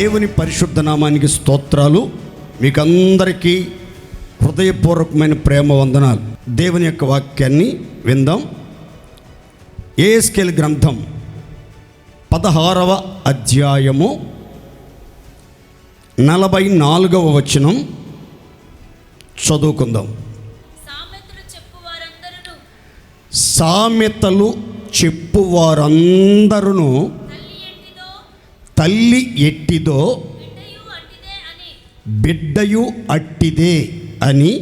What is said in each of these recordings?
దేవుని పరిశుద్ధ నామానికి స్తోత్రాలు. మీకందరికీ హృదయపూర్వకమైన ప్రేమ వందనాలు. దేవుని యొక్క వాక్యాన్ని విందాం. యెహెజ్కేలు గ్రంథం 16వ అధ్యాయము 44వ వచనం చదువుకుందాం. సామెతలు చెప్పువారందరూ తల్లి ఎట్టిదో బిడ్డయు అట్టిదే అని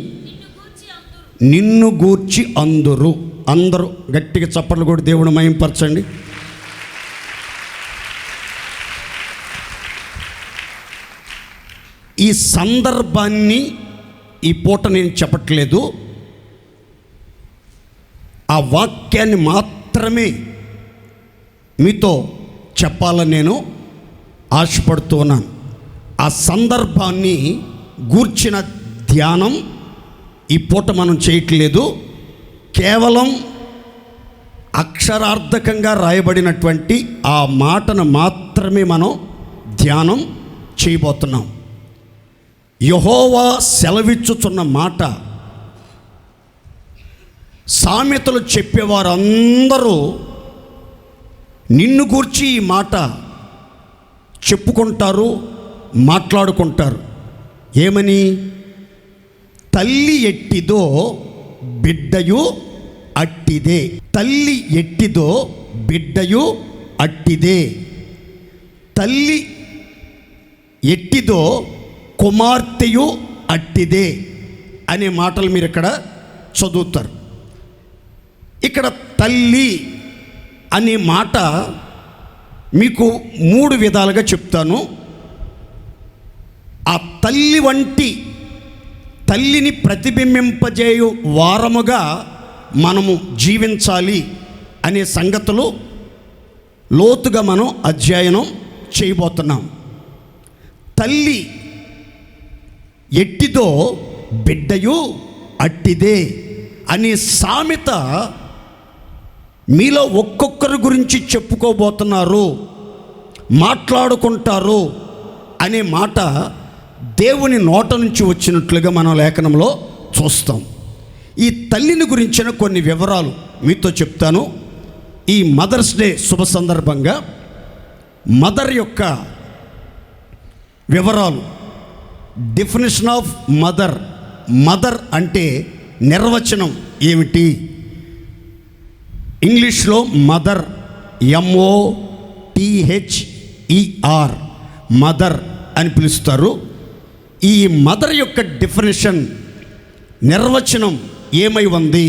నిన్ను గూర్చి అందురు. అందరూ గట్టిగా చప్పట్లు కూడా దేవుని మహింపరచండి. ఈ సందర్భాన్ని ఈ పూట నేను చెప్పట్లేదు, ఆ వాక్యాన్ని మాత్రమే మీతో చెప్పాలని నేను ఆశపడుతూ ఉన్నాను. ఆ సందర్భాన్ని గూర్చిన ధ్యానం ఈ పూట మనం చేయట్లేదు. కేవలం అక్షరార్థకంగా రాయబడినటువంటి ఆ మాటను మాత్రమే మనం ధ్యానం చేయబోతున్నాం. యెహోవా సెలవిచ్చుచున్న మాట, సామెతలు చెప్పేవారందరూ నిన్ను గూర్చి ఈ మాట చెప్పుకుంటారు, మాట్లాడుకుంటారు. ఏమని? తల్లి ఎట్టిదో బిడ్డయు అట్టిదే. తల్లి ఎట్టిదో బిడ్డయు అట్టిదే. తల్లి ఎట్టిదో కుమార్తెయు అట్టిదే అనే మాటలు మీరు ఇక్కడ చదువుతారు. ఇక్కడ తల్లి అనే మాట మీకు 3 విధాలుగా చెప్తాను. ఆ తల్లి వంటి తల్లిని ప్రతిబింబింపజేయు వారముగా మనము జీవించాలి అనే సంగతులు లోతుగా మనం అధ్యయనం చేయబోతున్నాం. తల్లి ఎట్టిదో బిడ్డయు అట్టిదే అనే సామెత మీలో ఒక్కొక్కరి గురించి చెప్పుకోబోతున్నారు, మాట్లాడుకుంటారు అనే మాట దేవుని నోట నుంచి వచ్చినట్లుగా మనం లేఖనంలో చూస్తాం. ఈ తల్లిని గురించిన కొన్ని వివరాలు మీతో చెప్తాను. ఈ మదర్స్ డే శుభ సందర్భంగా మదర్ యొక్క వివరాలు, డెఫినేషన్ ఆఫ్ మదర్. మదర్ అంటే నిర్వచనం ఏమిటి? ఇంగ్లీష్లో మదర్ MOTHER మదర్ అని పిలుస్తారు. ఈ మదర్ యొక్క డెఫినేషన్, నిర్వచనం ఏమై ఉంది?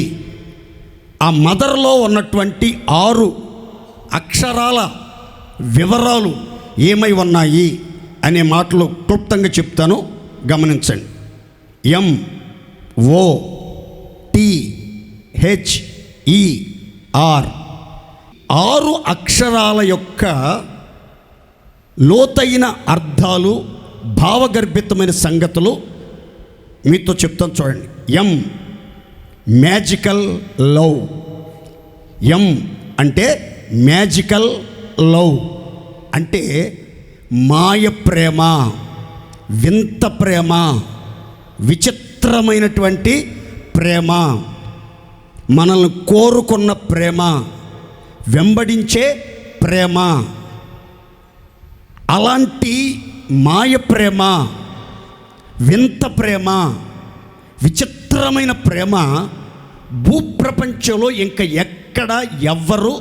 ఆ మదర్లో ఉన్నటువంటి 6 అక్షరాల వివరాలు ఏమై ఉన్నాయి అనే మాటలు క్లుప్తంగా చెప్తాను, గమనించండి. MOTHER 6 అక్షరాల యొక్క లోతైన అర్థాలు, భావగర్భితమైన సంగతులు మీతో చెప్తాను, చూడండి. M magical love. M అంటే మ్యాజికల్ లవ్ అంటే మాయ ప్రేమ, వింత ప్రేమ, విచిత్రమైనటువంటి ప్రేమ, మనల్ని కోరుకున్న ప్రేమ, వెంబడించే ప్రేమ. అలాంటి మాయ ప్రేమ, వింత ప్రేమ, విచిత్రమైన ప్రేమ భూప్రపంచంలో ఇంకా ఎక్కడ ఎవ్వరు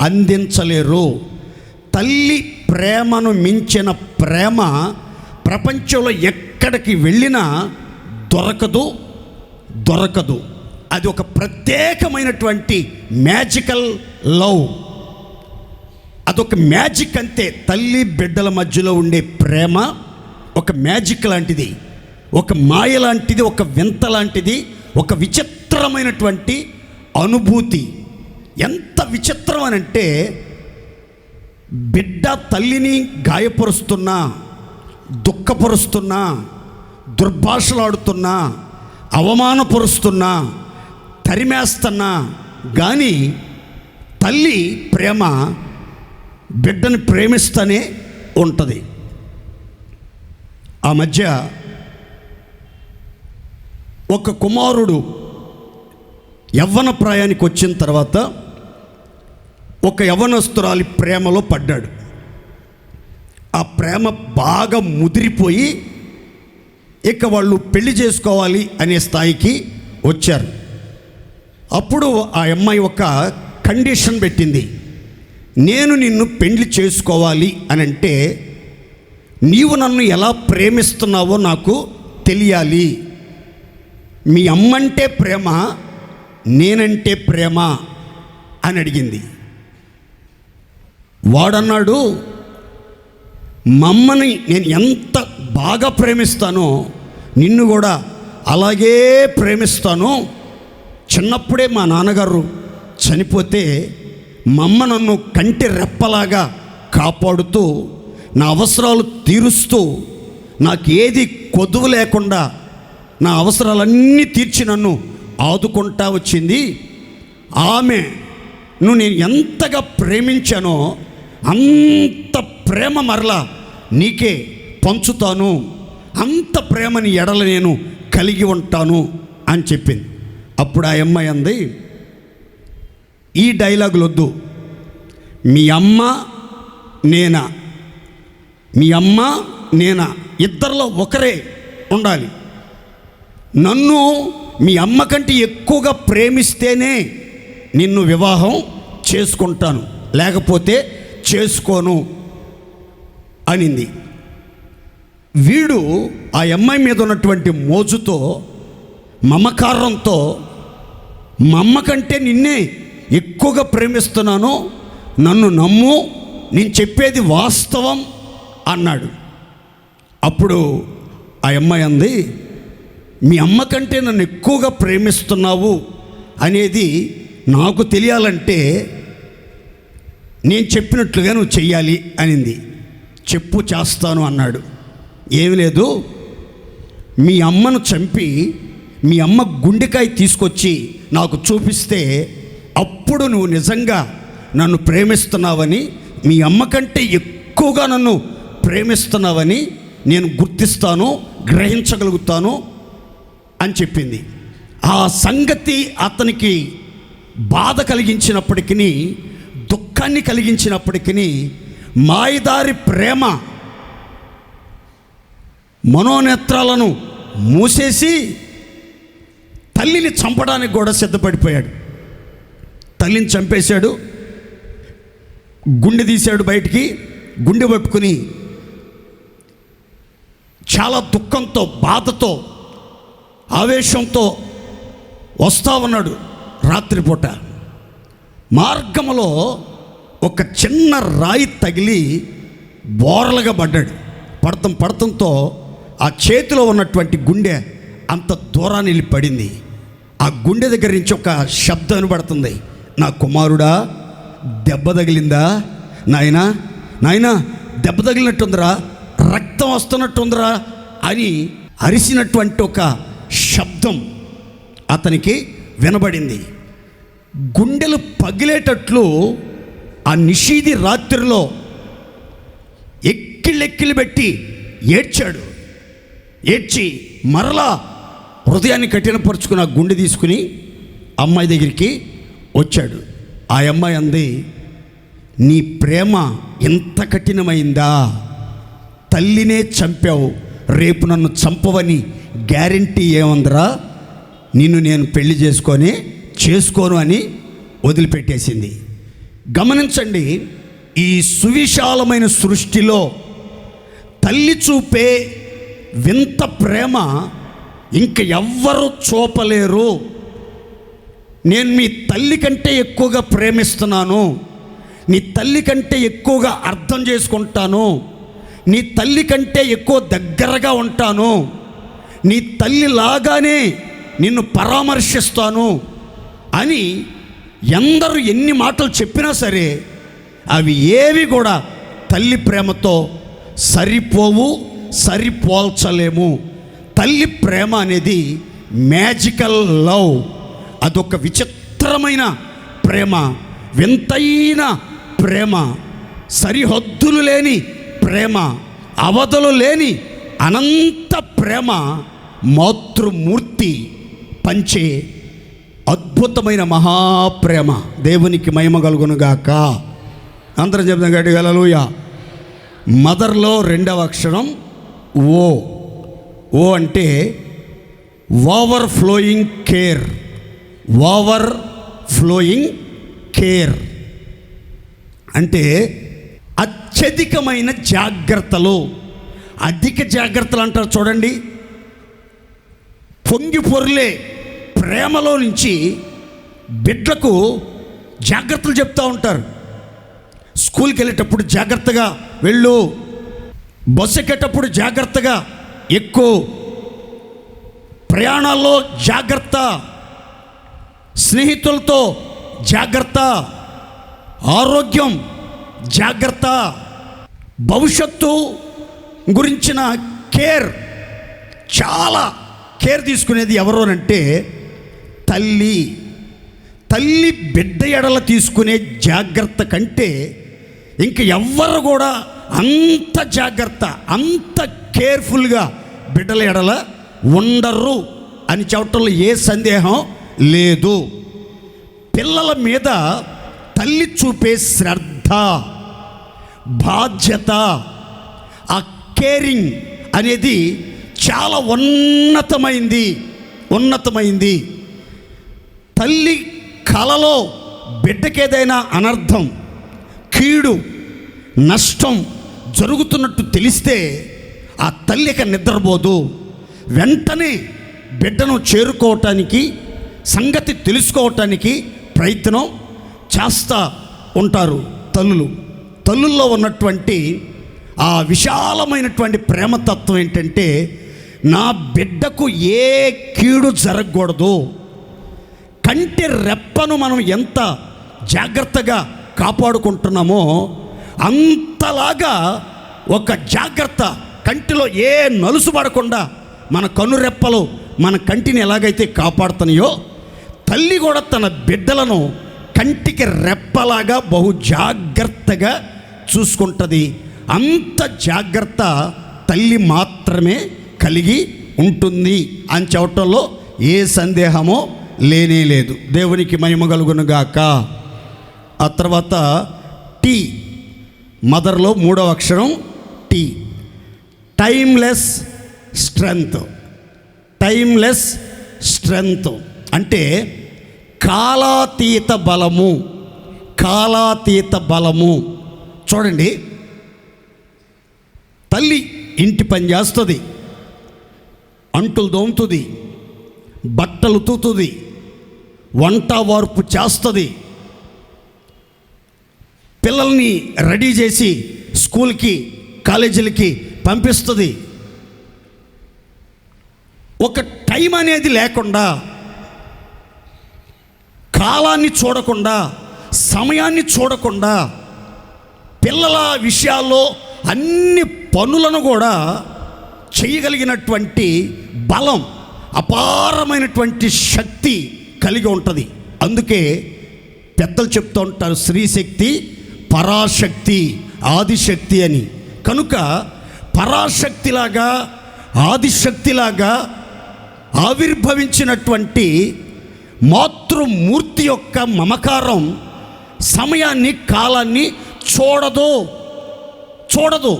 అందించలేరు. తల్లి ప్రేమను మించిన ప్రేమ ప్రపంచంలో ఎక్కడికి వెళ్ళినా దొరకదు. అది ఒక ప్రత్యేకమైనటువంటి మ్యాజికల్ లవ్. అదొక మ్యాజిక్ అంతే. తల్లి బిడ్డల మధ్యలో ఉండే ప్రేమ ఒక మ్యాజిక్ లాంటిది, ఒక మాయ లాంటిది, ఒక వింత లాంటిది, ఒక విచిత్రమైనటువంటి అనుభూతి. ఎంత విచిత్రం అనంటే, బిడ్డ తల్లిని గాయపరుస్తున్నా, దుఃఖపరుస్తున్నా, దుర్భాషలాడుతున్నా, అవమానపరుస్తున్నా, తరిమేస్తున్నా కానీ తల్లి ప్రేమ బిడ్డని ప్రేమిస్తూనే ఉంటుంది. ఆ మధ్య ఒక కుమారుడు యవ్వన ప్రాయానికి వచ్చిన తర్వాత ఒక యవ్వనస్తురాలి ప్రేమలో పడ్డాడు. ఆ ప్రేమ బాగా ముదిరిపోయి ఇక వాళ్ళు పెళ్లి చేసుకోవాలి అనే స్థాయికి వచ్చారు. అప్పుడు ఆ అమ్మాయి ఒక కండిషన్ పెట్టింది. నేను నిన్ను పెళ్లి చేసుకోవాలి అని అంటే నీవు నన్ను ఎలా ప్రేమిస్తున్నావో నాకు తెలియాలి. మీ అమ్మంటే ప్రేమ, నేనంటే ప్రేమ అని అడిగింది. వాడన్నాడు, మా అమ్మని నేను ఎంత బాగా ప్రేమిస్తానో నిన్ను కూడా అలాగే ప్రేమిస్తాను. చిన్నప్పుడే మా నాన్నగారు చనిపోతే మా అమ్మ నన్ను కంటి రెప్పలాగా కాపాడుతూ నా అవసరాలు తీరుస్తూ నాకు ఏది కొదువు లేకుండా నా అవసరాలన్నీ తీర్చి నన్ను ఆదుకుంటా వచ్చింది. ఆమెను నేను ఎంతగా ప్రేమించానో అంత ప్రేమ మరలా నీకే పంచుతాను, అంత ప్రేమని ఎడల నేను కలిగి ఉంటాను అని చెప్పింది. అప్పుడు ఆ అమ్మాయి అంది, ఈ డైలాగులు వద్దు, మీ అమ్మ నేనా, మీ అమ్మ నేనా, ఇద్దరిలో ఒకరే ఉండాలి. నన్ను మీ అమ్మ కంటే ఎక్కువగా ప్రేమిస్తేనే నిన్ను వివాహం చేసుకుంటాను, లేకపోతే చేసుకోను అనింది. వీడు ఆ అమ్మాయి మీద ఉన్నటువంటి మోజుతో, మమకారంతో, మా అమ్మ కంటే నిన్నే ఎక్కువగా ప్రేమిస్తున్నాను, నన్ను నమ్ము, నేను చెప్పేది వాస్తవం అన్నాడు. అప్పుడు ఆ అమ్మాయి అంది, మీ అమ్మ కంటే నన్ను ఎక్కువగా ప్రేమిస్తున్నావు అనేది నాకు తెలియాలంటే నేను చెప్పినట్లుగా నువ్వు చెయ్యాలి అనింది. చెప్పు, చేస్తాను అన్నాడు. ఏమి లేదు, మీ అమ్మను చంపి మీ అమ్మ గుండెకాయ తీసుకొచ్చి నాకు చూపిస్తే అప్పుడు నువ్వు నిజంగా నన్ను ప్రేమిస్తున్నావని, మీ అమ్మ కంటే ఎక్కువగా నన్ను ప్రేమిస్తున్నావని నేను గుర్తిస్తాను, గ్రహించగలుగుతాను అని చెప్పింది. ఆ సంగతి అతనికి బాధ కలిగించినప్పటికీ, దుఃఖాన్ని కలిగించినప్పటికీ, మాయదారి ప్రేమ మనోనేత్రాలను మూసేసి తల్లిని చంపడానికి కూడా సిద్ధపడిపోయాడు. తల్లిని చంపేశాడు, గుండె తీశాడు బయటికి. గుండె పట్టుకుని చాలా దుఃఖంతో, బాధతో, ఆవేశంతో వస్తా ఉన్నాడు. రాత్రిపూట మార్గంలో ఒక చిన్న రాయి తగిలి బోరలుగా పడ్డాడు. పడతంతో ఆ చేతిలో ఉన్నటువంటి గుండె అంత దూరాన్ని వెళ్ళి పడింది. ఆ గుండె దగ్గర నుంచి ఒక శబ్దం వినబడుతుంది, నా కుమారుడా దెబ్బ తగిలిందా, నాయనా నాయనా దెబ్బ తగిలినట్టుందిరా, రక్తం వస్తున్నట్టుందిరా అని అరిసినటువంటి ఒక శబ్దం అతనికి వినబడింది. గుండెలు పగిలేటట్లు ఆ నిషీది రాత్రిలో ఎక్కిళ్ళెక్కిళ్ళు పెట్టి ఏడ్చాడు. ఏడ్చి మరలా హృదయాన్ని కఠినపరుచుకుని ఆ గుండె తీసుకుని అమ్మాయి దగ్గరికి వచ్చాడు. ఆ అమ్మాయి అంది, నీ ప్రేమ ఎంత కఠినమైందా, తల్లినే చంపావు, రేపు నన్ను చంపవని గ్యారెంటీ ఏముందిరా, నిన్ను నేను పెళ్లి చేసుకోను అని వదిలిపెట్టేసింది. గమనించండి, ఈ సువిశాలమైన సృష్టిలో తల్లి చూపే వింత ప్రేమ ఇంక ఎవ్వరూ చూపలేరు. నేను మీ తల్లి కంటే ఎక్కువగా ప్రేమిస్తున్నాను, నీ తల్లి కంటే ఎక్కువగా అర్థం చేసుకుంటాను, నీ తల్లి కంటే ఎక్కువ దగ్గరగా ఉంటాను, నీ తల్లి లాగానే నిన్ను పరామర్శిస్తాను అని ఎందరు ఎన్ని మాటలు చెప్పినా సరే అవి ఏవి కూడా తల్లి ప్రేమతో సరిపోవు, సరిపోల్చలేము. తల్లి ప్రేమ అనేది మ్యాజికల్ లవ్, అదొక విచిత్రమైన ప్రేమ, వింతైన ప్రేమ, సరిహద్దులు లేని ప్రేమ, అవధులు లేని అనంత ప్రేమ మాతృమూర్తి పంచే అద్భుతమైన మహాప్రేమ. దేవునికి మహిమ కలుగునుగాక. అందరం చెప్తాం గట్టిగా హల్లెలూయా. మదర్లో రెండవ అక్షరం ఓ. ఓ అంటే over flowing care. Over flowing care అంటే అత్యధికమైన జాగ్రత్తలు. అధిక జాగ్రత్తలు అంటారు చూడండి. పొంగి పొర్లే ప్రేమలో నుంచి బిడ్డలకు జాగ్రత్తలు చెప్తూ ఉంటారు. స్కూల్కి వెళ్ళేటప్పుడు జాగ్రత్తగా వెళ్ళు, బస్సు ఎక్కేటప్పుడు జాగ్రత్తగా ఎక్కువ, ప్రయాణాల్లో జాగ్రత్త, స్నేహితులతో జాగ్రత్త, ఆరోగ్యం జాగ్రత్త, భవిష్యత్తు గురించిన కేర్, చాలా కేర్ తీసుకునేది ఎవరు అంటే తల్లి. తల్లి బిడ్డ ఎడల తీసుకునే జాగ్రత్త కంటే ఇంక ఎవ్వరు కూడా అంత జాగ్రత్త, అంత కేర్ఫుల్గా బిడ్డల ఎడల ఉండరు అని చెప్పటంలో ఏ సందేహం లేదు. పిల్లల మీద తల్లి చూపే శ్రద్ధ, బాధ్యత, ఆ కేరింగ్ అనేది చాలా ఉన్నతమైంది. తల్లి కలలో బిడ్డకేదైనా అనర్థం, కీడు, నష్టం జరుగుతున్నట్టు తెలిస్తే ఆ తల్లి ఇక నిద్రపోదు. వెంటనే బిడ్డను చేరుకోవటానికి, సంగతి తెలుసుకోవటానికి ప్రయత్నం చేస్తూ ఉంటారు తల్లులు. తల్లుల్లో ఉన్నటువంటి ఆ విశాలమైనటువంటి ప్రేమతత్వం ఏంటంటే నా బిడ్డకు ఏ కీడు జరగకూడదు. కంటి రెప్పను మనం ఎంత జాగ్రత్తగా కాపాడుకుంటున్నామో అంతలాగా ఒక జాగ్రత్త, కంటిలో ఏ నలుసు పడకుండా మన కనురెప్పలు మన కంటిని ఎలాగైతే కాపాడుతున్నాయో తల్లి కూడా తన బిడ్డలను కంటికి రెప్పలాగా బహు జాగ్రత్తగా చూసుకుంటుంది. అంత జాగ్రత్త తల్లి మాత్రమే కలిగి ఉంటుంది అని చెప్పటంలో ఏ సందేహమో లేనే లేదు. దేవునికి మహిమ కలుగునుగాక. ఆ తర్వాత టీ, మదర్లో మూడవ అక్షరం T. Timeless strength. Timeless strength అంటే కాలాతీత బలము. కాలాతీత బలము. చూడండి, తల్లి ఇంటి పని చేస్తుంది, అంటులు దోముతుంది, బట్టలు ఉతుకుతుంది, వంట వార్పు చేస్తుంది, పిల్లల్ని రెడీ చేసి స్కూల్కి కాలేజీలకి పంపిస్తుంది. ఒక టైం అనేది లేకుండా, కాలాన్ని చూడకుండా, సమయాన్ని చూడకుండా పిల్లల విషయాల్లో అన్ని పనులను కూడా చేయగలిగినటువంటి బలం, అపారమైనటువంటి శక్తి కలిగి ఉంటుంది. అందుకే పెద్దలు చెప్తూ ఉంటారు స్త్రీశక్తి, పరాశక్తి, ఆదిశక్తి అని. కనుక పరాశక్తిలాగా, ఆదిశక్తిలాగా ఆవిర్భవించినటువంటి మాతృమూర్తి యొక్క మమకారం సమయాన్ని, కాలాన్ని చూడదు.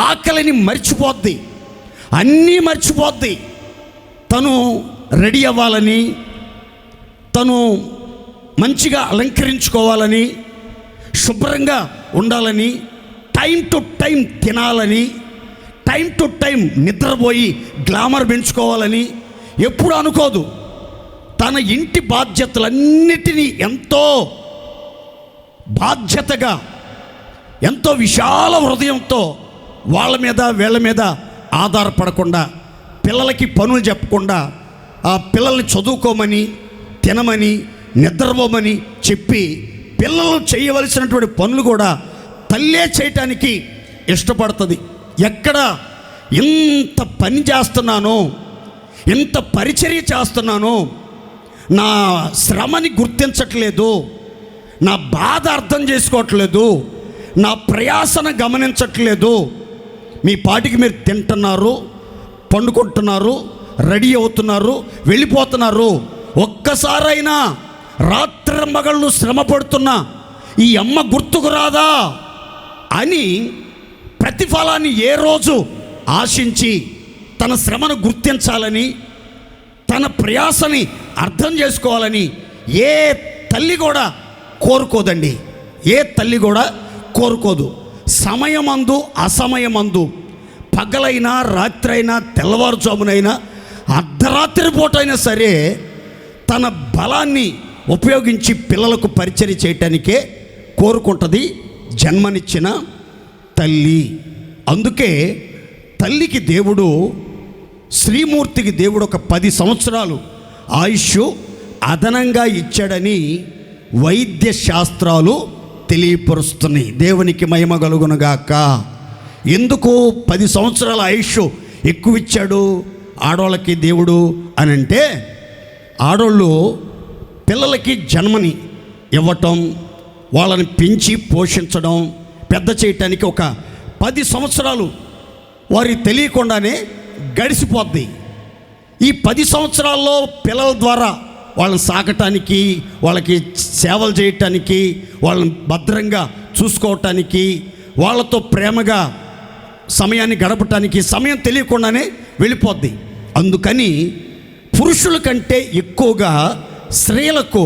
ఆకలిని మర్చిపోద్ది, అన్నీ మర్చిపోద్ది. తను రెడీ అవ్వాలని, తను మంచిగా అలంకరించుకోవాలని, శుభ్రంగా ఉండాలని, టైం టు టైం తినాలని, టైం టు టైం నిద్రపోయి గ్లామర్ పెంచుకోవాలని ఎప్పుడు అనుకోదు. తన ఇంటి బాధ్యతలన్నిటినీ ఎంతో బాధ్యతగా, ఎంతో విశాల హృదయంతో వాళ్ళ మీద వీళ్ళ మీద ఆధారపడకుండా, పిల్లలకి పనులు చెప్పకుండా, ఆ పిల్లల్ని చదువుకోమని, తినమని, నిద్రపోమని చెప్పి పిల్లలు చేయవలసినటువంటి పనులు కూడా తల్లే చేయటానికి ఇష్టపడుతుంది. ఎక్కడ ఇంత పని చేస్తున్నానో, ఇంత పరిచర్య చేస్తున్నానో, నా శ్రమని గుర్తించట్లేదు, నా బాధ అర్థం చేసుకోవట్లేదు, నా ప్రయాసను గమనించట్లేదు. మీ పాటికి మీరు తింటున్నారు, పండుకుంటున్నారు, రెడీ అవుతున్నారు, వెళ్ళిపోతున్నారు. ఒక్కసారైనా రాత్రింబగళ్ళు శ్రమ పడుతున్న ఈ అమ్మ గుర్తుకు రాదా అని ప్రతిఫలాన్ని ఏ రోజు ఆశించి తన శ్రమను గుర్తించాలని, తన ప్రయాసని అర్థం చేసుకోవాలని ఏ తల్లి కూడా కోరుకోదండి. ఏ తల్లి కూడా కోరుకోదు. సమయమందు అసమయమందు, పగలైనా రాత్రైనా తెల్లవారుజామునైనా అర్ధరాత్రి పూటైనా సరే తన బలాన్ని ఉపయోగించి పిల్లలకు పరిచర్య చేయటానికే కోరుకుంటుంది జన్మనిచ్చిన తల్లి. అందుకే తల్లికి దేవుడు, శ్రీమూర్తికి దేవుడు ఒక 10 సంవత్సరాలు ఆయుష్ అదనంగా ఇచ్చాడని వైద్య శాస్త్రాలు తెలియపరుస్తున్నాయి. దేవునికి మహిమ కలుగునుగాక. ఎందుకు 10 సంవత్సరాల ఆయుష్ ఎక్కువ ఇచ్చాడు ఆడవాళ్ళకి దేవుడు అని అంటే, ఆడవాళ్ళు పిల్లలకి జన్మని ఇవ్వటం, వాళ్ళని పెంచి పోషించడం, పెద్ద చేయటానికి ఒక 10 సంవత్సరాలు వారికి తెలియకుండానే గడిచిపోద్ది. ఈ 10 సంవత్సరాల్లో పిల్లల ద్వారా వాళ్ళని సాకటానికి, వాళ్ళకి సేవలు చేయటానికి, వాళ్ళని భద్రంగా చూసుకోవటానికి, వాళ్ళతో ప్రేమగా సమయాన్ని గడపటానికి సమయం తెలియకుండానే వెళ్ళిపోద్ది. అందుకని పురుషుల కంటే ఎక్కువగా స్త్రీలకు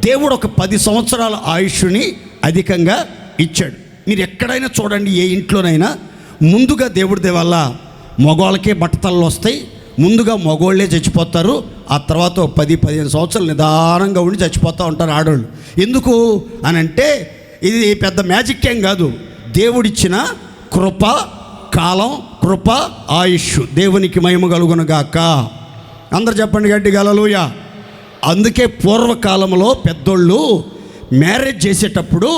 దేవుడు ఒక 10 సంవత్సరాల ఆయుష్ని అధికంగా ఇచ్చాడు. మీరు ఎక్కడైనా చూడండి, ఏ ఇంట్లోనైనా ముందుగా దేవుడి వల్ల మగవాళ్ళకే బట్టతలు వస్తాయి, ముందుగా మగవాళ్ళే చచ్చిపోతారు. ఆ తర్వాత 10-15 సంవత్సరాలు నిదానంగా ఉండి చచ్చిపోతూ ఉంటారు ఆడవాళ్ళు. ఎందుకు అని అంటే ఇది పెద్ద మ్యాజిక్ ఏం కాదు, దేవుడిచ్చిన కృప, కాలం, కృప, ఆయుష్. దేవునికి మహిమ కలుగునుగాక. అందరు చెప్పండి గట్టిగా హల్లెలూయా. అందుకే పూర్వకాలంలో పెద్దోళ్ళు మ్యారేజ్ చేసేటప్పుడు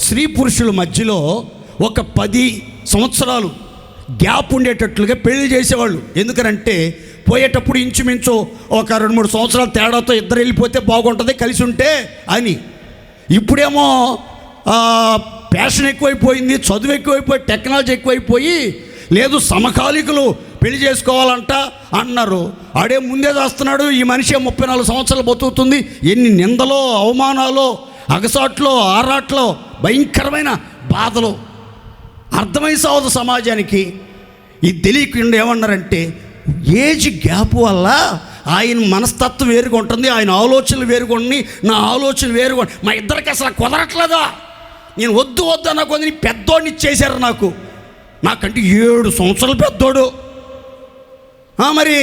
స్త్రీ పురుషుల మధ్యలో ఒక 10 సంవత్సరాలు గ్యాప్ ఉండేటట్లుగా పెళ్లి చేసేవాళ్ళు. ఎందుకనంటే పోయేటప్పుడు ఇంచుమించు ఒక 2-3 సంవత్సరాల తేడాతో ఇద్దరు వెళ్ళిపోతే బాగుంటుంది కలిసి ఉంటే అని. ఇప్పుడేమో ఫ్యాషన్ ఎక్కువైపోయింది, చదువు ఎక్కువైపోయి, టెక్నాలజీ ఎక్కువైపోయి, లేదు సమకాలికులు పెళ్లి చేసుకోవాలంట అన్నారు. ఆడే ముందే చేస్తున్నాడు. ఈ మనిషి 34 సంవత్సరాలు బతుకుతుంది. ఎన్ని నిందలో, అవమానాలు, అగసాట్లో, ఆరాట్లో, భయంకరమైన బాధలు. అర్థమై సావదు సమాజానికి. ఇది తెలియకుండా ఏమన్నారంటే ఏజ్ గ్యాప్ వల్ల ఆయన మనస్తత్వం వేరుగా ఉంటుంది, ఆయన ఆలోచనలు వేరుగా ఉండి, నా ఆలోచన వేరుగా, మా ఇద్దరికి అసలు కుదరట్లేదా, నేను వద్దు అన్న కొంచెం పెద్దోడిని ఇచ్చేశారు నాకంటే 7 సంవత్సరాలు పెద్దోడు. మరి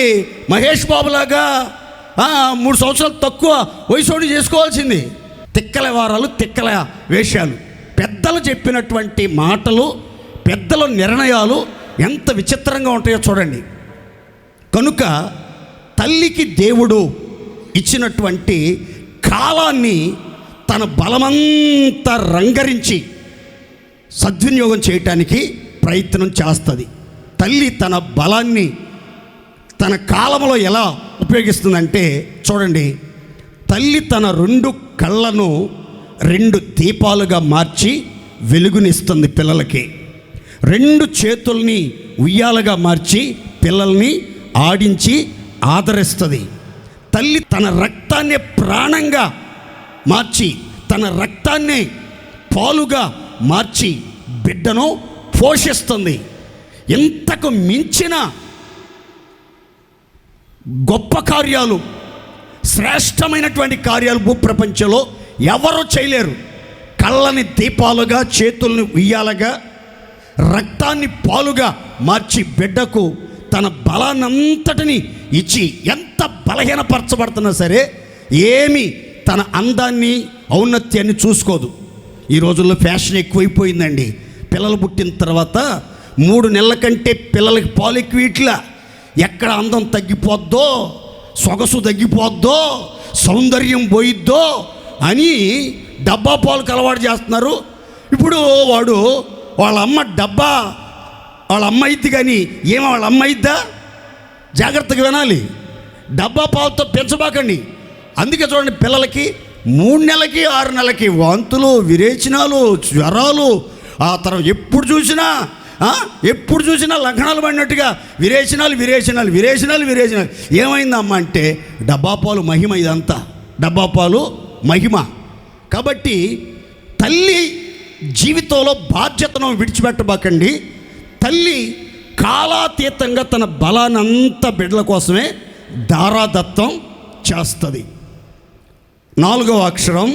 మహేష్ బాబులాగా 3 సంవత్సరాలు తక్కువ వయసుని చేసుకోవాల్సింది. తిక్కల వారాలు, తిక్కల వేషాలు. పెద్దలు చెప్పినటువంటి మాటలు, పెద్దల నిర్ణయాలు ఎంత విచిత్రంగా ఉంటాయో చూడండి. కనుక తల్లికి దేవుడు ఇచ్చినటువంటి కాలాన్ని తన బలమంతా రంగరించి సద్వినియోగం చేయటానికి ప్రయత్నం చేస్తుంది. తల్లి తన బలాన్ని తన కాలంలో ఎలా ఉపయోగిస్తుందంటే చూడండి. తల్లి తన 2 కళ్ళను 2 దీపాలుగా మార్చి వెలుగునిస్తుంది పిల్లలకి. 2 చేతుల్ని ఉయ్యాలుగా మార్చి పిల్లల్ని ఆడించి ఆదరిస్తుంది. తల్లి తన రక్తాన్ని ప్రాణంగా మార్చి, తన రక్తాన్ని పాలుగా మార్చి బిడ్డను పోషిస్తుంది. ఇంతకు మించిన గొప్ప కార్యాలు, శ్రేష్టమైనటువంటి కార్యాలు భూప్రపంచంలో ఎవరూ చేయలేరు. కళ్ళని దీపాలుగా, చేతుల్ని ఉయ్యాలుగా, రక్తాన్ని పాలుగా మార్చి బిడ్డకు తన బలాన్నంతటిని ఇచ్చి, ఎంత బలహీనపరచబడుతున్నా సరే ఏమి తన అందాన్ని, ఔన్నత్యాన్ని చూసుకోదు. ఈ రోజుల్లో ఫ్యాషన్ ఎక్కువైపోయిందండి. పిల్లలు పుట్టిన తర్వాత 3 నెలల కంటే పిల్లలకి పాలు ఎక్కువ ఇట్లా. ఎక్కడ అందం తగ్గిపోద్దో, సొగసు తగ్గిపోద్దో, సౌందర్యం పోయిద్దో అని డబ్బా పాలకు అలవాటు చేస్తున్నారు. ఇప్పుడు వాళ్ళ అమ్మ డబ్బా వాళ్ళ అమ్మ ఇద్ది, కానీ ఏమో వాళ్ళ అమ్మ ఇద్దా? జాగ్రత్తగా వినాలి. డబ్బా పాలతో పెంచబాకండి. అందుకే చూడండి, పిల్లలకి 3 నెలలకి 6 నెలలకి వాంతులు, విరేచనాలు, జ్వరాలు, ఆ తర్వాత ఎప్పుడు చూసినా ఎప్పుడు చూసినా లంఘనాలు పడినట్టుగా విరేచనాలు. ఏమైందమ్మా అంటే డబ్బా పాలు మహిమ, ఇదంతా డబ్బా పాలు మహిమ. కాబట్టి తల్లి జీవితంలో బాధ్యతను విడిచిపెట్టబాకండి. తల్లి కాలాతీతంగా తన బలానంతా బిడ్డల కోసమే దారాదత్తం చేస్తుంది. 4వ అక్షరం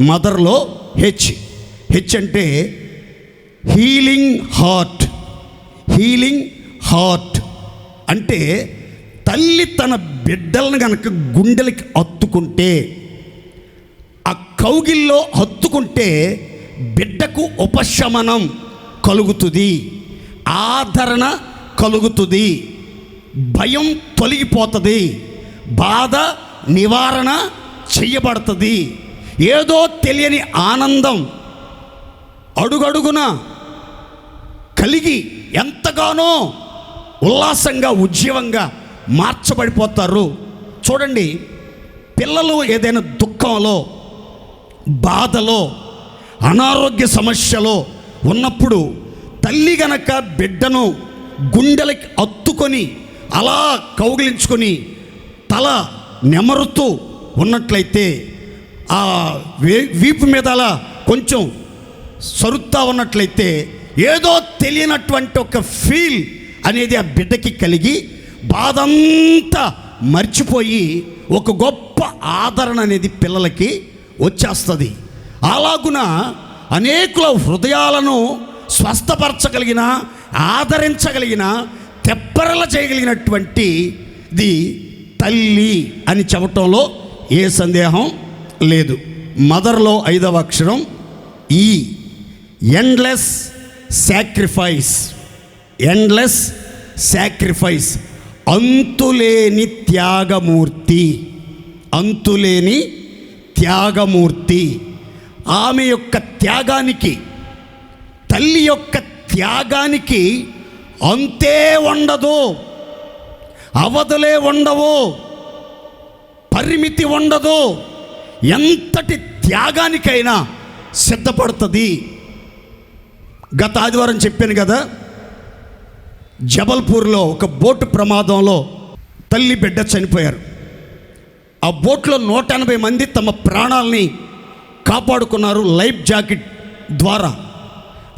మదర్లో హెచ్ అంటే హీలింగ్ హార్ట్ అంటే తల్లి తన బిడ్డలను కనుక గుండెలకి హత్తుకుంటే, ఆ కౌగిల్లో హత్తుకుంటే బిడ్డకు ఉపశమనం కలుగుతుంది, ఆదరణ కలుగుతుంది, భయం తొలగిపోతుంది, బాధ నివారణ చెయ్యబడుతుంది. ఏదో తెలియని ఆనందం అడుగడుగున కలిగి ఎంతగానో ఉల్లాసంగా ఉజ్జీవంగా మార్చబడిపోతారు. చూడండి, పిల్లలు ఏదైనా దుఃఖంలో, బాధలో, అనారోగ్య సమస్యలో ఉన్నప్పుడు తల్లి గనక బిడ్డను గుండెలకి అత్తుకొని అలా కౌగిలించుకొని తల నెమరుతూ ఉన్నట్లయితే, ఆ వీపు మీద అలా కొంచెం సరుత్తా ఉన్నట్లయితే ఏదో తెలియనటువంటి ఒక ఫీల్ అనేది ఆ బిడ్డకి కలిగి బాధంతా మర్చిపోయి ఒక గొప్ప ఆదరణ అనేది పిల్లలకి వచ్చేస్తుంది. అలాగున అనేకుల హృదయాలను స్వస్థపరచగలిగిన, ఆదరించగలిగిన, తెప్పరల చేయగలిగినటువంటిది తల్లి అని చెప్పటంలో ఏ సందేహం లేదు. మదర్లో 5వ అక్షరం ఈ ఎండ్లెస్ సాక్రిఫైస్, అంతులేని త్యాగమూర్తి. ఆమె యొక్క త్యాగానికి, తల్లి యొక్క త్యాగానికి అంతే ఉండదు, అవధులే ఉండవు, పరిమితి ఉండదు. ఎంతటి త్యాగానికైనా సిద్ధపడుతుంది. గత ఆదివారం చెప్పాను కదా, జబల్పూర్లో ఒక బోటు ప్రమాదంలో తల్లి బిడ్డ చనిపోయారు. ఆ బోట్లో 180 మంది తమ ప్రాణాలని కాపాడుకున్నారు లైఫ్ జాకెట్ ద్వారా.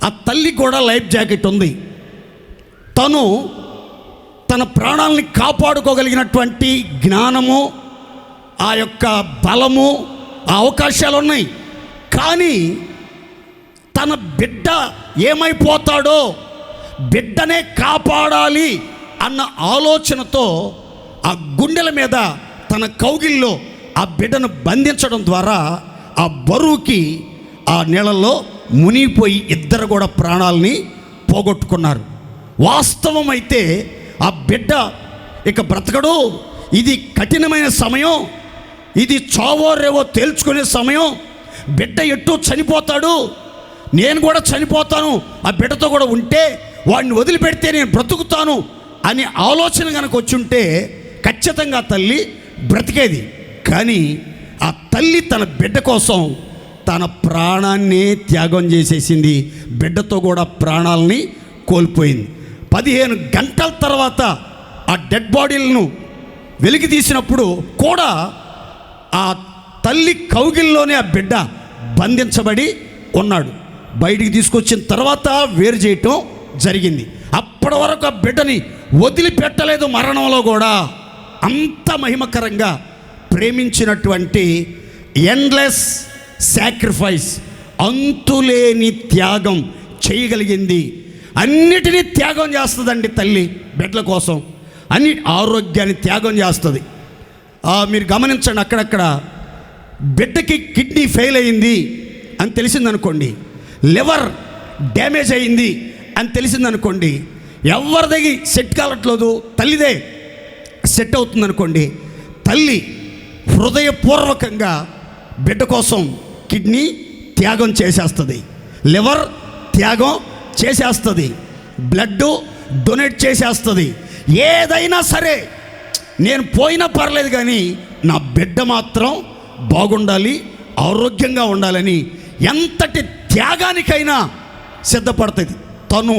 ఆ తల్లి కూడా లైఫ్ జాకెట్ ఉంది. తను తన ప్రాణాలని కాపాడుకోగలిగినటువంటి జ్ఞానము, ఆ యొక్క బలము, ఆ అవకాశాలు ఉన్నాయి. కానీ తన బిడ్డ ఏమైపోతాడో, బిడ్డనే కాపాడాలి అన్న ఆలోచనతో ఆ గుండెల మీద తన కౌగిల్లో ఆ బిడ్డను బంధించడం ద్వారా ఆ బరువుకి ఆ నీళ్ళల్లో మునిగిపోయి ఇద్దరు కూడా ప్రాణాలని పోగొట్టుకున్నారు. వాస్తవమైతే ఆ బిడ్డ ఇక బ్రతకడు, ఇది కఠినమైన సమయం, ఇది చావో రేవో తేల్చుకునే సమయం, బిడ్డ ఎట్టో చనిపోతాడు, నేను కూడా చనిపోతాను, ఆ బిడ్డతో కూడా ఉంటే వాడిని వదిలిపెడితే నేను బ్రతుకుతాను అనే ఆలోచన కనుక వచ్చుంటే ఖచ్చితంగా తల్లి బ్రతికేది. కానీ ఆ తల్లి తన బిడ్డ కోసం తన ప్రాణాన్ని త్యాగం చేసేసింది, బిడ్డతో కూడా ప్రాణాలని కోల్పోయింది. 15 గంటల తర్వాత ఆ డెడ్ బాడీలను వెలికి తీసినప్పుడు కూడా ఆ తల్లి కౌగిల్లోనే ఆ బిడ్డ బంధించబడి ఉన్నాడు. బయటికి తీసుకొచ్చిన తర్వాత వేరు చేయటం జరిగింది. అప్పటి వరకు ఆ బిడ్డని వదిలిపెట్టలేదు మరణంలో కూడా. అంత మహిమకరంగా ప్రేమించినటువంటి ఎండ్లెస్ సాక్రిఫైస్, అంతులేని త్యాగం చేయగలిగింది. అన్నిటినీ త్యాగం చేస్తుందండి తల్లి బిడ్డల కోసం, అన్ని ఆరోగ్యాన్ని త్యాగం చేస్తుంది. మీరు గమనించండి, అక్కడక్కడ బిడ్డకి కిడ్నీ ఫెయిల్ అయింది అని తెలిసిందనుకోండి, లివర్ డ్యామేజ్ అయింది అని తెలిసిందనుకోండి, ఎవరిదగి సెట్ కావట్లేదు, తల్లిదే సెట్ అవుతుందనుకోండి, తల్లి హృదయపూర్వకంగా బిడ్డ కోసం కిడ్నీ త్యాగం చేసేస్తుంది, లివర్ త్యాగం చేసేస్తుంది, బ్లడ్ డొనేట్ చేసేస్తుంది. ఏదైనా సరే నేను పోయినా పర్లేదు కానీ నా బిడ్డ మాత్రం బాగుండాలి, ఆరోగ్యంగా ఉండాలని ఎంతటి త్యాగానికైనా సిద్ధపడుతుంది. తను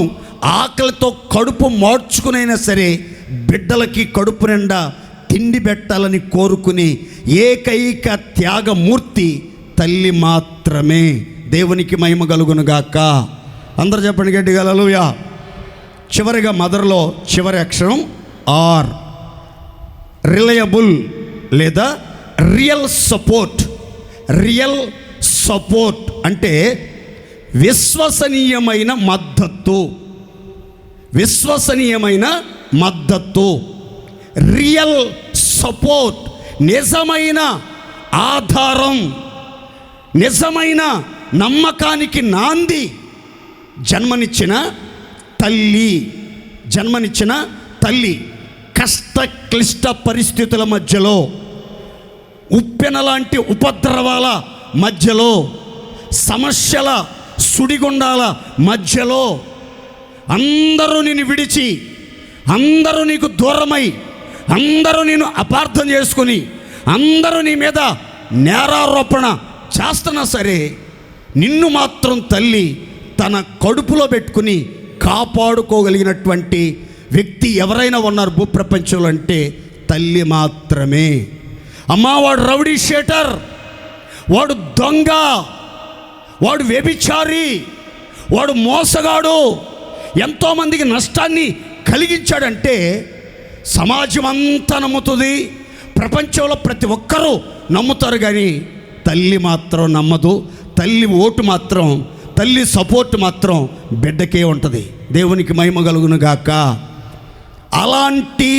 ఆకలితో కడుపు మార్చుకునైనా సరే బిడ్డలకి కడుపు నిండా తిండి పెట్టాలని కోరుకుని ఏకైక త్యాగమూర్తి తల్లి మాత్రమే. దేవునికి మహిమ కలుగునుగాక. అందరూ చెప్పండి గట్టిగా హల్లెలూయా. చివరిగా మదర్లో చివరి అక్షరం ఆర్. రిలయబుల్ లేదా రియల్ సపోర్ట్. రియల్ సపోర్ట్ అంటే విశ్వసనీయమైన మద్దతు. విశ్వసనీయమైన మద్దతు, రియల్ సపోర్ట్, నిజమైన ఆధారం, నిజమైన నమ్మకానికి నాంది. జన్మనిచ్చిన తల్లి కష్ట క్లిష్ట పరిస్థితుల మధ్యలో, ఉప్పెన లాంటి ఉపద్రవాల మధ్యలో, సమస్యల సుడిగుండాల మధ్యలో అందరూ నిన్ను విడిచి, అందరూ నీకు దూరమై, అందరూ నిన్ను అపార్థం చేసుకుని, అందరూ నీ మీద నేరారోపణ చేస్తున్నా సరే నిన్ను మాత్రం తల్లి తన కడుపులో పెట్టుకుని కాపాడుకోగలిగినటువంటి వ్యక్తి ఎవరైనా ఉన్నారు భూప్రపంచంలో అంటే తల్లి మాత్రమే. అమ్మా, వాడు రౌడీ షీటర్, వాడు దొంగ, వాడు వ్యభిచారి, వాడు మోసగాడు, ఎంతోమందికి నష్టాన్ని కలిగించాడంటే సమాజం అంతా నమ్ముతుంది, ప్రపంచంలో ప్రతి ఒక్కరూ నమ్ముతారు. కానీ తల్లి మాత్రం నమ్మదు. తల్లి ఓటు మాత్రం, తల్లి సపోర్ట్ మాత్రం బిడ్డకే ఉంటుంది. దేవునికి మహిమ కలుగునుగాక. అలాంటి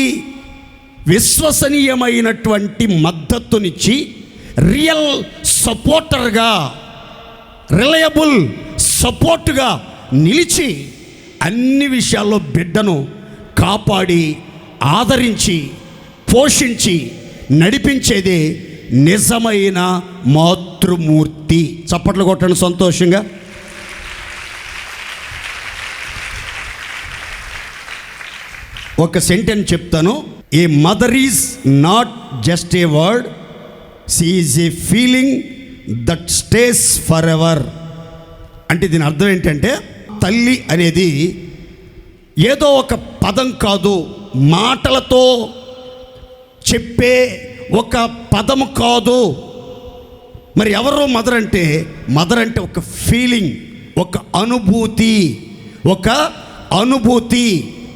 విశ్వసనీయమైనటువంటి మద్దతునిచ్చి రియల్ సపోర్టర్గా, రిలయబుల్ సపోర్ట్గా నిలిచి అన్ని విషయాల్లో బిడ్డను కాపాడి ఆదరించి పోషించి నడిపించేదే నిజమైన మాతృమూర్తి. చప్పట్లు కొట్టండి సంతోషంగా. ఒక సెంటెన్స్ చెప్తాను. A mother is not just a word, she is a feeling that stays for ever. అంటే దీని అర్థం ఏంటంటే తల్లి అనేది ఏదో ఒక పదం కాదు, మాటలతో చెప్పే ఒక పదము కాదు. మరి ఎవరో మదర్ అంటే ఒక ఫీలింగ్, ఒక అనుభూతి,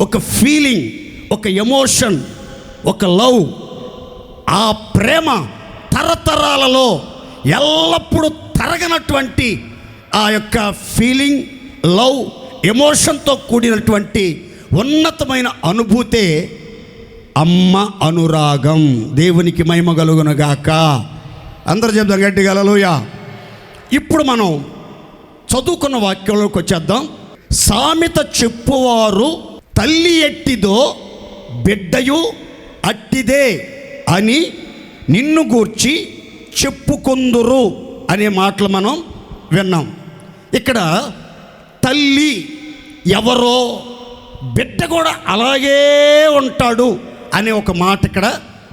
ఒక ఫీలింగ్, ఒక ఎమోషన్, ఒక లవ్. ఆ ప్రేమ తరతరాలలో ఎల్లప్పుడూ తరగనటువంటి ఆ యొక్క ఫీలింగ్, లవ్, ఎమోషన్తో కూడినటువంటి ఉన్నతమైన అనుభూతే అమ్మ అనురాగం. దేవునికి మహిమ కలుగునుగాక. అందరూ చెప్దాం గట్టిగా హల్లెలూయా. ఇప్పుడు మనం చదువుకున్న వాక్యంలోకి వచ్చేద్దాం. సామెత చెప్పువారు తల్లి ఎట్టిదో బిడ్డయు అట్టిదే అని నిన్ను గూర్చి చెప్పుకొందురు అనే మాటలు మనం విన్నాం. ఇక్కడ తల్లి ఎవరో, బిడ్డ కూడా అలాగే ఉంటాడు అనే ఒక మాట ఇక్కడ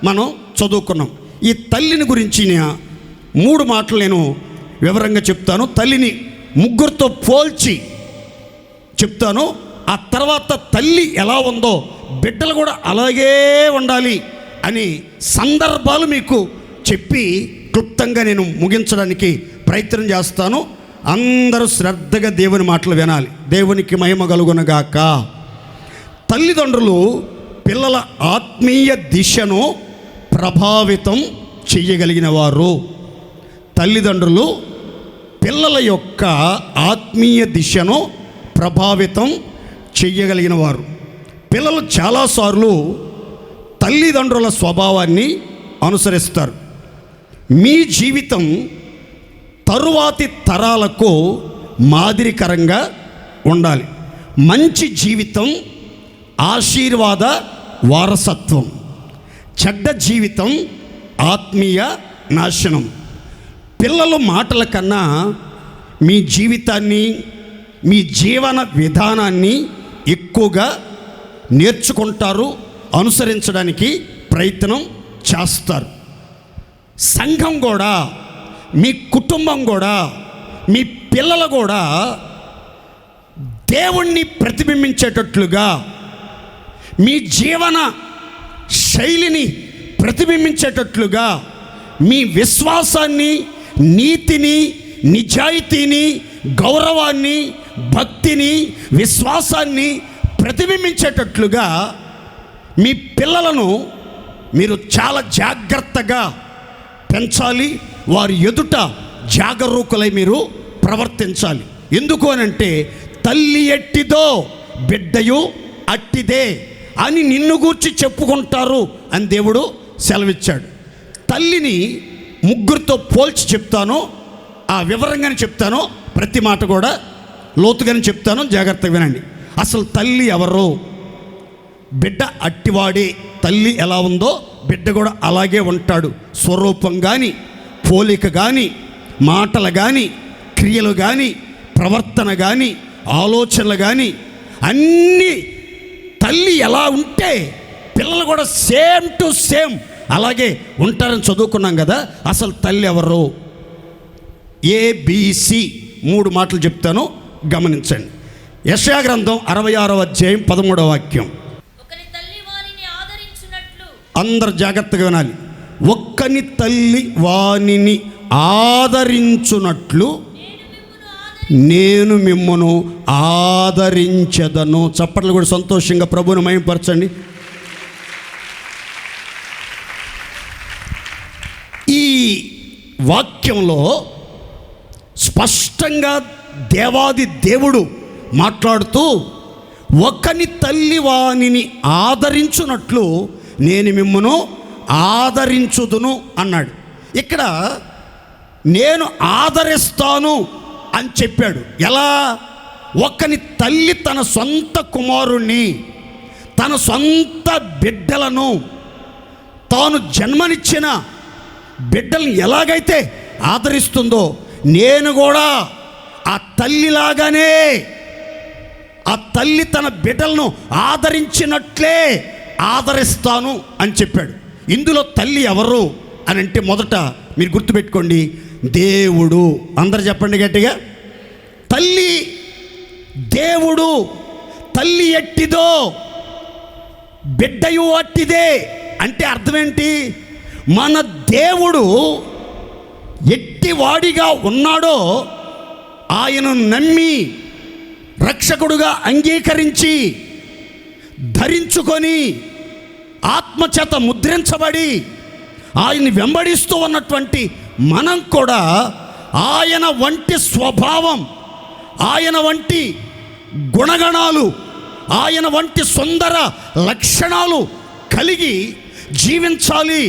మనం చదువుకున్నాం. ఈ తల్లిని గురించి 3 మాటలు నేను వివరంగా చెప్తాను. తల్లిని ముగ్గురితో పోల్చి చెప్తాను. ఆ తర్వాత తల్లి ఎలా ఉందో బిడ్డలు కూడా అలాగే ఉండాలి అని సందర్భాలు మీకు చెప్పి క్లుప్తంగా నేను ముగించడానికి ప్రయత్నం చేస్తాను. అందరూ శ్రద్ధగా దేవుని మాటలు వినాలి. దేవునికి మహిమ కలుగునుగాక. తల్లిదండ్రులు పిల్లల ఆత్మీయ దిశను ప్రభావితం చేయగలిగిన వారు. తల్లిదండ్రులు పిల్లల యొక్క ఆత్మీయ దిశను ప్రభావితం చేయగలిగిన వారు. పిల్లలు చాలాసార్లు తల్లిదండ్రుల స్వభావాన్ని అనుసరిస్తారు. మీ జీవితం తరువాతి తరాలకు మాదిరికరంగా ఉండాలి. మంచి జీవితం ఆశీర్వాద వారసత్వం, చెడ్డ జీవితం ఆత్మీయ నాశనం. పిల్లల మాటల కన్నా మీ జీవితాన్ని, మీ జీవన విధానాన్ని ఎక్కువగా నేర్చుకుంటారు, అనుసరించడానికి ప్రయత్నం చేస్తారు. సంఘం కూడా, మీ కుటుంబం కూడా, మీ పిల్లలు కూడా దేవుణ్ణి ప్రతిబింబించేటట్లుగా, మీ జీవన శైలిని ప్రతిబింబించేటట్లుగా, మీ విశ్వాసాన్ని, నీతిని, నిజాయితీని, గౌరవాన్ని, భక్తిని, విశ్వాసాన్ని ప్రతిబింబించేటట్లుగా మీ పిల్లలను మీరు చాలా జాగ్రత్తగా పెంచాలి. వారి ఎదుట జాగరూకులై మీరు ప్రవర్తించాలి. ఎందుకు అనంటే తల్లి ఎట్టిదో బిడ్డయు అట్టిదే అని నిన్ను గూర్చి చెప్పుకుంటారు అని దేవుడు సెలవిచ్చాడు. తల్లిని ముగ్గురితో పోల్చి చెప్తాను, ఆ వివరంగానే చెప్తాను, ప్రతి మాట కూడా లోతుగానే చెప్తాను, జాగ్రత్తగా వినండి. అసలు తల్లి ఎవరు? బిడ్డ అట్టివాడే. తల్లి ఎలా ఉందో బిడ్డ కూడా అలాగే ఉంటాడు. స్వరూపం కానీ, పోలిక కానీ, మాటలు కానీ, క్రియలు కానీ, ప్రవర్తన కానీ, ఆలోచనలు కానీ అన్నీ తల్లి ఎలా ఉంటే పిల్లలు కూడా సేమ్ టు సేమ్ అలాగే ఉంటారని చదువుకున్నాం కదా. అసలు తల్లి ఎవరు? ABC 3 మాటలు చెప్తాను, గమనించండి. యెషయా గ్రంథం 66వ అధ్యాయం 13వ వాక్యం. అందరు జాగ్రత్తగా వినాలి. ఒక్కని తల్లి వానిని ఆదరించున్నట్లు నేను మిమ్మును ఆదరించెదను. చప్పట్లు కూడా సంతోషంగా ప్రభువుని మహిమపరచండి. ఈ వాక్యంలో స్పష్టంగా దేవాది దేవుడు మాట్లాడుతూ ఒకని తల్లి వానిని ఆదరించున్నట్లు నేను మిమ్మును ఆదరించుదును అన్నాడు. ఇక్కడ నేను ఆదరిస్తాను అని చెప్పాడు. ఎలా? ఒకని తల్లి తన సొంత కుమారుణ్ణి, తన సొంత బిడ్డలను, తాను జన్మనిచ్చిన బిడ్డలను ఎలాగైతే ఆదరిస్తుందో నేను కూడా ఆ తల్లిలాగానే ఆ తల్లి తన బిడ్డలను ఆదరించినట్లే ఆదరిస్తాను అని చెప్పాడు. ఇందులో తల్లి ఎవరు అని అంటే మొదట మీరు గుర్తుపెట్టుకోండి, దేవుడు. అందరు చెప్పండి గట్టిగా, తల్లి దేవుడు. తల్లి ఎట్టిదో బిడ్డయు అట్టిదే అంటే అర్థం ఏంటి? మన దేవుడు ఎట్టివాడిగా ఉన్నాడో ఆయనను నమ్మి రక్షకుడుగా అంగీకరించి ధరించుకొని ఆత్మచేత ముద్రించబడి ఆయన్ని వెంబడిస్తూ ఉన్నటువంటి మనం కూడా ఆయన వంటి స్వభావం, ఆయన వంటి గుణగణాలు, ఆయన వంటి సుందర లక్షణాలు కలిగి జీవించాలి.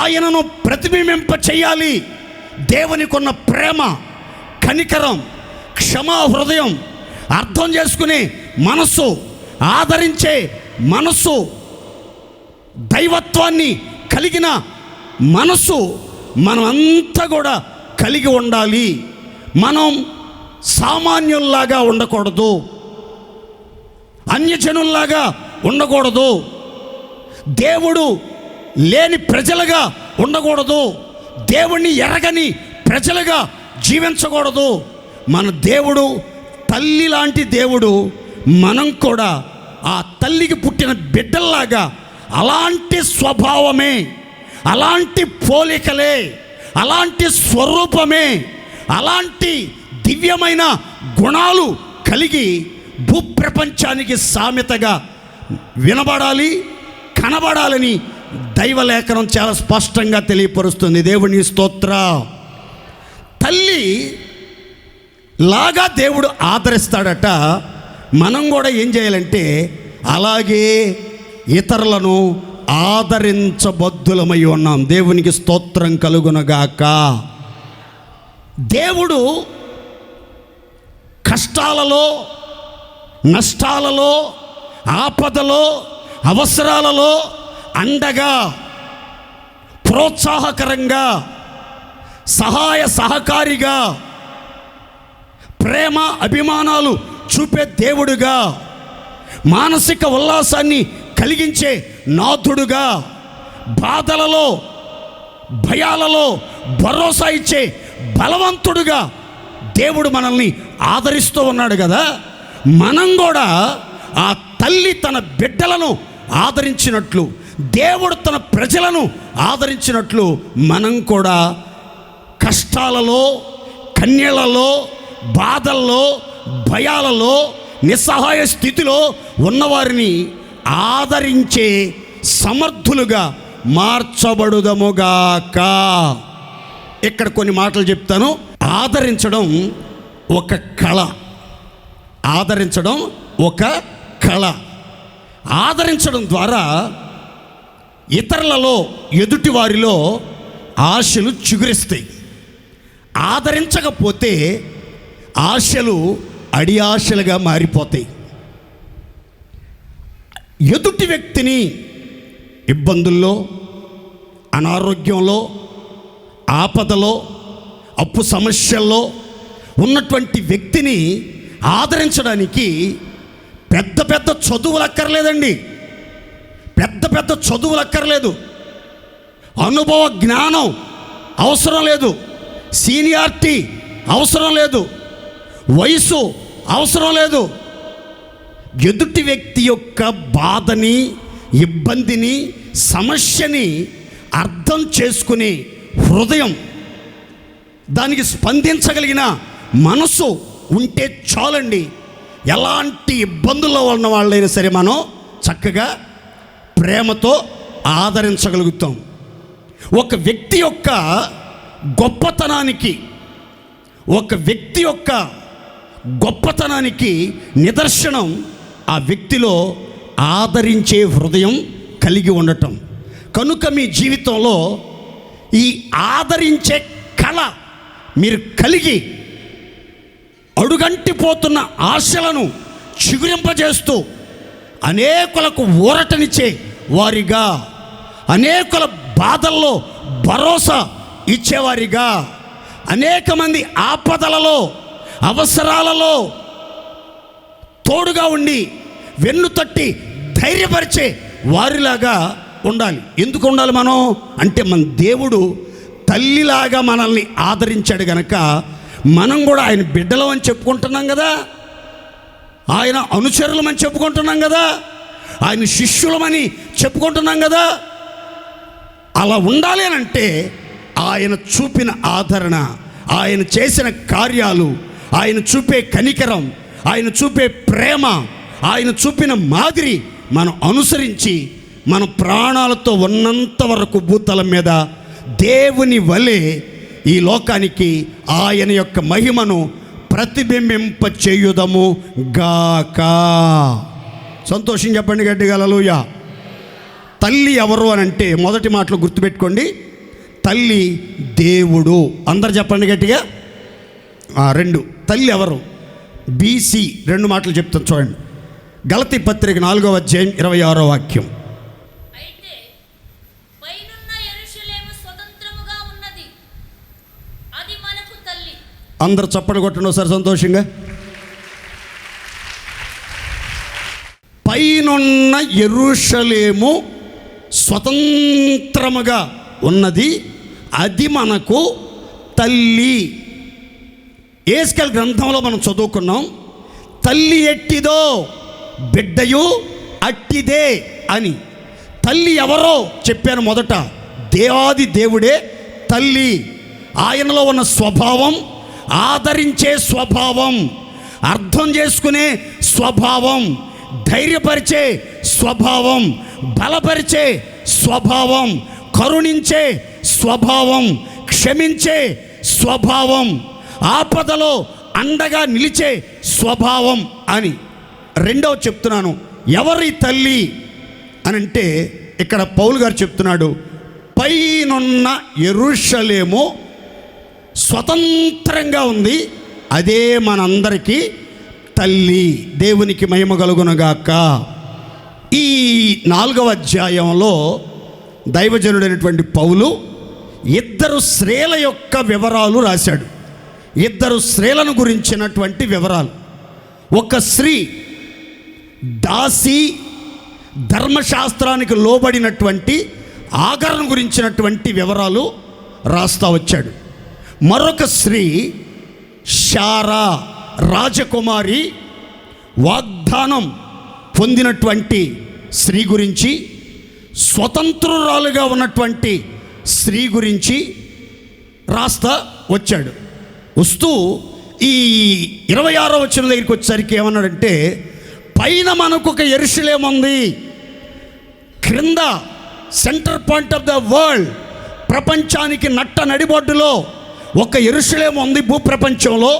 ఆయనను ప్రతిబింబింప చేయాలి. దేవునికున్న ప్రేమ, కనికరం, క్షమా హృదయం, అర్థం చేసుకునే మనస్సు, ఆదరించే మనస్సు, దైవత్వాన్ని కలిగిన మనస్సు మనమంతా కూడా కలిగి ఉండాలి. మనం సామాన్యుల్లాగా ఉండకూడదు, అన్యజనుల్లాగా ఉండకూడదు, దేవుడు లేని ప్రజలుగా ఉండకూడదు, దేవుణ్ణి ఎరగని ప్రజలుగా జీవించకూడదు. మన దేవుడు తల్లి లాంటి దేవుడు. మనం కూడా ఆ తల్లికి పుట్టిన బిడ్డల్లాగా అలాంటి స్వభావమే, అలాంటి పోలికలే, అలాంటి స్వరూపమే, అలాంటి దివ్యమైన గుణాలు కలిగి భూప్రపంచానికి సామెతగా వినబడాలి, కనబడాలని దైవలేఖనం చాలా స్పష్టంగా తెలియపరుస్తుంది. దేవుని స్తోత్ర. తల్లి లాగా దేవుడు ఆదరిస్తాడట. మనం కూడా ఏం చేయాలంటే అలాగే ఇతరులను ఆదరించబద్దులమై ఉన్నాం. దేవునికి స్తోత్రం కలుగునగాక. దేవుడు కష్టాలలో, నష్టాలలో, ఆపదలో, అవసరాలలో అండగా, ప్రోత్సాహకరంగా, సహాయ సహకారిగా, ప్రేమ అభిమానాలు చూపే దేవుడుగా, మానసిక ఉల్లాసాన్ని కలిగించే నాథుడుగా, బాధలలో భయాలలో భరోసా ఇచ్చే బలవంతుడుగా దేవుడు మనల్ని ఆదరిస్తూ ఉన్నాడు కదా. మనం కూడా ఆ తల్లి తన బిడ్డలను ఆదరించినట్లు, దేవుడు తన ప్రజలను ఆదరించినట్లు మనం కూడా కష్టాలలో, కన్యలలో, బాధల్లో, భయాలలో, నిస్సహాయ స్థితిలో ఉన్నవారిని ఆదరించే సమర్థులుగా మార్చబడుదముగాక. ఇక్కడ కొన్ని మాటలు చెప్తాను. ఆదరించడం ఒక కళ. ఆదరించడం ఒక కళ. ఆదరించడం ద్వారా ఇతరులలో, ఎదుటి వారిలో ఆశలు చిగురిస్తాయి. ఆదరించకపోతే ఆశలు అడి ఆశలుగా మారిపోతాయి. ఎదుటి వ్యక్తిని ఇబ్బందుల్లో, అనారోగ్యంలో, ఆపదలో, అప్పు సమస్యల్లో ఉన్నటువంటి వ్యక్తిని ఆదరించడానికి పెద్ద పెద్ద చదువులు అక్కర్లేదండి. పెద్ద పెద్ద చదువులు అక్కర్లేదు. అనుభవ జ్ఞానం అవసరం లేదు. సీనియారిటీ అవసరం లేదు. వయసు అవసరం లేదు. ఎదుటి వ్యక్తి యొక్క బాధని, ఇబ్బందిని, సమస్యని అర్థం చేసుకునే హృదయం, దానికి స్పందించగలిగిన మనసు ఉంటే చాలండి. ఎలాంటి ఇబ్బందుల్లో ఉన్న వాళ్ళైనా సరే మనం చక్కగా ప్రేమతో ఆదరించగలుగుతాం. ఒక వ్యక్తి యొక్క గొప్పతనానికి, ఒక వ్యక్తి యొక్క గొప్పతనానికి నిదర్శనం ఆ వ్యక్తిలో ఆదరించే హృదయం కలిగి ఉండటం. కనుక మీ జీవితంలో ఈ ఆదరించే కళ మీరు కలిగి అడుగంటిపోతున్న ఆశలను చిగురింపజేస్తూ అనేకులకు ఊరటనిచ్చే వారిగా, అనేకుల బాధల్లో భరోసా ఇచ్చేవారిగా, అనేక మంది ఆపదలలో, అవసరాలలో తోడుగా ఉండి వెన్ను తట్టి ధైర్యపరిచే వారిలాగా ఉండాలి. ఎందుకు ఉండాలి మనం అంటే, మన దేవుడు తల్లిలాగా మనల్ని ఆదరించాడు గనక మనం కూడా ఆయన బిడ్డలం అని చెప్పుకుంటున్నాం కదా, ఆయన అనుచరులమని చెప్పుకుంటున్నాం కదా, ఆయన శిష్యులమని చెప్పుకుంటున్నాం కదా. అలా ఉండాలి అని అంటే ఆయన చూపిన ఆదరణ, ఆయన చేసిన కార్యాలు, ఆయన చూపే కనికరం, ఆయన చూపే ప్రేమ, ఆయన చూపిన మాదిరి మనం అనుసరించి మన ప్రాణాలతో ఉన్నంత వరకు భూతలం మీద దేవుని వలె ఈ లోకానికి ఆయన యొక్క మహిమను ప్రతిబింబింప చేయుదము గాక. సంతోషం చెప్పండి గట్టిగా హల్లెలూయా. తల్లి ఎవరు అని అంటే మొదటి మాటలు గుర్తుపెట్టుకోండి. తల్లి దేవుడు. అందరు చెప్పండి గట్టిగా. 2 తల్లి ఎవరు? బీసీ 2 మాటలు చెప్తాను చూడండి. గలతీ పత్రిక 4వ అధ్యాయం 26వ వాక్యం. అందరు చప్పట్లు కొట్టండి ఒకసారి సంతోషంగా. పైనున్న యెరూషలేము స్వతంత్రముగా ఉన్నది, అది మనకు తల్లి. యేస్కేల్ గ్రంథంలో మనం చదువుకున్నాం, తల్లి ఎట్టిదో బిడ్డయు అట్టిదే అని. తల్లి ఎవరో చెప్పాను మొదట. దేవాది దేవుడే తల్లి. ఆయనలో ఉన్న స్వభావం, ఆదరించే స్వభావం, అర్థం చేసుకునే స్వభావం, ధైర్యపరిచే స్వభావం, బలపరిచే స్వభావం, కరుణించే స్వభావం, క్షమించే స్వభావం, ఆపదలో అండగా నిలిచే స్వభావం అని. రెండవ చెప్తున్నాను, ఎవరి తల్లి అని అంటే ఇక్కడ పౌలు గారు చెప్తున్నాడు, పైనున్న యెరూషలేము స్వతంత్రంగా ఉంది, అదే మనందరికీ తల్లి. దేవునికి మహిమ కలుగునగాక. ఈ 4వ అధ్యాయంలో దైవజనుడైనటువంటి పౌలు 2 స్త్రీల యొక్క వివరాలు రాశాడు. 2 స్త్రీలను గురించినటువంటి వివరాలు. ఒక స్త్రీ దాసి, ధర్మశాస్త్రానికి లోబడినటువంటి ఆగరణ గురించినటువంటి వివరాలు రాస్తా వచ్చాడు. మరొక స్త్రీ శారా, రాజకుమారి, వాగ్దానం పొందినటువంటి స్త్రీ గురించి, స్వతంత్రురాలుగా ఉన్నటువంటి స్త్రీ గురించి రాస్తా వచ్చాడు. వస్తూ ఈ 26వ వచనం దగ్గరికి వచ్చేసరికి ఏమన్నాడంటే, పైన మనకు ఒక యెరూషలేము ఉంది, క్రింద centre point of the world, ప్రపంచానికి నట్ట నడిబొడ్డులో ఒక యెరూషలేము ఉంది. భూప్రపంచంలో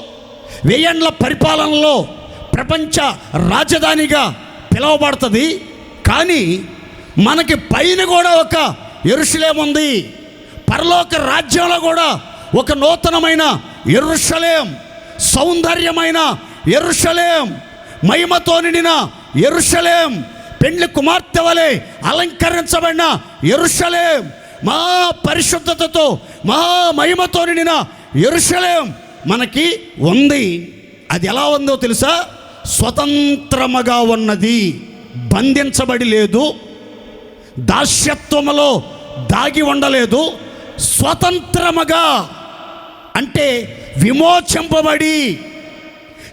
1000 ఏండ్ల పరిపాలనలో ప్రపంచ రాజధానిగా పిలువబడుతుంది. కానీ మనకి పైన కూడా ఒక యెరూషలేము ఉంది. పరలోక రాజ్యంలో కూడా ఒక నూతనమైన యెరూషలేం, సౌందర్యమైన యెరూషలేం, మహిమతో నిండిన యెరూషలేం, పెండ్లి కుమార్తె వలె అలంకరించబడిన యెరూషలేం, మహా పరిశుద్ధతతో మహా మహిమతో నిండిన యెరూషలేం మనకి ఉంది. అది ఎలా ఉందో తెలుసా? స్వతంత్రముగా ఉన్నది, బంధించబడి లేదు, దాస్యత్వములో దాగి ఉండలేదు. స్వతంత్రముగా అంటే విమోచింపబడి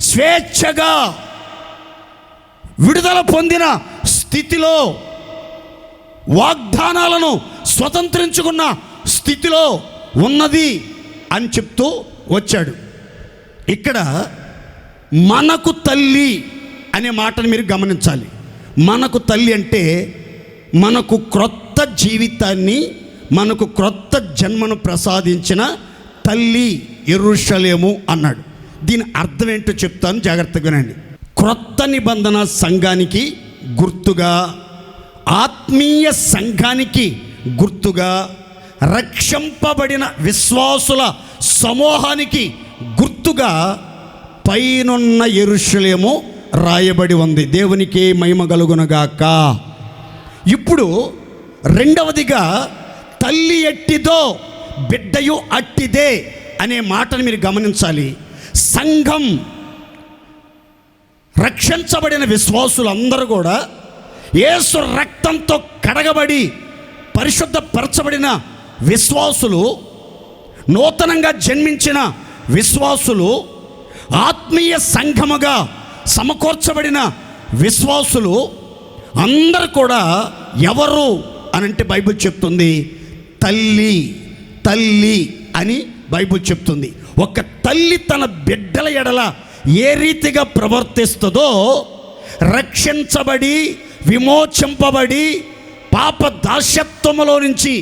స్వేచ్ఛగా విడుదల పొందిన స్థితిలో, వాగ్దానాలను స్వతంత్రించుకున్న స్థితిలో ఉన్నది అని చెప్తూ వచ్చాడు. ఇక్కడ మనకు తల్లి అనే మాటను మీరు గమనించాలి. మనకు తల్లి అంటే మనకు క్రొత్త జీవితాన్ని, మనకు క్రొత్త జన్మను ప్రసాదించిన తల్లి యెరూషలేము అన్నాడు. దీని అర్థం ఏంటో చెప్తాను, జాగ్రత్తగా వినండి. క్రొత్త నిబంధన సంఘానికి గుర్తుగా, ఆత్మీయ సంఘానికి గుర్తుగా, రక్షింపబడిన విశ్వాసుల సమూహానికి గుర్తుగా పైనున్న యెరూషలేము రాయబడి ఉంది. దేవునికి మహిమ కలుగునుగాక. ఇప్పుడు రెండవదిగా, తల్లి ఎట్టిదో బిడ్డయు అట్టిదే అనే మాటను మీరు గమనించాలి. సంఘం, రక్షించబడిన విశ్వాసులందరూ కూడా యేసు రక్తంతో కడగబడి పరిశుద్ధపరచబడిన విశ్వాసులు, నూతనంగా జన్మించిన విశ్వాసులు, ఆత్మీయ సంఘముగా సమకూర్చబడిన విశ్వాసులు అందరూ కూడా ఎవరు అనంటే బైబిల్ చెప్తుంది తల్లి, తల్లి అని బైబిల్ చెప్తుంది. ఒక తల్లి తన బిడ్డల ఎడల ఏ రీతిగా ప్రవర్తిస్తుందో, రక్షించబడి విమోచింపబడి పాప దాస్యత్వములో నుంచి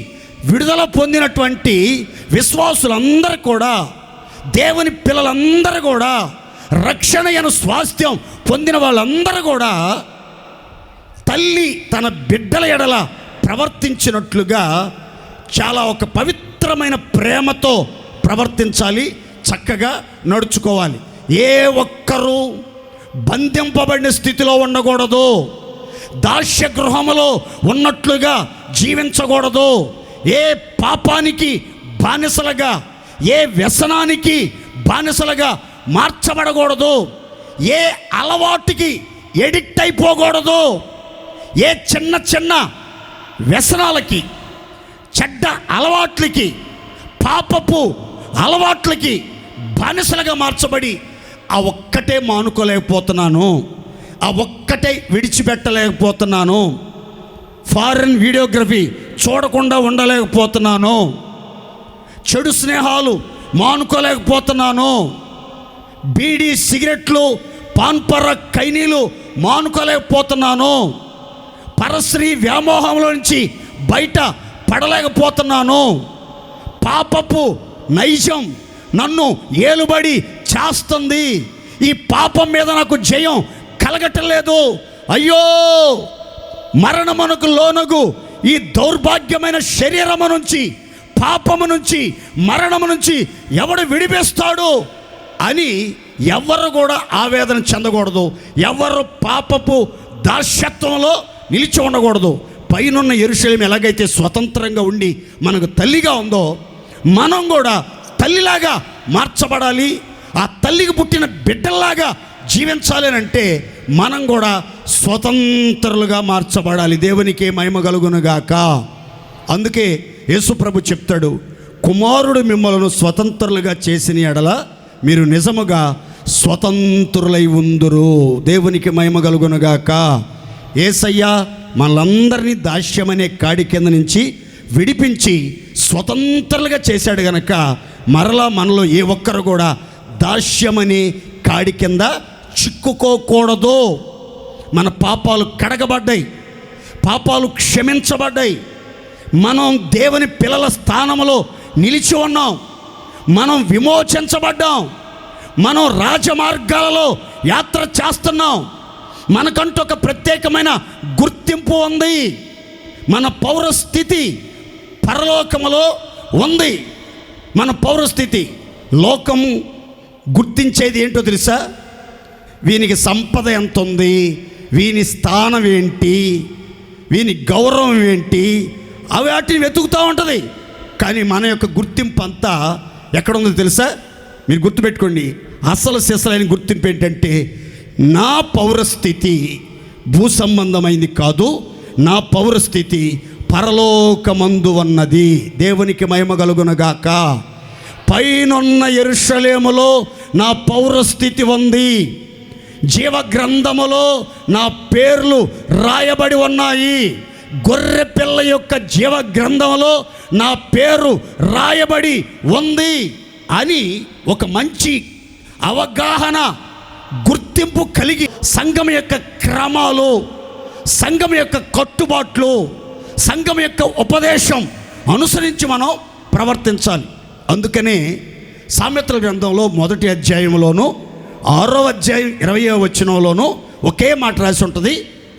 విడుదల పొందినటువంటి విశ్వాసులందరూ కూడా, దేవుని పిల్లలందరూ కూడా, రక్షణ అను స్వాస్థ్యం పొందిన వాళ్ళందరూ కూడా తల్లి తన బిడ్డల ఎడల ప్రవర్తించినట్లుగా చాలా ఒక పవిత్రమైన ప్రేమతో ప్రవర్తించాలి, చక్కగా నడుచుకోవాలి. ఏ ఒక్కరూ బంధింపబడిన స్థితిలో ఉండకూడదు, దాస్య గృహములో ఉన్నట్లుగా జీవించకూడదు, ఏ పాపానికి బానిసలుగా, ఏ వ్యసనానికి బానిసలుగా మార్చబడకూడదు, ఏ అలవాటుకి ఎడిక్ట్ అయిపోకూడదు, ఏ చిన్న చిన్న వ్యసనాలకి, చెడ్డ అలవాట్లకి, పాపపు అలవాట్లకి బానిసలుగా మార్చబడి ఆ ఒక్కటే మానుకోలేకపోతున్నాను, ఆ ఒక్కటే విడిచిపెట్టలేకపోతున్నాను, ఫారెన్ వీడియోగ్రఫీ చూడకుండా ఉండలేకపోతున్నాను, చెడు స్నేహాలు మానుకోలేకపోతున్నాను, బీడీ సిగరెట్లు పాన్పర కైనీలు మానుకోలేకపోతున్నాను, పరశ్రీ వ్యామోహంలో నుంచి బయట పడలేకపోతున్నాను, పాపపు నైజం నన్ను ఏలుబడి చేస్తుంది, ఈ పాపం మీద నాకు జయం కలగటలేదు, అయ్యో మరణమునకు లోనగు ఈ దౌర్భాగ్యమైన శరీరము నుంచి, పాపము నుంచి, మరణము నుంచి ఎవడు విడిపిస్తాడు అని ఎవరు కూడా ఆవేదన చెందకూడదు, ఎవరు పాపపు దాస్యత్వంలో నిలిచి ఉండకూడదు. పైనున్న యెరూషలేము ఎలాగైతే స్వతంత్రంగా ఉండి మనకు తల్లిగా ఉందో, మనం కూడా తల్లిలాగా మార్చబడాలి, ఆ తల్లికి పుట్టిన బిడ్డల్లాగా జీవించాలి అంటే మనం కూడా స్వతంత్రులుగా మార్చబడాలి. దేవునికి మహిమ కలుగునుగాక. అందుకే యేసుప్రభు చెప్తాడు, కుమారుడు మిమ్మల్ని స్వతంత్రులుగా చేసిన ఎడల మీరు నిజముగా స్వతంత్రులై ఉందురు. దేవునికి మహిమ కలుగునుగాక. యేసయ్య మనలందరినీ దాస్యమనే కాడి కింద నుంచి విడిపించి స్వతంత్రులుగా చేశాడు గనక మరలా మనలో ఏ ఒక్కరు కూడా దాస్యమనే కాడి కింద చిక్కుకోకూడదు. మన పాపాలు కడగబడ్డాయి, పాపాలు క్షమించబడ్డాయి. మనం దేవుని పిల్లల స్థానంలో నిలిచి ఉన్నాం. మనం విమోచించబడ్డాం. మనం రాజమార్గాలలో యాత్ర చేస్తున్నాం. మనకంటూ ఒక ప్రత్యేకమైన గుర్తింపు ఉంది. మన పౌరస్థితి పరలోకములో ఉంది. మన పౌరస్థితి లోకము గుర్తించేది ఏంటో తెలుసా? వీనికి సంపద ఎంత ఉంది, వీని స్థానం ఏంటి, వీని గౌరవం ఏంటి, అవి వాటిని వెతుకుతూ ఉంటుంది. కానీ మన యొక్క గుర్తింపు అంతా ఎక్కడ ఉందో తెలుసా? మీరు గుర్తుపెట్టుకోండి. అసలు సిసలైన గుర్తింపు ఏంటంటే, నా పౌరస్థితి భూ సంబంధమైంది కాదు, నా పౌరస్థితి పరలోకమందు ఉన్నది. దేవునికి మహిమ కలుగునుగాక. పైనున్న యెరూషలేములో నా పౌరస్థితి ఉంది. జీవ గ్రంథములో నా పేర్లు రాయబడి ఉన్నాయి. గొర్రె పిల్ల యొక్క జీవ గ్రంథంలో నా పేరు రాయబడి ఉంది అని ఒక మంచి అవగాహన, గుర్తింపు కలిగి సంఘం యొక్క క్రమాలు, సంఘం యొక్క కట్టుబాట్లు, సంఘం యొక్క ఉపదేశం అనుసరించి మనం ప్రవర్తించాలి. అందుకనే సామెతల గ్రంథంలో 1వ అధ్యాయంలోను 6వ అధ్యాయం 20వ వచనంలోను ఒకే మాట రాసి ఉంటుంది.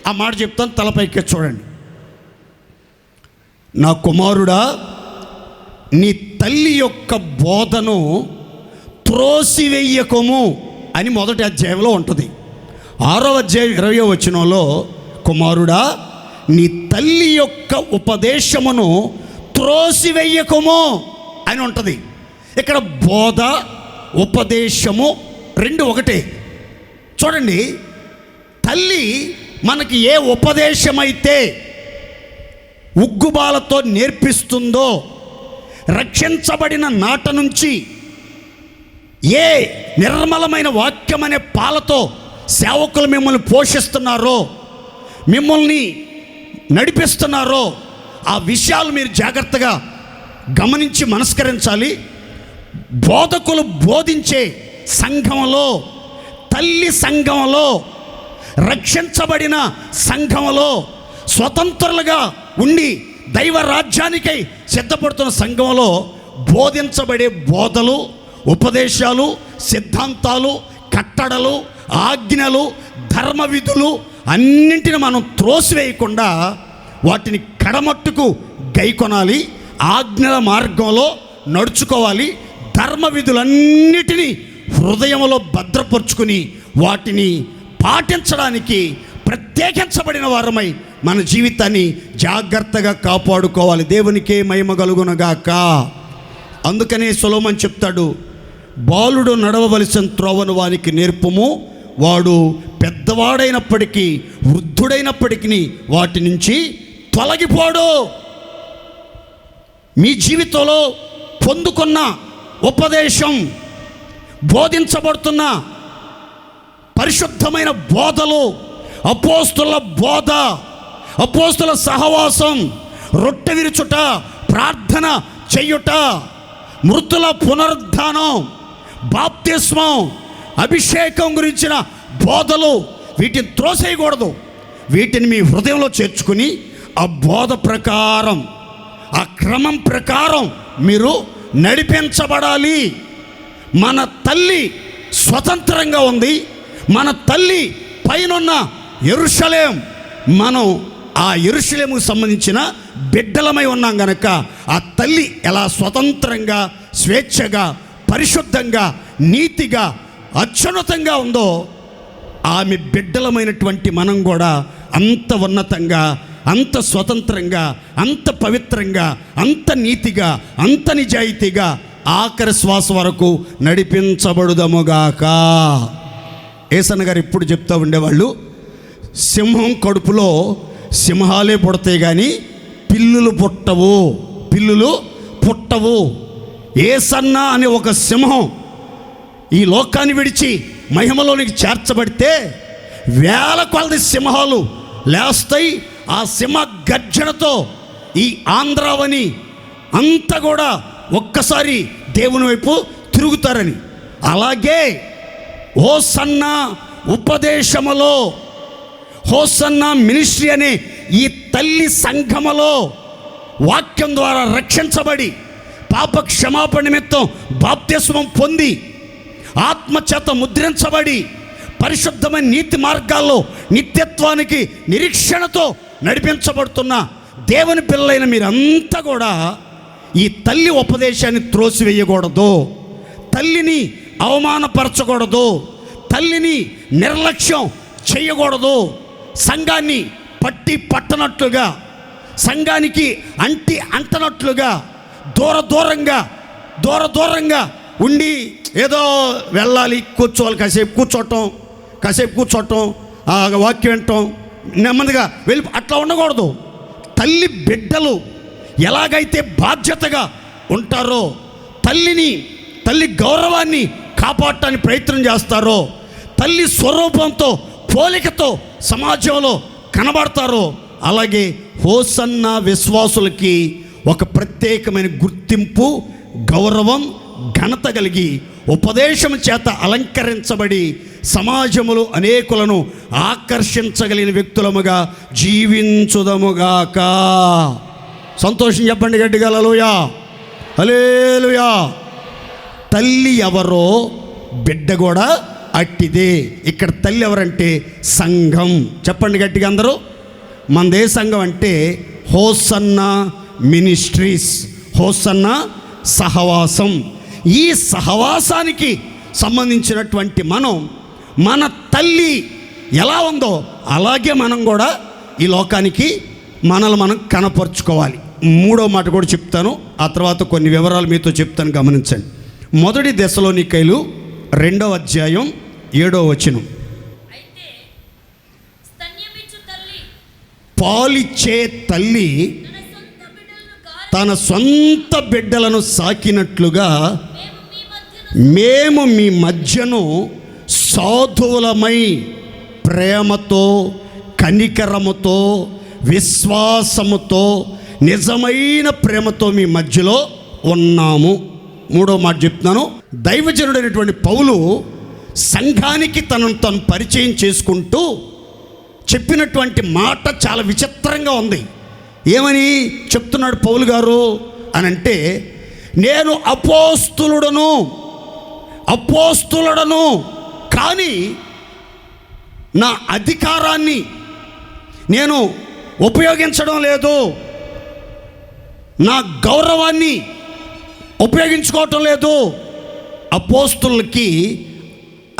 ఆ మాట చెప్తాను, తలపైకి చూడండి. నా కుమారుడా, నీ తల్లి యొక్క బోధను త్రోసివెయ్యకము అని 1వ అధ్యాయంలో ఉంటుంది. 6వ అధ్యాయం 20వ వచనంలో, కుమారుడా నీ తల్లి యొక్క ఉపదేశమును త్రోసివెయ్యకము అని ఉంటుంది. ఇక్కడ బోధ, ఉపదేశము రెండు ఒకటే. చూడండి, తల్లి మనకి ఏ ఉపదేశమైతే ఉగ్గుబాలతో నేర్పిస్తుందో, రక్షించబడిన నాట నుంచి ఏ నిర్మలమైన వాక్యం అనే పాలతో సేవకులు మిమ్మల్ని పోషిస్తున్నారో, మిమ్మల్ని నడిపిస్తున్నారో, ఆ విషయాలు మీరు జాగ్రత్తగా గమనించి మనస్కరించాలి. బోధకులు బోధించే సంఘంలో, తల్లి సంఘంలో, రక్షించబడిన సంఘంలో, స్వతంత్రులుగా ఉండి దైవ రాజ్యానికై సిద్ధపడుతున్న సంఘంలో బోధించబడే బోధలు, ఉపదేశాలు, సిద్ధాంతాలు, కట్టడలు, ఆజ్ఞలు, ధర్మ విధులు అన్నింటిని మనం త్రోసివేయకుండా వాటిని కడమట్టుకు గైకొనాలి. ఆజ్ఞల మార్గంలో నడుచుకోవాలి. ధర్మ విధులన్నిటినీ హృదయంలో భద్రపరుచుకుని వాటిని పాటించడానికి ప్రత్యేకించబడిన వారమై మన జీవితాన్ని జాగ్రత్తగా కాపాడుకోవాలి. దేవునికే మహిమ కలుగునుగాక. అందుకనే సొలొమోను చెప్తాడు, బాలుడు నడవవలసిన త్రోవను వానికి నేర్పుము, వాడు పెద్దవాడైనప్పటికీ వృద్ధుడైనప్పటికీ వాటి నుంచి తొలగిపోడు. మీ జీవితంలో పొందుకున్న ఉపదేశం, బోధించబడుతున్న పరిశుద్ధమైన బోధలు, అపోస్తుల బోధ, అపోస్తుల సహవాసం, రొట్టె విరుచుట, ప్రార్థన చెయ్యుట, మృతుల పునరుద్ధానం, బాప్తిస్మం, అభిషేకం గురించిన బోధలు, వీటిని త్రోసేయకూడదు. వీటిని మీ హృదయంలో చేర్చుకుని ఆ బోధ ప్రకారం, ఆ క్రమం ప్రకారం మీరు నడిపించబడాలి. మన తల్లి స్వతంత్రంగా ఉంది. మన తల్లి పైనున్న యెరూషలేం, మనం ఆ యెరూషలేముకు సంబంధించిన బిడ్డలమై ఉన్నాం గనక ఆ తల్లి ఎలా స్వతంత్రంగా, స్వేచ్ఛగా, పరిశుద్ధంగా, నీతిగా, అత్యున్నతంగా ఉందో, ఆమె బిడ్డలమైనటువంటి మనం కూడా అంత ఉన్నతంగా, అంత స్వతంత్రంగా, అంత పవిత్రంగా, అంత నీతిగా, అంత నిజాయితీగా ఆఖరి శ్వాస వరకు నడిపించబడుదముగాక. యేసన్న గారు ఇప్పుడు చెప్తూ ఉండేవాళ్ళు, సింహం కడుపులో సింహాలే పుడతాయి కానీ పిల్లులు పుట్టవు, పిల్లులు పుట్టవు. యేసన్న అనే ఒక సింహం ఈ లోకాన్ని విడిచి మహిమలోనికి చేర్చబడితే వేల కొలది సింహాలు లేస్తాయి. ఆ సింహ గర్జనతో ఈ ఆంధ్రావని అంతా కూడా ఒక్కసారి దేవుని వైపు తిరుగుతారని. అలాగే హోసన్న ఉపదేశములో, హోసన్న మినిస్ట్రీ అనే ఈ తల్లి సంఘములో వాక్యం ద్వారా రక్షించబడి పాప క్షమాపణ నిమిత్తం బాప్తిస్మం పొంది ఆత్మచేత ముద్రించబడి పరిశుద్ధమైన నీతి మార్గాల్లో నిత్యత్వానికి నిరీక్షణతో నడిపించబడుతున్న దేవుని పిల్లలైన మీరంతా కూడా ఈ తల్లి ఉపదేశాన్ని త్రోసివేయకూడదు, తల్లిని అవమానపరచకూడదు, తల్లిని నిర్లక్ష్యం చేయకూడదు. సంఘాన్ని పట్టి పట్టనట్లుగా, సంఘానికి అంటనట్లుగా దూరంగా ఉండి ఏదో వెళ్ళాలి, కూర్చోవాలి, కాసేపు కూర్చోవటం వాక్యం వినటం, నెమ్మదిగా వెళ్ళి అట్లా ఉండకూడదు. తల్లి బిడ్డలు ఎలాగైతే బాధ్యతగా ఉంటారో, తల్లి గౌరవాన్ని కాపాడటానికి ప్రయత్నం చేస్తారో, తల్లి స్వరూపంతో పోలికతో సమాజంలో కనబడతారో, అలాగే హోసన్న విశ్వాసులకి ఒక ప్రత్యేకమైన గుర్తింపు, గౌరవం, ఘనత కలిగి ఉపదేశం చేత అలంకరించబడి సమాజములో అనేకులను ఆకర్షించగలిగిన వ్యక్తులముగా జీవించుదముగాక. సంతోషం చెప్పండి గట్టిగా హల్లెలూయా, హల్లెలూయా. తల్లి ఎవరో బిడ్డ కూడా అట్టిదే. ఇక్కడ తల్లి ఎవరంటే సంఘం. చెప్పండి గట్టిగా అందరూ. మనదే సంఘం అంటే హోసన్న మినిస్ట్రీస్, హోసన్న సహవాసం. ఈ సహవాసానికి సంబంధించినటువంటి మన తల్లి ఎలా ఉందో అలాగే మనం కూడా ఈ లోకానికి మనల్ని మనం కనపరుచుకోవాలి. మూడో మాట కూడా చెప్తాను, ఆ తర్వాత కొన్ని వివరాలు మీతో చెప్తాను, గమనించండి. మొదటి దెసలోనికైలు 2వ అధ్యాయం 7వ వచనం. పాలిచ్చే తల్లి తన సొంత బిడ్డలను సాకినట్లుగా మేము మీ మధ్యను సాధువులమై ప్రేమతో, కనికరముతో, విశ్వాసముతో, నిజమైన ప్రేమతో మీ మధ్యలో ఉన్నాము. మూడో మాట చెప్తున్నాను. దైవజనుడైనటువంటి పౌలు సంఘానికి తనను తను పరిచయం చేసుకుంటూ చెప్పినటువంటి మాట చాలా విచిత్రంగా ఉంది. ఏమని చెప్తున్నాడు పౌలు గారు అని అంటే, నేను అపోస్తులుడను కానీ నా అధికారాన్ని నేను ఉపయోగించడం లేదు, నా గౌరవాన్ని ఉపయోగించుకోవటం లేదు. అపోస్తులకి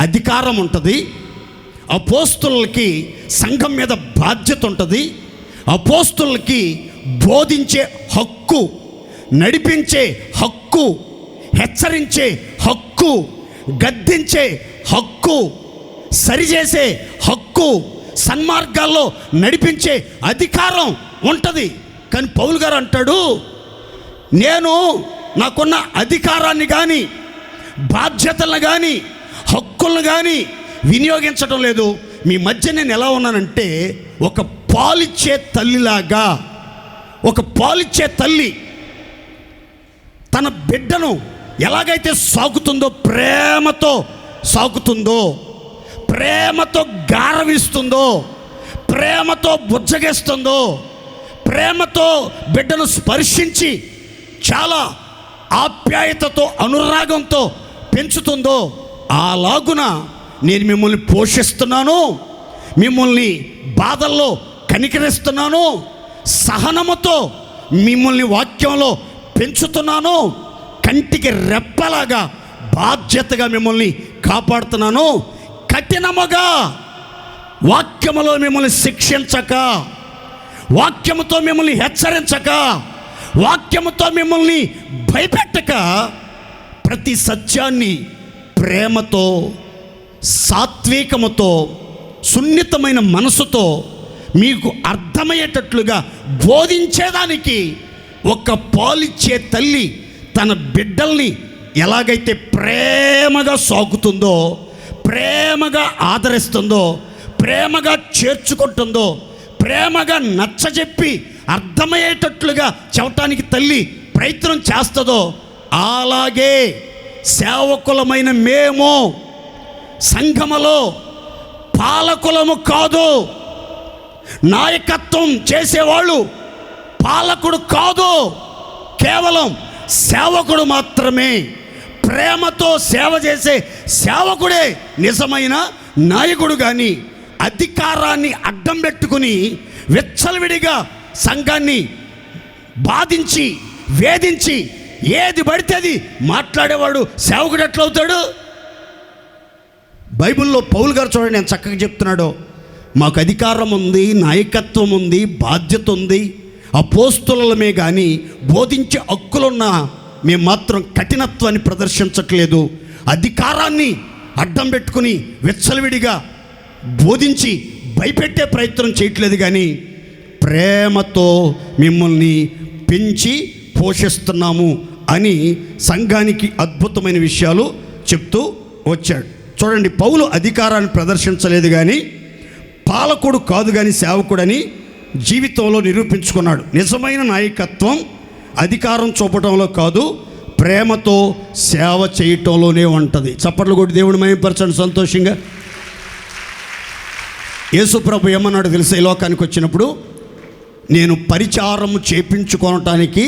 అధికారం ఉంటుంది, అపోస్తులకి సంఘం మీద బాధ్యత ఉంటుంది, అపోస్తులకి బోధించే హక్కు, నడిపించే హక్కు, హెచ్చరించే హక్కు, గద్దించే హక్కు, సరిచేసే హక్కు, సన్మార్గాల్లో నడిపించే అధికారం ఉంటుంది. కానీ పౌలు గారు అంటాడు, నేను నాకున్న అధికారాన్ని కానీ, బాధ్యతలను కానీ, హక్కులను కానీ వినియోగించడం లేదు. మీ మధ్య నేను ఎలా ఉన్నానంటే ఒక పాలిచ్చే తల్లిలాగా. ఒక పాలిచ్చే తల్లి తన బిడ్డను ఎలాగైతే సాకుతుందో, ప్రేమతో సాకుతుందో, ప్రేమతో గారవిస్తుందో, ప్రేమతో బుజ్జగిస్తుందో, ప్రేమతో బిడ్డను స్పర్శించి చాలా ఆప్యాయతతో, అనురాగంతో పెంచుతుందో, అలాగున నేను మిమ్మల్ని పోషిస్తున్నాను, మిమ్మల్ని బాధల్లో కనికరిస్తున్నాను, సహనముతో మిమ్మల్ని వాక్యంలో పెంచుతున్నాను, కంటికి రెప్పలాగా బాధ్యతగా మిమ్మల్ని కాపాడుతున్నాను. కఠినముగా వాక్యములో మిమ్మల్ని శిక్షించక, వాక్యముతో మిమ్మల్ని హెచ్చరించక, వాక్యముతో మిమ్మల్ని భయపెట్టక, ప్రతి సత్యాన్ని ప్రేమతో, సాత్వికముతో, సున్నితమైన మనసుతో మీకు అర్థమయ్యేటట్లుగా బోధించేదానికి ఒక పాలిచ్చే తల్లి తన బిడ్డల్ని ఎలాగైతే ప్రేమగా సాకుతుందో, ప్రేమగా ఆదరిస్తుందో, ప్రేమగా చేర్చుకుంటుందో, ప్రేమగా నచ్చజెప్పి అర్థమయ్యేటట్లుగా చెప్పటానికి తల్లి ప్రయత్నం చేస్తుందో, అలాగే సేవకులమైన మేము సంఘములో పాలకులము కాదు. నాయకత్వం చేసేవాళ్ళు పాలకుడు కాదు, కేవలం సేవకుడు మాత్రమే. ప్రేమతో సేవ చేసే సేవకుడే నిజమైన నాయకుడు. కానీ అధికారాన్ని అడ్డం పెట్టుకుని విచ్చలవిడిగా సంఘాన్ని బాధించి వేధించి ఏది పడితే అది మాట్లాడేవాడు సేవకుడు ఎట్లవుతాడు? బైబిల్లో పౌలు గారు చూడండి నేను చక్కగా చెప్తున్నాడో, మాకు అధికారం ఉంది, నాయకత్వం ఉంది, బాధ్యత ఉంది, అపోస్తులమే కానీ బోధించే హక్కులున్నా మేము మాత్రం కఠినత్వాన్ని ప్రదర్శించట్లేదు, అధికారాన్ని అడ్డం పెట్టుకుని విచ్చలవిడిగా బోధించి భయపెట్టే ప్రయత్నం చేయట్లేదు, కానీ ప్రేమతో మిమ్మల్ని పెంచి పోషిస్తున్నాము అని సంఘానికి అద్భుతమైన విషయాలు చెప్తూ వచ్చాడు. చూడండి, పౌలు అధికారాన్ని ప్రదర్శించలేదు కానీ పాలకుడు కాదు కానీ సేవకుడని జీవితంలో నిరూపించుకున్నాడు. నిజమైన నాయకత్వం అధికారం చూపటంలో కాదు, ప్రేమతో సేవ చేయటంలోనే ఉంటుంది. చప్పట్లు కొట్టి దేవుని మహిమపరచండి సంతోషంగా. యేసుప్రభు ఏమన్నాడు తెలుసా? ఈ లోకానికి వచ్చినప్పుడు, నేను పరిచారము చేపించుకోవటానికి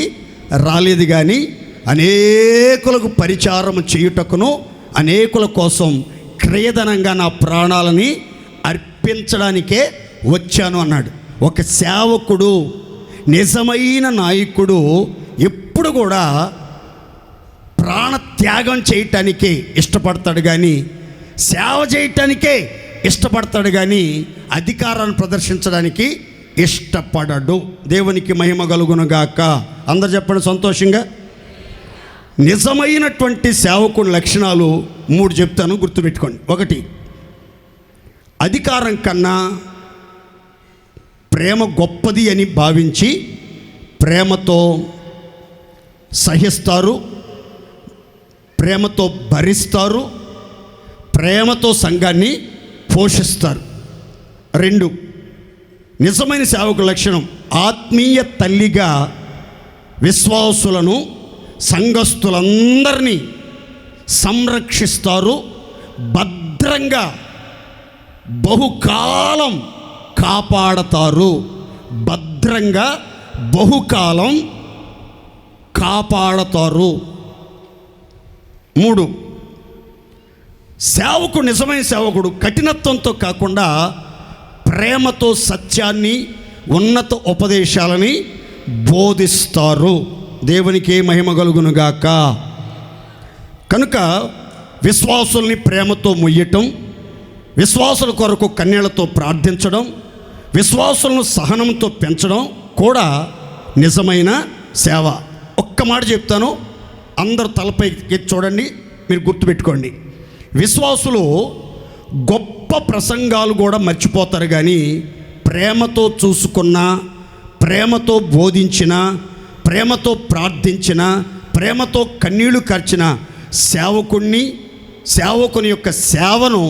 రాలేదు కానీ అనేకులకు పరిచారము చేయుటకును అనేకుల కోసం క్రయధనంగా నా ప్రాణాలని అర్పించడానికే వచ్చాను అన్నాడు. ఒక సేవకుడు, నిజమైన నాయకుడు ఎప్పుడు కూడా ప్రాణత్యాగం చేయటానికే ఇష్టపడతాడు కానీ సేవ చేయటానికే ఇష్టపడతాడు కానీ అధికారాన్ని ప్రదర్శించడానికి ఇష్టపడడు. దేవునికి మహిమ కలుగునుగాక. అందరు చెప్పండి సంతోషంగా. నిజమైనటువంటి సేవకుని లక్షణాలు 3 చెప్తాను, గుర్తుపెట్టుకోండి. 1, అధికారం కన్నా ప్రేమ గొప్పది అని భావించి ప్రేమతో సహిస్తారు, ప్రేమతో భరిస్తారు, ప్రేమతో సంఘాన్ని పోషిస్తారు. 2, నిజమైన సేవకు లక్షణం ఆత్మీయ తల్లిగా విశ్వాసులను సంఘస్థులందరినీ సంరక్షిస్తారు, భద్రంగా బహుకాలం కాపాడతారు. భద్రంగా బహుకాలం కాపాడతారు. 3, సేవకుడు, నిజమైన సేవకుడు కఠినత్వంతో కాకుండా ప్రేమతో సత్యాన్ని, ఉన్నత ఉపదేశాలని బోధిస్తారు. దేవునికి మహిమ కలుగునుగాక. కనుక విశ్వాసుల్ని ప్రేమతో మొయ్యటం, విశ్వాసుల కొరకు కన్నీళ్లతో ప్రార్థించడం, విశ్వాసులను సహనంతో పెంచడం కూడా నిజమైన సేవ. ఒక్క మాట చెప్తాను, అందరు తలపై చూడండి, మీరు గుర్తుపెట్టుకోండి. విశ్వాసులు గొప్ప ప్రసంగాలు కూడా మర్చిపోతారు కానీ ప్రేమతో చూసుకున్న, ప్రేమతో బోధించిన, ప్రేమతో ప్రార్థించిన, ప్రేమతో కన్నీళ్లు కార్చిన సేవకుణ్ణి, సేవకుని యొక్క సేవను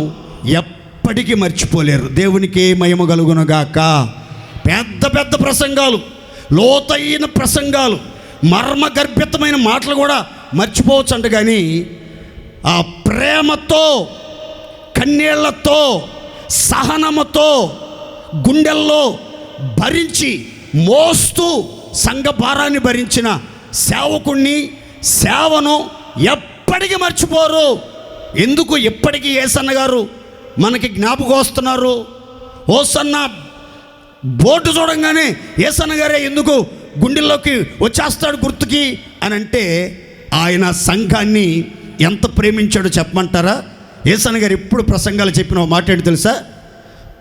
ఎప్పటికీ మర్చిపోలేరు. దేవునికి మహిమ కలుగునుగాక. పెద్ద పెద్ద ప్రసంగాలు, లోతైన ప్రసంగాలు, మర్మగర్భితమైన మాటలు కూడా మర్చిపోవచ్చు అంట, కానీ ఆ ప్రేమతో, కన్నీళ్లతో, సహనముతో గుండెల్లో భరించి మోస్తూ సంఘ భారాన్ని భరించిన సేవకుణ్ణి, సేవను ఎప్పటికీ మర్చిపోరు. ఎందుకు ఎప్పటికీ యేసన్న గారు మనకి జ్ఞాపకం వస్తున్నారు? ఓసన్న బోర్డు చూడంగానే యేసన్న గారే ఎందుకు గుండెల్లోకి వచ్చేస్తాడు గుర్తుకి అని అంటే, ఆయన సంఘాన్ని ఎంత ప్రేమించాడో చెప్పమంటారా? యేసన్న గారు ఎప్పుడు ప్రసంగాలు చెప్పిన మాట ఏంటి తెలుసా?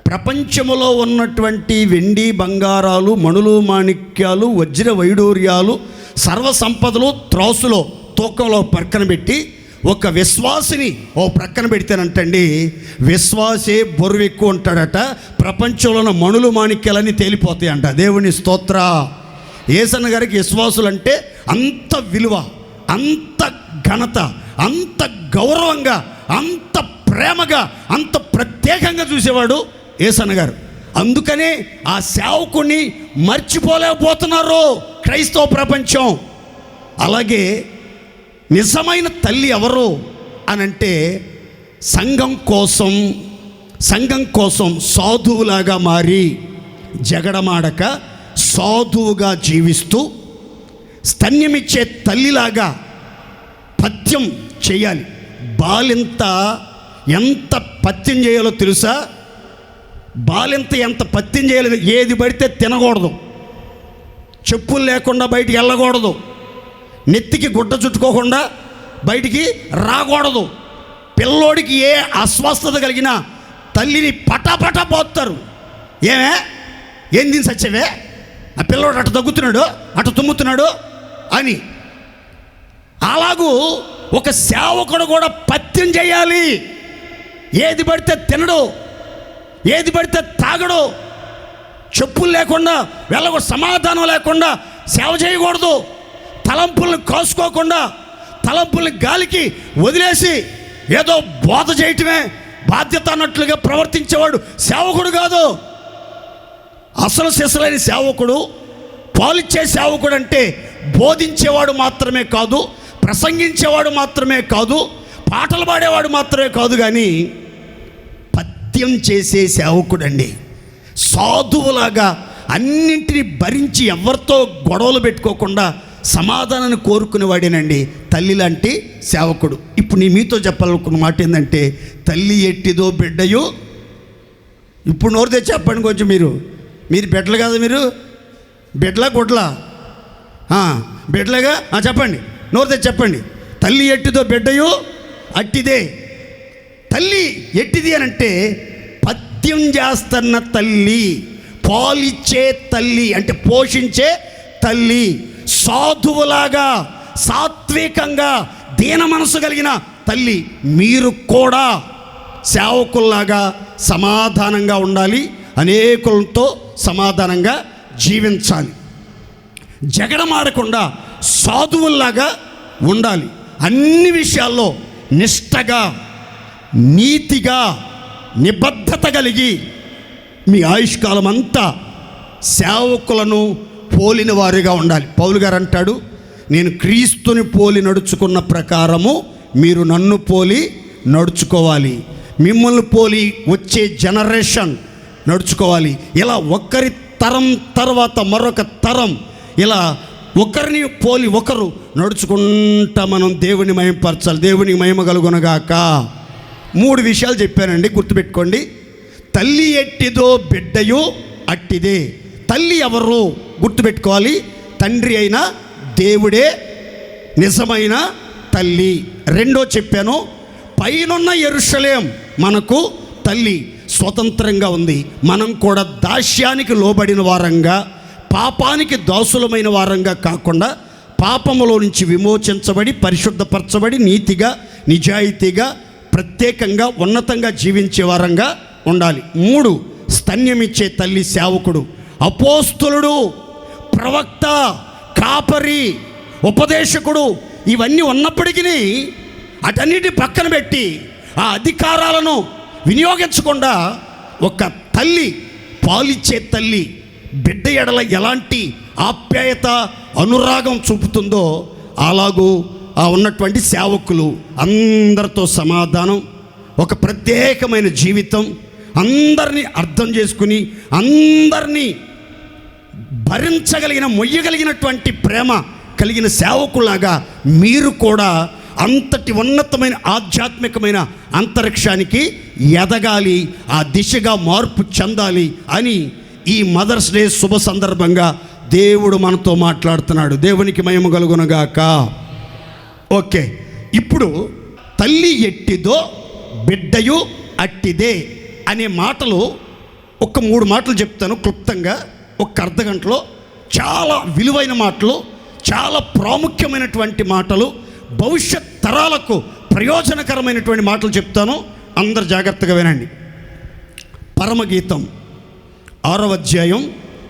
ప్రపంచంలో ఉన్నటువంటి వెండి బంగారాలు, మణులు మాణిక్యాలు, వజ్ర వైడూర్యాలు, సర్వ సంపదలు త్రాసులో తూకంలో పక్కన పెట్టి ఒక విశ్వాసిని ఓ ప్రక్కన పెడితేనంటండి, విశ్వాసే బరువు ఎక్కువ ఉంటాడట, ప్రపంచంలో ఉన్న మణులు మాణిక్యాలన్నీ తేలిపోతాయంట. దేవుని స్తోత్ర. యేసన్న గారికి విశ్వాసులు అంటే అంత విలువ, అంత ఘనత, అంత గౌరవంగా, అంత ప్రేమగా, అంత ప్రత్యేకంగా చూసేవాడు యేసన్న గారు. అందుకనే ఆ సేవకుని మర్చిపోలేకపోతున్నారు క్రైస్తవ ప్రపంచం. అలాగే నిజమైన తల్లి ఎవరు అనంటే సంఘం కోసం సాధువులాగా మారి జగడమాడక సాధువుగా జీవిస్తూ స్తన్యమిచ్చే తల్లిలాగా పథ్యం చేయాలి. బాలింత ఎంత పథ్యం చేయాలో తెలుసా? బాలింత ఎంత పథ్యం చేయాలి, ఏది పడితే తినకూడదు, చెప్పులు లేకుండా బయటికి వెళ్ళకూడదు, నెత్తికి గుడ్డ చుట్టుకోకుండా బయటికి రాకూడదు. పిల్లోడికి ఏ అస్వస్థత కలిగినా తల్లిని పటాపటా పోతారు. ఏం దీని సత్యవే, ఆ పిల్లోడు అటు దగ్గుతున్నాడు, అటు తుమ్ముతున్నాడు అని. అలాగూ ఒక సేవకుడు కూడా పథ్యం చేయాలి. ఏది పడితే తినడు, ఏది పడితే తాగడు, చెప్పులు లేకుండా వెళ్ళకూడదు, సమాధానం లేకుండా సేవ చేయకూడదు, తలంపుల్ని కాసుకోకుండా తలంపుల్ని గాలికి వదిలేసి ఏదో బోధ చేయటమే బాధ్యత అన్నట్లుగా ప్రవర్తించేవాడు సేవకుడు కాదు. అసలు సిసలైన సేవకుడు, పాలిచ్చే సేవకుడు అంటే బోధించేవాడు మాత్రమే కాదు, ప్రసంగించేవాడు మాత్రమే కాదు, పాటలు పాడేవాడు మాత్రమే కాదు, కానీ పథ్యం చేసే సేవకుడండి. సాధువులాగా అన్నింటినీ భరించి ఎవరితో గొడవలు పెట్టుకోకుండా సమాధానాన్ని కోరుకునేవాడేనండి తల్లి లాంటి సేవకుడు. ఇప్పుడు మీతో చెప్పాలనుకున్న మాట ఏంటంటే, తల్లి ఎట్టిదో బిడ్డయు. ఇప్పుడు నోరు తెచ్చి చెప్పండి కొంచెం. మీరు బిడ్డలు కదా, మీరు బిడ్డలా గుడ్లా? బిడ్డలుగా చెప్పండి, నోరు తెచ్చి చెప్పండి. తల్లి ఎట్టిదో బిడ్డయు అట్టిదే. తల్లి ఎట్టిది అని అంటే పథ్యం చేస్తున్న తల్లి, పాలిచ్చే తల్లి అంటే పోషించే తల్లి, సాధువులాగా సాత్వికంగా దీన మనసు కలిగిన తల్లి. మీరు కూడా సేవకుల్లాగా సమాధానంగా ఉండాలి, అనేకులతో సమాధానంగా జీవించాలి, జగడమాడకుండా సాధువుల్లాగా ఉండాలి. అన్ని విషయాల్లో నిష్టగా, నీతిగా, నిబద్ధత కలిగి మీ ఆయుష్కాలం అంతా సేవకులను పోలిన వారిగా ఉండాలి. పౌలు గారు అంటాడు, నేను క్రీస్తుని పోలి నడుచుకున్న ప్రకారము మీరు నన్ను పోలి నడుచుకోవాలి, మిమ్మల్ని పోలి వచ్చే జనరేషన్ నడుచుకోవాలి. ఇలా ఒకరి తరం తర్వాత మరొక తరం ఇలా ఒకరిని పోలి ఒకరు నడుచుకుంటా మనం దేవుని మహిమపరచాలి. దేవునికి మహిమ కలుగునగాక. 3 విషయాలు చెప్పానండి, గుర్తుపెట్టుకోండి. తల్లి ఎట్టిదో బిడ్డయు అట్టిదే. తల్లి ఎవరు గుర్తుపెట్టుకోవాలి? తండ్రి అయిన దేవుడే నిజమైన తల్లి. 2 చెప్పాను, పైనున్న యెరూషలేం మనకు తల్లి, స్వతంత్రంగా ఉంది. మనం కూడా దాస్యానికి లోబడిన వారంగా, పాపానికి దాసులమైన వారంగా కాకుండా పాపములో నుంచి విమోచించబడి పరిశుద్ధపరచబడి నీతిగా, నిజాయితీగా, ప్రత్యేకంగా, ఉన్నతంగా జీవించే వారంగా ఉండాలి. 3 స్తన్యమిచ్చే తల్లి సేవకుడు, అపోస్తులుడు, ప్రవక్త, కాపరి, ఉపదేశకుడు ఇవన్నీ ఉన్నప్పటికీ అటన్నిటి పక్కన పెట్టి ఆ అధికారాలను వినియోగించకుండా ఒక తల్లి, పాలిచ్చే తల్లి బిడ్డ ఎడల ఎలాంటి ఆప్యాయత, అనురాగం చూపుతుందో అలాగూ ఆ ఉన్నటువంటి సేవకులు అందరితో సమాధానం, ఒక ప్రత్యేకమైన జీవితం, అందరినీ అర్థం చేసుకుని అందరినీ భరించగలిగిన, మొయ్యగలిగినటువంటి ప్రేమ కలిగిన సేవకులాగా మీరు కూడా అంతటి ఉన్నతమైన ఆధ్యాత్మికమైన అంతరిక్షానికి ఎదగాలి, ఆ దిశగా మార్పు చెందాలి అని ఈ మదర్స్ డే శుభ సందర్భంగా దేవుడు మనతో మాట్లాడుతున్నాడు. దేవునికి మహిమ కలుగునగాక. ఓకే, ఇప్పుడు తల్లి ఎట్టిదో బిడ్డయు అట్టిదే అనే మాటలు ఒక 3 మాటలు చెప్తాను క్లుప్తంగా, ఒక అర్ధగంటలో. చాలా విలువైన మాటలు, చాలా ప్రాముఖ్యమైనటువంటి మాటలు, భవిష్యత్ తరాలకు ప్రయోజనకరమైనటువంటి మాటలు చెప్తాను. అందరు జాగ్రత్తగా వినండి. పరమగీతం 6వ అధ్యాయం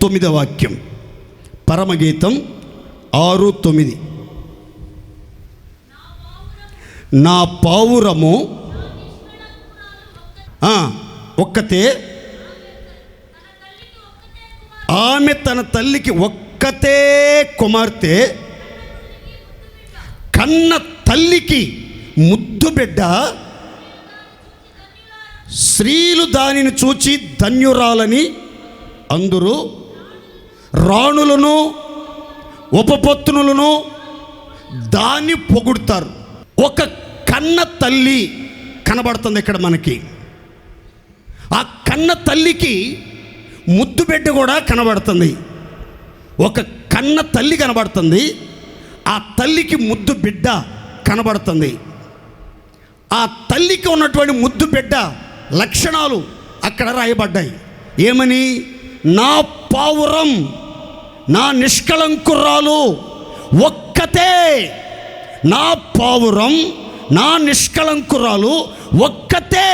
9వ వాక్యం. పరమగీతం 6:9. నా పావురము ఒక్కతే, ఆమె తన తల్లికి ఒక్కతే కుమార్తె, కన్న తల్లికి ముద్దు బిడ్డ, స్త్రీలు దానిని చూచి ధన్యురాలని అందరూ, రాణులను ఉపపత్నులను దాన్ని పొగుడుతారు. ఒక కన్న తల్లి కనబడుతుంది ఇక్కడ మనకి. ఆ కన్న తల్లికి ముద్దు బిడ్డ కూడా కనబడుతుంది. ఒక కన్న తల్లి కనబడుతుంది, ఆ తల్లికి ముద్దు బిడ్డ కనబడుతుంది. ఆ తల్లికి ఉన్నటువంటి ముద్దు బిడ్డ లక్షణాలు అక్కడ రాయబడ్డాయి. ఏమని? నా పావురం, నా నిష్కళంకురాలు ఒక్కతే, నా పావురం, నా నిష్కళంకురాలు ఒక్కతే,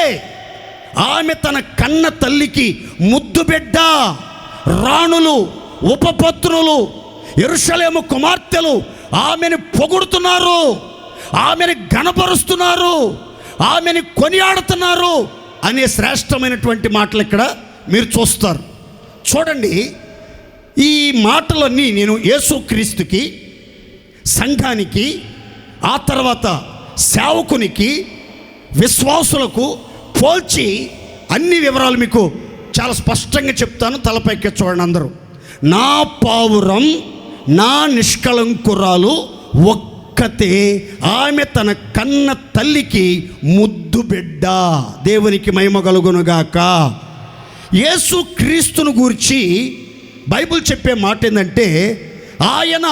ఆమె తన కన్న తల్లికి ముద్దు బిడ్డ. రాణులు ఉపపత్నులు యెరూషలేము కుమార్తెలు ఆమెను పొగుడుతున్నారు, ఆమెను గణపరుస్తున్నారు, ఆమెను కొనియాడుతున్నారు అనే శ్రేష్టమైనటువంటి మాటలు ఇక్కడ మీరు చూస్తారు. చూడండి, ఈ మాటలన్నీ నేను యేసుక్రీస్తుకి, సంఘానికి, ఆ తర్వాత సేవకునికి, విశ్వాసులకు పోల్చి అన్ని వివరాలు మీకు చాలా స్పష్టంగా చెప్తాను. తలపైకి చూడండి అందరూ. నా పావురం, నా నిష్కళంకురాలు ఒక్కతే, ఆమె తన కన్న తల్లికి ముద్దు బిడ్డ. దేవునికి మహిమ కలుగునుగాక. యేసుక్రీస్తును గూర్చి బైబిల్ చెప్పే మాట ఏంటంటే, ఆయన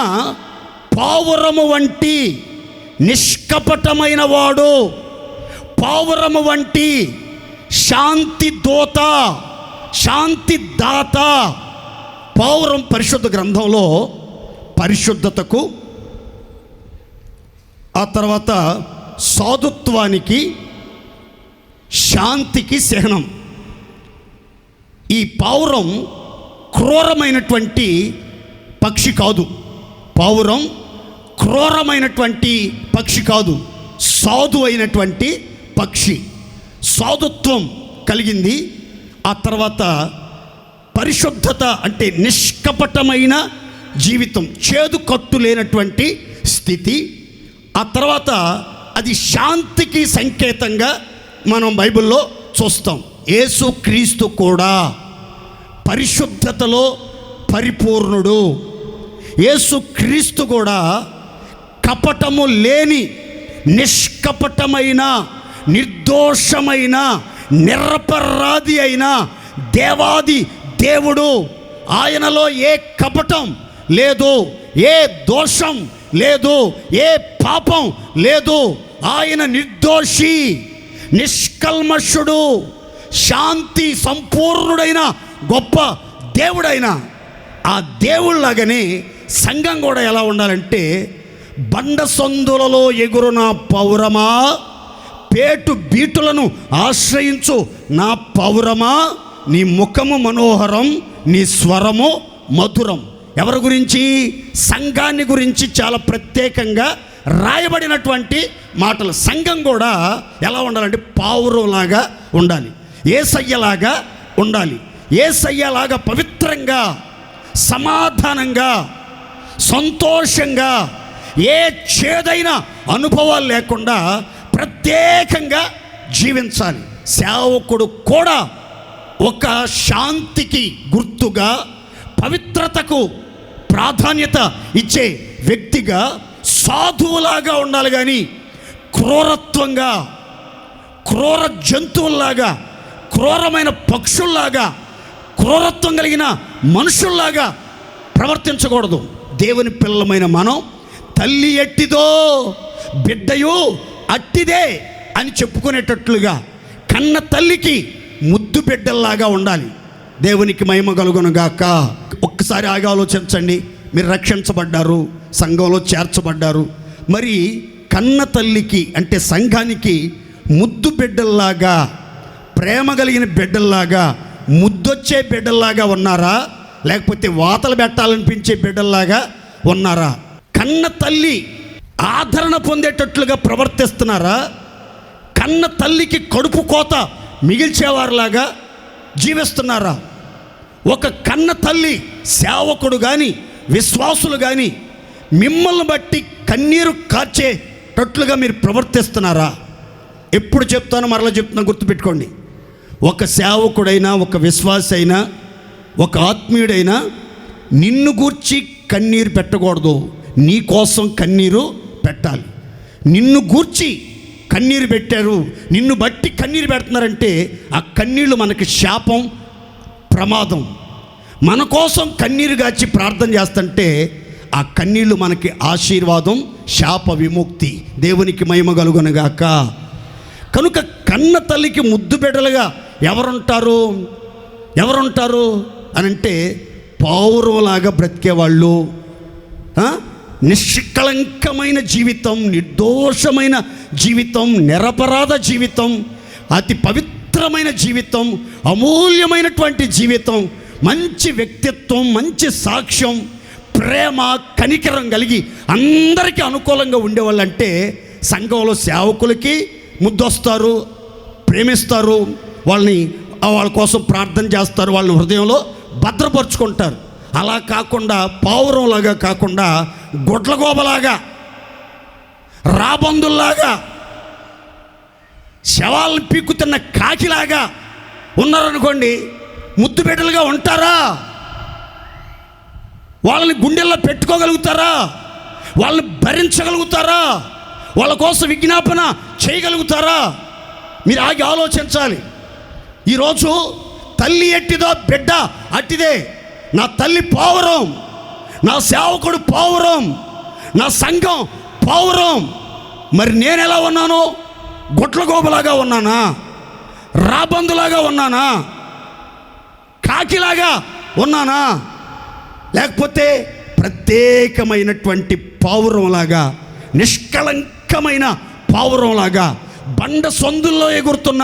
పావురము వంటి నిష్కపటమైన వాడు, పావురము వంటి శాంతి దూత, శాంతి దాత. పావురం పరిశుద్ధ గ్రంథంలో పరిశుద్ధతకు, ఆ తర్వాత సాధుత్వానికి, శాంతికి చిహ్నం. ఈ పావురం క్రూరమైనటువంటి పక్షి కాదు. పావురం క్రూరమైనటువంటి పక్షి కాదు, సాధు అయినటువంటి పక్షి. సాధుత్వం కలిగింది. ఆ తర్వాత పరిశుద్ధత అంటే నిష్కపటమైన జీవితం, చేదు కట్టు లేనటువంటి స్థితి. ఆ తర్వాత అది శాంతికి సంకేతంగా మనం బైబిల్లో చూస్తాం. యేసుక్రీస్తు కూడా పరిశుద్ధతలో పరిపూర్ణుడు. యేసుక్రీస్తు కూడా కపటము లేని నిష్కపటమైన, నిర్దోషమైన, నిరపరాధి అయిన దేవాది దేవుడు. ఆయనలో ఏ కపటం లేదు, ఏ దోషం లేదు, ఏ పాపం లేదు. ఆయన నిర్దోషి, నిష్కల్మషుడు, శాంతి సంపూర్ణుడైన గొప్ప దేవుడైన ఆ దేవుళ్ళలాగానే సంఘం కూడా ఎలా ఉండాలంటే, బండ సందులలో ఎగురు నా పౌరమా, పేటు బీటులను ఆశ్రయించు నా పౌరమా, నీ ముఖము మనోహరం, నీ స్వరము మధురం. ఎవరి గురించి? సంఘాన్ని గురించి చాలా ప్రత్యేకంగా రాయబడినటువంటి మాటలు. సంఘం కూడా ఎలా ఉండాలంటే పావురంలాగా ఉండాలి, యేసయ్యలాగా ఉండాలి. యేసయ్యలాగా పవిత్రంగా, సమాధానంగా, సంతోషంగా, ఏ చేదైన అనుభవాలు లేకుండా ప్రత్యేకంగా జీవించాలి. సేవకుడు కూడా ఒక శాంతికి గుర్తుగా, పవిత్రతకు ప్రాధాన్యత ఇచ్చే వ్యక్తిగా, సాధువులాగా ఉండాలి. కానీ క్రూరత్వంగా, క్రూర జంతువుల్లాగా, క్రూరమైన పక్షుల్లాగా, క్రూరత్వం కలిగిన మనుషుల్లాగా ప్రవర్తించకూడదు. దేవుని పిల్లలమైన మనం తల్లి ఎట్టిదో బిడ్డయు అట్టిదే అని చెప్పుకునేటట్లుగా కన్న తల్లికి ముద్దు బిడ్డల్లాగా ఉండాలి. దేవునికి మహిమ కలుగునుగాక. ఒక్కసారి ఆగి ఆలోచించండి. మీరు రక్షించబడ్డారు, సంఘంలో చేర్చబడ్డారు. మరి కన్న తల్లికి అంటే సంఘానికి ముద్దు బిడ్డల్లాగా, ప్రేమ కలిగిన బిడ్డల్లాగా, ముద్దొచ్చే బిడ్డల్లాగా ఉన్నారా? లేకపోతే వాతలు పెట్టాలనిపించే బిడ్డల్లాగా ఉన్నారా? కన్న తల్లి ఆదరణ పొందేటట్లుగా ప్రవర్తిస్తున్నారా? కన్న తల్లికి కడుపు కోత మిగిల్చేవారిలాగా జీవిస్తున్నారా? ఒక కన్న తల్లి, సేవకుడు కానీ విశ్వాసులు కానీ మిమ్మల్ని బట్టి కన్నీరు కార్చేటట్లుగా మీరు ప్రవర్తిస్తున్నారా? ఎప్పుడు చెప్తానో మరలా చెప్తున్నా, గుర్తుపెట్టుకోండి. ఒక సేవకుడైనా, ఒక విశ్వాసి అయినా, ఒక ఆత్మీయుడైనా నిన్ను గూర్చి కన్నీరు పెట్టకూడదు, నీ కోసం కన్నీరు పెట్టాలి. నిన్ను గూర్చి కన్నీరు పెట్టారు, నిన్ను బట్టి కన్నీరు పెడుతున్నారంటే ఆ కన్నీళ్ళు మనకి శాపం, ప్రమాదం. మన కోసం కన్నీరు గాచి ప్రార్థన చేస్తుంటే ఆ కన్నీళ్ళు మనకి ఆశీర్వాదం, శాప విముక్తి. దేవునికి మహిమ కలుగునుగాక. కనుక కన్న తల్లికి ముద్దు బిడ్డలుగా ఎవరుంటారు అని అంటే పౌరులాగా బ్రతికేవాళ్ళు, నిష్కళంకమైన జీవితం, నిర్దోషమైన జీవితం, నిరపరాధ జీవితం, అతి పవిత్రమైన జీవితం, అమూల్యమైనటువంటి జీవితం, మంచి వ్యక్తిత్వం, మంచి సాక్ష్యం, ప్రేమ, కనికరం కలిగి అందరికీ అనుకూలంగా ఉండేవాళ్ళంటే సంఘంలో సేవకులకి ముద్దొస్తారు, ప్రేమిస్తారు, వాళ్ళ కోసం ప్రార్థన చేస్తారు, వాళ్ళని హృదయంలో భద్రపరుచుకుంటారు. అలా కాకుండా పావురంలాగా కాకుండా గొడ్లగోబలాగా, రాబందుల్లాగా, శవాలను పీక్కుతున్న కాకిలాగా ఉన్నారనుకోండి, ముద్దు బిడ్డలుగా ఉంటారా? వాళ్ళని గుండెల్లో పెట్టుకోగలుగుతారా? వాళ్ళని భరించగలుగుతారా? వాళ్ళ కోసం విజ్ఞాపన చేయగలుగుతారా? మీరు ఆగి ఆలోచించాలి. ఈరోజు తల్లి ఎట్టిదో బిడ్డ అట్టిదే. నా తల్లి పావురం, నా సేవకుడు పావురం, నా సంఘం పావురం. మరి నేను ఎలా ఉన్నాను? గొట్లగోబలాగా ఉన్నానా? రాబందులాగా ఉన్నానా? కాకిలాగా ఉన్నానా? లేకపోతే ప్రత్యేకమైనటువంటి పావురంలాగా, నిష్కళంకమైన పావురంలాగా, బండ సందుల్లో ఎగురుతున్న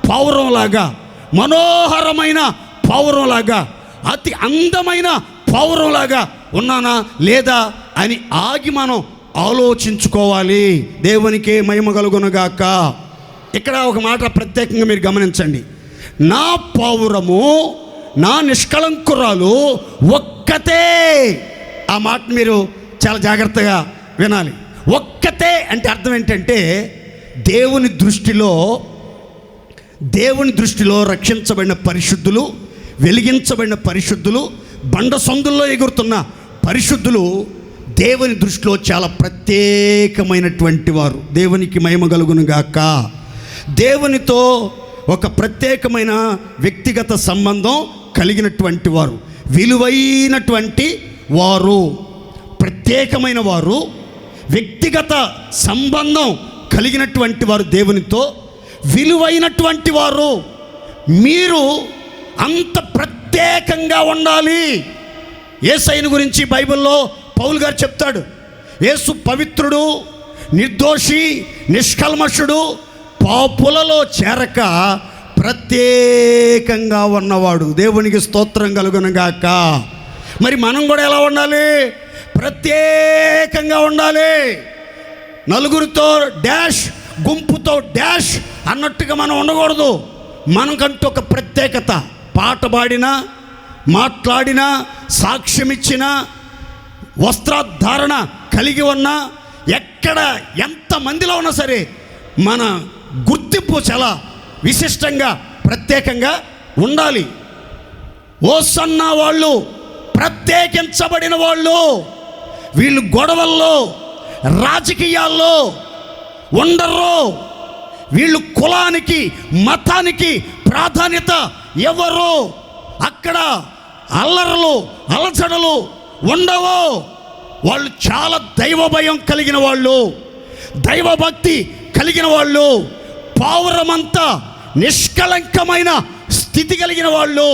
పావురంలాగా, మనోహరమైన పావురంలాగా, అతి అందమైన పావురంలాగా ఉన్నానా లేదా అని ఆగి మనం ఆలోచించుకోవాలి. దేవునికి మహిమ కలుగునుగాక. ఇక్కడ ఒక మాట ప్రత్యేకంగా మీరు గమనించండి. నా పావురము, నా నిష్కళంకురాలు ఒక్కతే. ఆ మాట మీరు చాలా జాగ్రత్తగా వినాలి. ఒక్కతే అంటే అర్థం ఏంటంటే దేవుని దృష్టిలో రక్షించబడిన పరిశుద్ధులు, వెలిగించబడిన పరిశుద్ధులు, బండ సందుల్లో ఎగురుతున్న పరిశుద్ధులు దేవుని దృష్టిలో చాలా ప్రత్యేకమైనటువంటి వారు. దేవునికి మహిమ కలుగునుగాక. దేవునితో ఒక ప్రత్యేకమైన వ్యక్తిగత సంబంధం కలిగినటువంటి వారు, విలువైనటువంటి వారు, ప్రత్యేకమైన వారు, వ్యక్తిగత సంబంధం కలిగినటువంటి వారు, దేవునితో విలువైనటువంటి వారు. మీరు అంత ప్రత్యేకంగా ఉండాలి. యేసయ్యను గురించి బైబిల్లో పౌలు గారు చెప్తాడు. యేసు పవిత్రుడు, నిర్దోషి, నిష్కల్మషుడు, పాపులలో చేరక ప్రత్యేకంగా ఉన్నవాడు. దేవునికి స్తోత్రం కలుగునుగాక. మరి మనం కూడా ఎలా ఉండాలి? ప్రత్యేకంగా ఉండాలి. నలుగురితో డాష్, గుంపుతో డాష్ అన్నట్టుగా మనం ఉండకూడదు. మనకంటూ ఒక ప్రత్యేకత, పాట పాడినా, మాట్లాడినా, సాక్ష్యమిచ్చినా, వస్త్రధారణ కలిగి ఉన్నా, ఎక్కడ ఎంతమందిలో ఉన్నా సరే మన గుర్తింపు చాలా విశిష్టంగా, ప్రత్యేకంగా ఉండాలి. ఓసన్న వాళ్ళు ప్రత్యేకించబడిన వాళ్ళు. వీళ్ళు గొడవల్లో, రాజకీయాల్లో ఉండరు. వీళ్ళు కులానికి, మతానికి ప్రాధాన్యత ఎవరు? అక్కడ అల్లర్లు, అలచడలు ఉండవు. వాళ్ళు చాలా దైవ భయం కలిగిన వాళ్ళు, దైవభక్తి కలిగిన వాళ్ళు, పావురమంతా నిష్కళంకమైన స్థితి కలిగిన వాళ్ళు.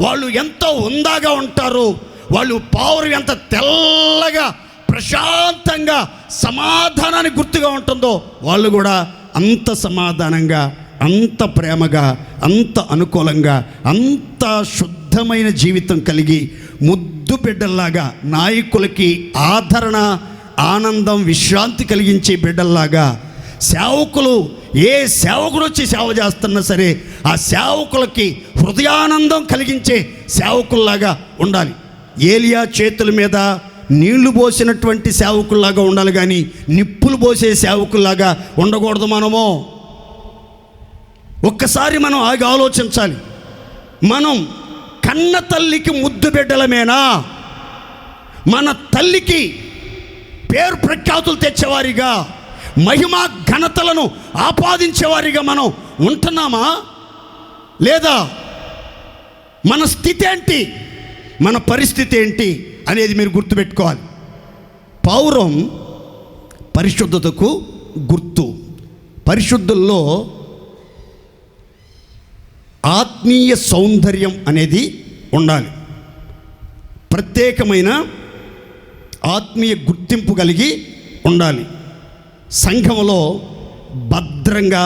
వాళ్ళు ఎంతో ఉందాగా ఉంటారు. వాళ్ళు పావురం ఎంత తెల్లగా, ప్రశాంతంగా, సమాధానానికి గుర్తుగా ఉంటుందో వాళ్ళు కూడా అంత సమాధానంగా, అంత ప్రేమగా, అంత అనుకూలంగా, అంత శుద్ధమైన జీవితం కలిగి ముద్దు బిడ్డల్లాగా, నాయకులకి ఆదరణ, ఆనందం, విశ్రాంతి కలిగించే బిడ్డల్లాగా, సేవకులు ఏ సేవకుడు వచ్చి సేవ చేస్తున్నా సరే ఆ సేవకులకి హృదయానందం కలిగించే సేవకుల్లాగా ఉండాలి. ఏలియా చేతుల మీద నీళ్లు పోసినటువంటి సేవకుల్లాగా ఉండాలి, కానీ నిప్పులు పోసే సేవకుల్లాగా ఉండకూడదు. మనము ఒక్కసారి మనం ఆగి ఆలోచించాలి. మనం కన్న తల్లికి ముద్దు బిడ్డలమేనా? మన తల్లికి పేరు ప్రఖ్యాతులు తెచ్చేవారిగా, మహిమ ఘనతలను ఆపాదించేవారిగా మనం ఉంటున్నామా లేదా? మన స్థితి ఏంటి, మన పరిస్థితి ఏంటి అనేది మీరు గుర్తుపెట్టుకోవాలి. పౌరం పరిశుద్ధతకు గుర్తు. పరిశుద్ధుల్లో ఆత్మీయ సౌందర్యం అనేది ఉండాలి. ప్రత్యేకమైన ఆత్మీయ గుర్తింపు కలిగి ఉండాలి. సంఘంలో భద్రంగా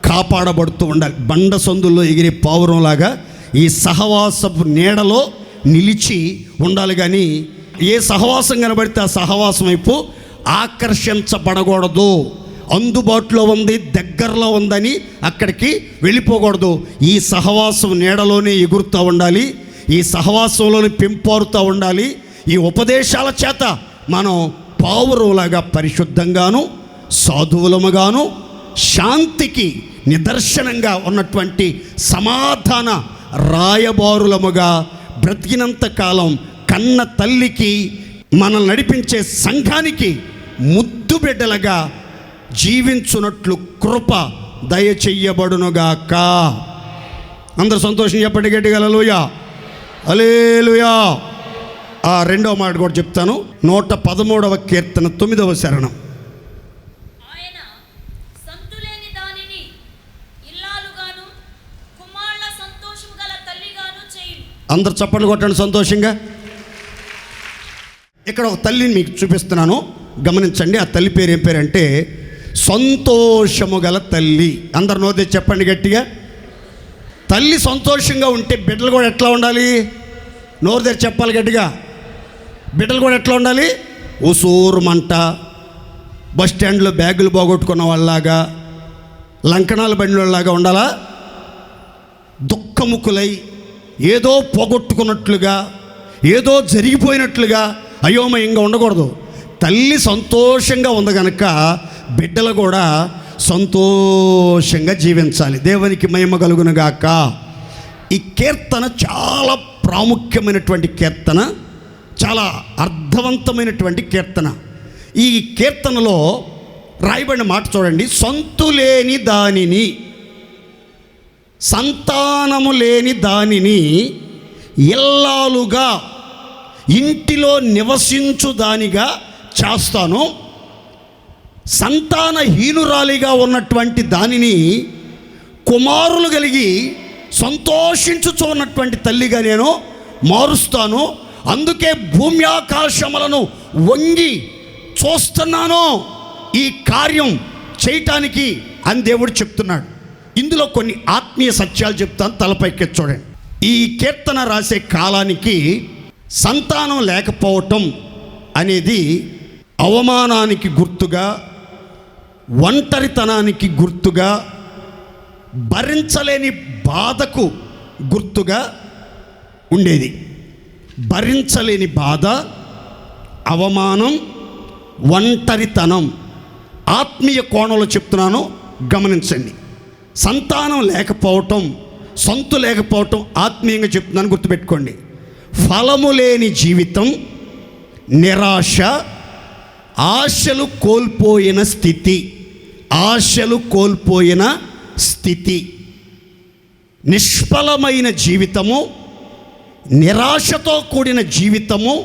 కాపాడబడుతూ ఉండాలి. బండ సందుల్లో ఎగిరే పావురంలాగా ఈ సహవాసపు నీడలో నిలిచి ఉండాలి. కానీ ఏ సహవాసం కనబడితే ఆ సహవాసం వైపు ఆకర్షించబడకూడదు. అందుబాటులో ఉంది, దగ్గరలో ఉందని అక్కడికి వెళ్ళిపోకూడదు. ఈ సహవాసం నీడలోనే ఎగురుతూ ఉండాలి, ఈ సహవాసంలోనే పెంపారుతూ ఉండాలి. ఈ ఉపదేశాల చేత మనం పావురంలాగా పరిశుద్ధంగాను సాధువులముగాను శాంతికి నిదర్శనంగా ఉన్నటువంటి సమాధాన రాయబారులముగా బ్రతికినంత కాలం కన్న తల్లికి మనల్ని నడిపించే సంఘానికి ముద్దు బిడ్డలుగా జీవించున్నట్లు కృప దయచెయ్యబడునుగాక. అందరూ సంతోషం చెప్పండి గట్టిగా హల్లెలూయా, హల్లెలూయా. ఆ రెండవ మాట కూడా చెప్తాను. 113వ కీర్తన 9వ శరణం. అందరు చప్పట్లు కొట్టండి సంతోషంగా. ఇక్కడ ఒక తల్లిని మీకు చూపిస్తున్నాను, గమనించండి. ఆ తల్లి పేరు ఏం పేరంటే సంతోషము గల తల్లి. అందరు నోదే చెప్పండి గట్టిగా. తల్లి సంతోషంగా ఉంటే బిడ్డలు కూడా ఎట్లా ఉండాలి? నోరు దగ్గర చెప్పాలి గట్టిగా. బిడ్డలు కూడా ఎట్లా ఉండాలి? ఉసూరు మంట, బస్ స్టాండ్లో బ్యాగులు పోగొట్టుకున్న వాళ్ళలాగా, లంకణాల బండి వాళ్ళలాగా ఉండాలా? దుఃఖముకులై ఏదో పోగొట్టుకున్నట్లుగా, ఏదో జరిగిపోయినట్లుగా అయోమయంగా ఉండకూడదు. తల్లి సంతోషంగా ఉంది కనుక బిడ్డలు కూడా సంతోషంగా జీవించాలి. దేవునికి మహిమ కలుగునుగాక. ఈ కీర్తన చాలా ప్రాముఖ్యమైనటువంటి కీర్తన, చాలా అర్థవంతమైనటువంటి కీర్తన. ఈ కీర్తనలో రాయబడిన మాట చూడండి. సొంతులేని దానిని, సంతానము లేని దానిని ఇల్లాలుగా, ఇంటిలో నివసించు దానిగా చేస్తాను. సంతానహీనురాలిగా ఉన్నటువంటి దానిని కుమారులు కలిగి సంతోషించుచు ఉన్నటువంటి తల్లిగా నేను మారుస్తాను. అందుకే భూమి ఆకాశములను వంగి చూస్తున్నాను ఈ కార్యం చేయటానికి అని దేవుడు చెప్తున్నాడు. ఇందులో కొన్ని ఆత్మీయ సత్యాలు చెప్తాను, తలపైకి చూడండి. ఈ కీర్తన రాసే కాలానికి సంతానం లేకపోవటం అనేది అవమానానికి గుర్తుగా, ఒంటరితనానికి గుర్తుగా, భరించలేని బాధకు గుర్తుగా ఉండేది. భరించలేని బాధ, అవమానం, ఒంటరితనం. ఆత్మీయ కోణంలో చెప్తున్నాను, గమనించండి. సంతానం లేకపోవటం, సొంత లేకపోవటం ఆత్మీయంగా చెప్తున్నాను, గుర్తుపెట్టుకోండి. ఫలము లేని జీవితం, నిరాశ, ఆశలు కోల్పోయిన స్థితి, ఆశలు కోల్పోయిన స్థితి, నిష్ఫలమైన జీవితము, నిరాశతో కూడిన జీవితము,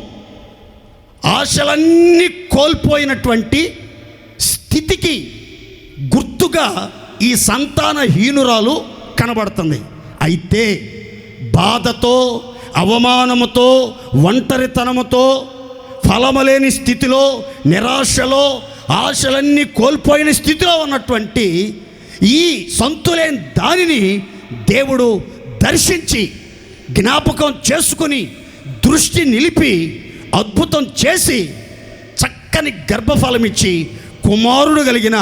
ఆశలన్నీ కోల్పోయినటువంటి స్థితికి గుర్తుగా ఈ సంతానహీనురాలు కనబడుతుంది. అయితే బాధతో, అవమానముతో, ఒంటరితనముతో, ఫలములేని స్థితిలో, నిరాశలో, ఆశలన్నీ కోల్పోయిన స్థితిలో ఉన్నటువంటి ఈ సంతులేని దానిని దేవుడు దర్శించి జ్ఞాపకం చేసుకుని దృష్టి నిలిపి అద్భుతం చేసి చక్కని గర్భఫలం ఇచ్చి కుమారుడు కలిగిన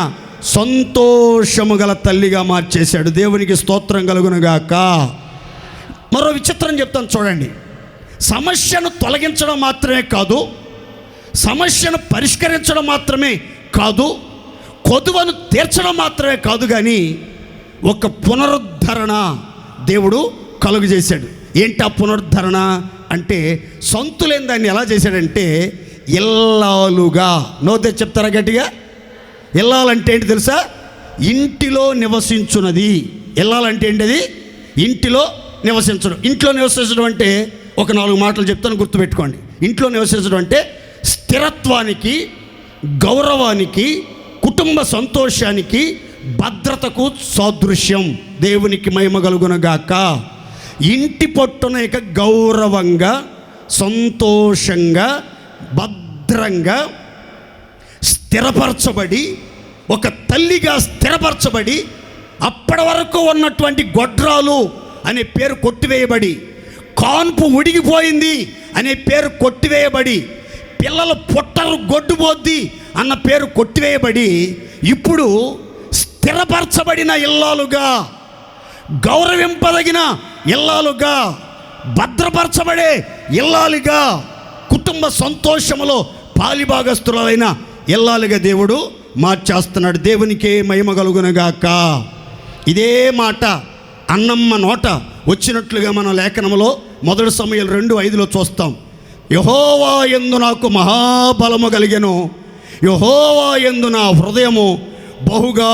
సంతోషము గల తల్లిగా మార్చేశాడు. దేవునికి స్తోత్రం కలుగునుగాక. మరో విచిత్రం చెప్తాను చూడండి. సమస్యను తొలగించడం మాత్రమే కాదు, సమస్యను పరిష్కరించడం మాత్రమే కాదు, కొదువను తీర్చడం మాత్రమే కాదు, కానీ ఒక పునరుద్ధరణ దేవుడు కలుగజేశాడు. ఏంటి ఆ పునరుద్ధరణ అంటే? సొంతులేని దాన్ని ఎలా చేశాడంటే ఇల్లాలుగా. నోతే చెప్తారా గట్టిగా? ఇల్లాలంటే ఏంటి తెలుసా? ఇంటిలో నివసించున్నది. ఇల్లాలంటే ఏంటిది? ఇంటిలో నివసించడం. ఇంట్లో నివసించడం అంటే ఒక 4 మాటలు చెప్తాను, గుర్తుపెట్టుకోండి. ఇంట్లో నివసించడం అంటే స్థిరత్వానికి, గౌరవానికి, కుటుంబ సంతోషానికి, భద్రతకు సాదృశ్యం. దేవునికి మహిమ కలుగునగాక. ఇంటి పట్టున ఇక గౌరవంగా, సంతోషంగా, భద్రంగా స్థిరపరచబడి, ఒక తల్లిగా స్థిరపరచబడి, అప్పటి వరకు ఉన్నటువంటి గొడ్రాలు అనే పేరు కొట్టివేయబడి, కాన్పు ఉడిగిపోయింది అనే పేరు కొట్టివేయబడి, పిల్లలు పుట్టరు గొడ్డుబోద్ది అన్న పేరు కొట్టివేయబడి, ఇప్పుడు స్థిరపరచబడిన ఇల్లాలుగా, గౌరవింపదగిన ఇల్లాలుగా, భద్రపరచబడే ఇల్లాలుగా, కుటుంబ సంతోషములో పాలిభాగస్తులైన ఇల్లాలుగా దేవుడు మార్చేస్తున్నాడు. దేవునికే మహిమ కలుగునుగాక. ఇదే మాట అన్నమ్మ నోట వచ్చినట్లుగా మన లేఖనంలో 1 సమూయేలు 2:5 చూస్తాం. యెహోవా యందు నాకు మహాబలము కలిగెను, యెహోవా యందు నా హృదయము బహుగా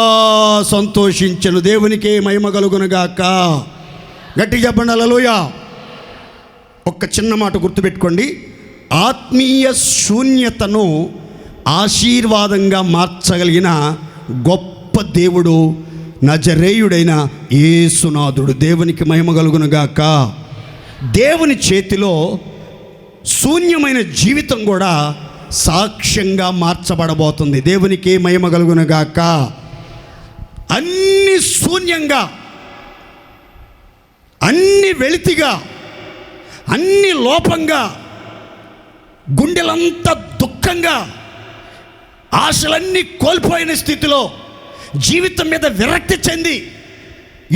సంతోషించెను. దేవునికే మహిమ కలుగునుగాక. గట్టిగా చెప్పండి హల్లెలూయా. ఒక్క చిన్న మాట గుర్తుపెట్టుకోండి. ఆత్మీయ శూన్యతను ఆశీర్వాదంగా మార్చగలిగిన గొప్ప దేవుడు నజరేయుడైన యేసునాథుడు. దేవునికి మహిమ కలుగునుగాక. దేవుని చేతిలో శూన్యమైన జీవితం కూడా సాక్ష్యంగా మార్చబడబోతుంది. దేవునికి మహిమ కలుగునుగాక. అన్ని శూన్యంగా, అన్ని వెలితిగా, అన్ని లోపంగా, గుండెలంతా దుఃఖంగా, ఆశలన్నీ కోల్పోయిన స్థితిలో, జీవితం మీద విరక్తి చెంది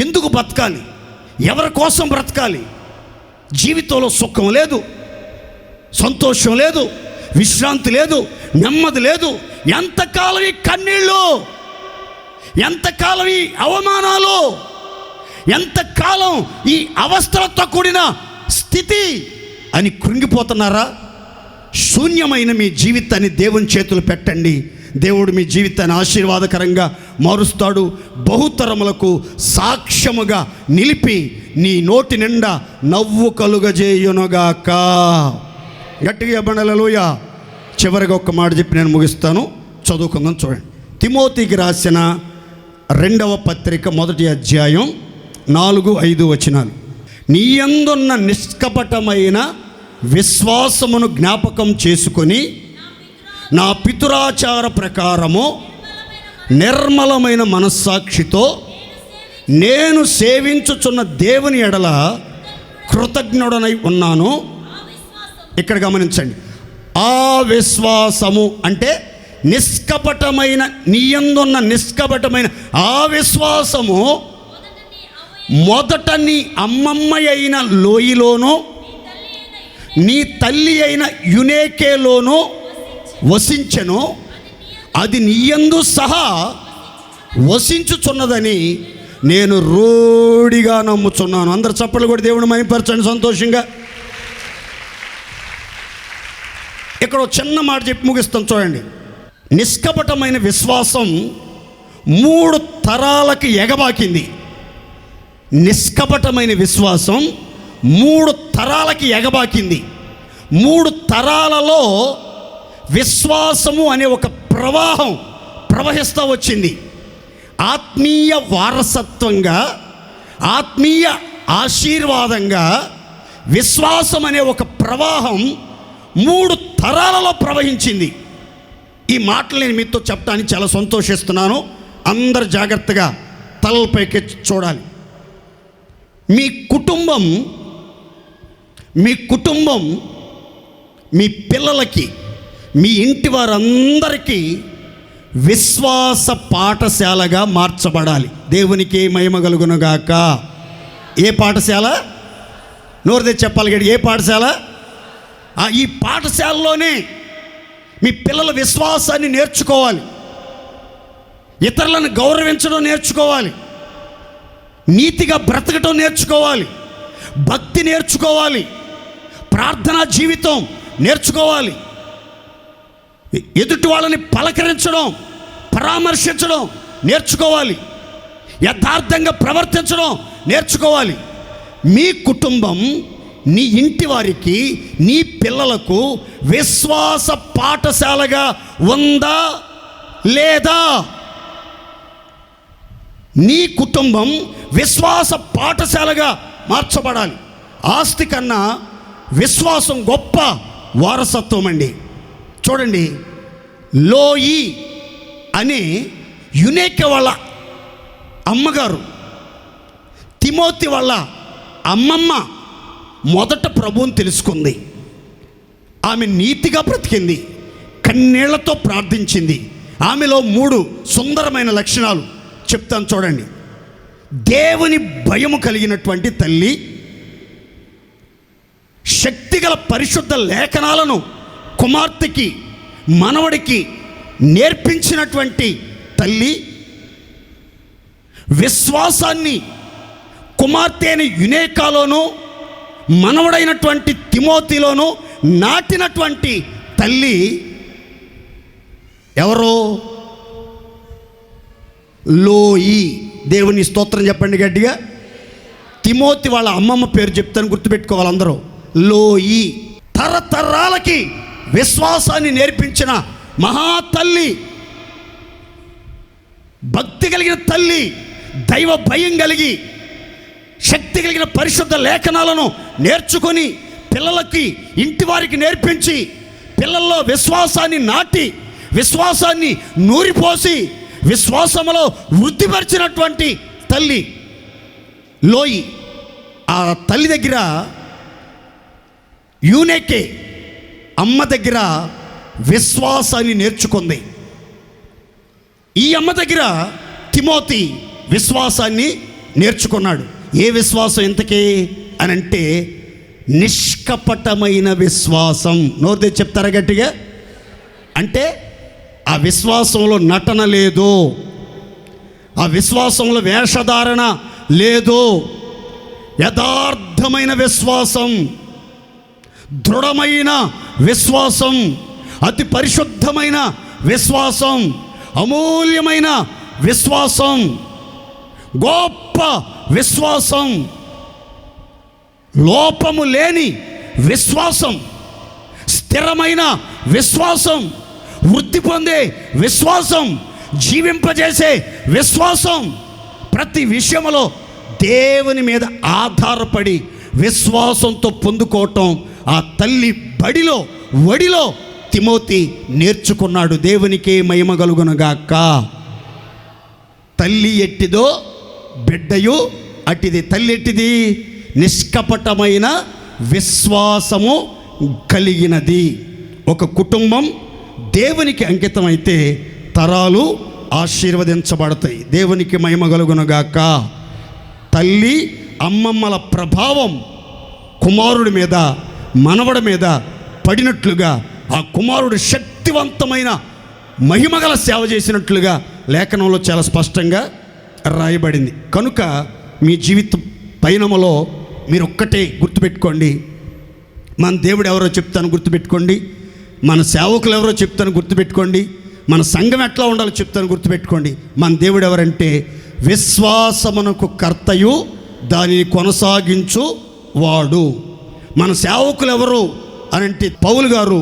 ఎందుకు బ్రతకాలి, ఎవరి కోసం బ్రతకాలి, జీవితంలో సుఖం లేదు, సంతోషం లేదు, విశ్రాంతి లేదు, నెమ్మది లేదు, ఎంతకాలం ఈ కన్నీళ్ళు, ఎంతకాలం ఈ అవమానాలు, ఎంతకాలం ఈ అవస్థలతో కూడిన స్థితి అని కృంగిపోతున్నారా? శూన్యమైన మీ జీవితాన్ని దేవుని చేతులు పెట్టండి. దేవుడు మీ జీవితాన్ని ఆశీర్వాదకరంగా మారుస్తాడు. బహుతరములకు సాక్ష్యముగా నిలిపి నీ నోటి నిండా నవ్వు కలుగజేయునుగాక. గట్టిగా చెప్పండి హల్లెలూయా. చివరిగా ఒక్క మాట చెప్పి నేను ముగిస్తాను. చదువుకుందాం చూడండి. తిమోతికి రాసిన 2వ పత్రిక 1వ అధ్యాయం 4-5 వచనాలు. నీ యందున్న నిష్కపటమైన విశ్వాసమును జ్ఞాపకం చేసుకొని నా పితురాచార ప్రకారము నిర్మలమైన మనస్సాక్షితో నేను సేవించుచున్న దేవుని ఎడల కృతజ్ఞుడనై ఉన్నాను. ఇక్కడ గమనించండి. ఆ విశ్వాసము అంటే నిష్కపటమైన, నీ యందున్న నిష్కపటమైన ఆ విశ్వాసము మొదట నీ అమ్మమ్మ అయిన లోయలోనూ నీ తల్లి అయిన యునేకేలోనూ వసించెను. అది నీయందు సహా వసించుచున్నదని నేను రూఢిగా నమ్ముచున్నాను. అందరు చప్పట్లు కూడా దేవుని మహిమపరచండి సంతోషంగా. ఇక్కడ చిన్న మాట చెప్పి ముగిస్తాం చూడండి. నిష్కపటమైన విశ్వాసం 3 తరాలకి ఎగబాకింది. నిష్కపటమైన విశ్వాసం 3 తరాలకి ఎగబాకింది. 3 తరాలలో విశ్వాసము అనే ఒక ప్రవాహం ప్రవహిస్తూ వచ్చింది. ఆత్మీయ వారసత్వంగా, ఆత్మీయ ఆశీర్వాదంగా విశ్వాసం అనే ఒక ప్రవాహం 3 తరాలలో ప్రవహించింది. ఈ మాటలు నేను మీతో చెప్పడానికి చాలా సంతోషిస్తున్నాను. అందరు జాగ్రత్తగా తలపైకి చూడాలి. మీ కుటుంబం మీ పిల్లలకి, మీ ఇంటి వారందరికీ విశ్వాస పాఠశాలగా మార్చబడాలి. దేవునికి మహిమ కలుగునుగాక. ఏ పాఠశాల? నోరు తెచ్చి చెప్పాలి గడి. ఏ పాఠశాల? ఈ పాఠశాలలోనే మీ పిల్లల విశ్వాసాన్ని నేర్చుకోవాలి, ఇతరులను గౌరవించడం నేర్చుకోవాలి, నీతిగా బ్రతకటం నేర్చుకోవాలి, భక్తి నేర్చుకోవాలి, ప్రార్థనా జీవితం నేర్చుకోవాలి, ఎదుటి వాళ్ళని పలకరించడం, పరామర్శించడం నేర్చుకోవాలి, యథార్థంగా ప్రవర్తించడం నేర్చుకోవాలి. మీ కుటుంబం, నీ ఇంటి వారికి, నీ పిల్లలకు విశ్వాస పాఠశాలగా ఉందా లేదా? నీ కుటుంబం విశ్వాస పాఠశాలగా మార్చబడాలి. ఆస్తి కన్నా విశ్వాసం గొప్ప వారసత్వం అండి. చూడండి, లోయి అనే యునేక వాళ్ళ అమ్మగారు, తిమోతి వాళ్ళ అమ్మమ్మ మొదట ప్రభువుని తెలుసుకుంది. ఆమె నీతిగా బ్రతికింది, కన్నీళ్లతో ప్రార్థించింది. ఆమెలో 3 సుందరమైన లక్షణాలు చెప్తాను చూడండి. దేవుని భయము కలిగినటువంటి తల్లి, శక్తిగల పరిశుద్ధ లేఖనాలను కుమార్తెకి, మనవడికి నేర్పించినటువంటి తల్లి, విశ్వాసాన్ని కుమార్తె అయిన యునేకాలోను, మనవడైనటువంటి తిమోతిలోను నాటినటువంటి తల్లి ఎవరో? లోయి. దేవుని స్తోత్రం చెప్పండి గట్టిగా. తిమోతి వాళ్ళ అమ్మమ్మ పేరు చెప్తాను, గుర్తుపెట్టుకోవాలి అందరూ. లోయి. తరతరాలకి విశ్వాసాన్ని నేర్పించిన మహాతల్లి, భక్తి కలిగిన తల్లి, దైవ భయం కలిగి శక్తి కలిగిన పరిశుద్ధ లేఖనాలను నేర్చుకొని పిల్లలకి, ఇంటి వారికి నేర్పించి పిల్లల్లో విశ్వాసాన్ని నాటి, విశ్వాసాన్ని నూరిపోసి విశ్వాసములో వృద్ధిపరిచినటువంటి తల్లి లోయి. ఆ తల్లి దగ్గర, యూనేకే అమ్మ దగ్గర విశ్వాసాన్ని నేర్చుకుంది. ఈ అమ్మ దగ్గర తిమోతి విశ్వాసాన్ని నేర్చుకున్నాడు. ఏ విశ్వాసం ఇంతకీ అని అంటే, నిష్కపటమైన విశ్వాసం. నోరు తెచ్చి చెప్తారా గట్టిగా? అంటే ఆ విశ్వాసంలో నటన లేదు, ఆ విశ్వాసంలో వేషధారణ లేదు. యథార్థమైన విశ్వాసం, దృఢమైన విశ్వాసం, అతి పరిశుద్ధమైన విశ్వాసం, అమూల్యమైన విశ్వాసం, గొప్ప విశ్వాసం, లోపము లేని విశ్వాసం, స్థిరమైన విశ్వాసం, వృద్ధి పొందే విశ్వాసం, జీవింపజేసే విశ్వాసం. ప్రతి విషయంలో దేవుని మీద ఆధారపడి విశ్వాసంతో పొందుకోవటం ఆ తల్లి బడిలో, వడిలో తిమోతి నేర్చుకున్నాడు. దేవునికే మహిమ కలుగునుగాక. తల్లి ఎట్టిదో బిడ్డయు అట్టిది. తల్లి ఎట్టిది? నిష్కపటమైన విశ్వాసము కలిగినది. ఒక కుటుంబం దేవునికి అంకితమైతే తరాలు ఆశీర్వదించబడతాయి. దేవునికి మహిమ కలుగునుగాక. తల్లి అమ్మమ్మల ప్రభావం కుమారుడి మీద, మనవడి మీద పడినట్లుగా ఆ కుమారుడు శక్తివంతమైన మహిమగల సేవ చేసినట్లుగా లేఖనంలో చాలా స్పష్టంగా రాయబడింది. కనుక మీ జీవిత పయనములో మీరు ఒక్కటే గుర్తుపెట్టుకోండి, మన దేవుడు ఎవరో చెప్తాను గుర్తుపెట్టుకోండి, మన సేవకులు ఎవరో చెప్తాను గుర్తుపెట్టుకోండి, మన సంఘం ఎట్లా ఉండాలో చెప్తాను గుర్తుపెట్టుకోండి. మన దేవుడు ఎవరంటే విశ్వాసమునకు కర్తయు దానిని కొనసాగించు వాడు. మన సేవకులు ఎవరు అనంటే పౌలు గారు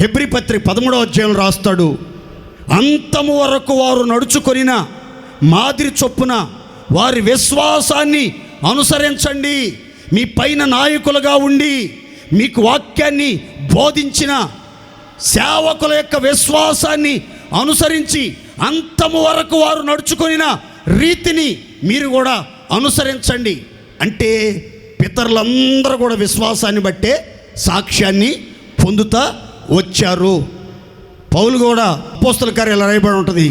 హెబ్రీ పత్రిక 13వ అధ్యాయం రాస్తాడు, అంతము వరకు వారు నడుచుకొనిన మాదిరి చొప్పున వారి విశ్వాసాన్ని అనుసరించండి. మీ పైన నాయకులుగా ఉండి మీకు వాక్యాన్ని బోధించిన సేవకుల యొక్క విశ్వాసాన్ని అనుసరించి అంతము వరకు వారు నడుచుకొనిన రీతిని మీరు కూడా అనుసరించండి. అంటే పితరులందరూ కూడా విశ్వాసాన్ని బట్టే సాక్ష్యాన్ని పొందుతా వచ్చారు. పౌలు కూడా అపోస్తల కార్యాలు రాయబడి ఉంటుంది,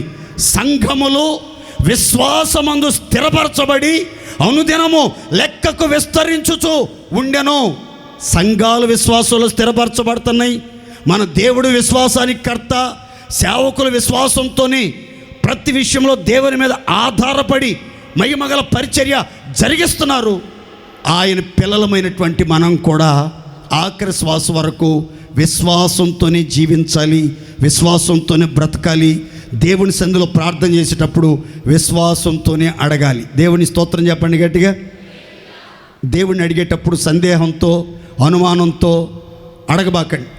సంఘములు విశ్వాసమందు స్థిరపరచబడి అనుదినము లెక్కకు విస్తరించుచు ఉండెను. సంఘాలు విశ్వాసంలో స్థిరపరచబడుతున్నాయి. మన దేవుడు విశ్వాసానికి కర్త. సేవకుల విశ్వాసంతోనే ప్రతి విషయంలో దేవుని మీద ఆధారపడి మహిమగల పరిచర్య జరిగిస్తున్నారు. ఆయన పిల్లలమైనటువంటి మనం కూడా ఆఖరి శ్వాస వరకు విశ్వాసంతోనే జీవించాలి, విశ్వాసంతోనే బ్రతకాలి. దేవుని సన్నిధిలో ప్రార్థన చేసేటప్పుడు విశ్వాసంతోనే అడగాలి. దేవుని స్తోత్రం చెప్పండి గట్టిగా. దేవుణ్ణి అడిగేటప్పుడు సందేహంతో అనుమానంతో అడగబాకండి.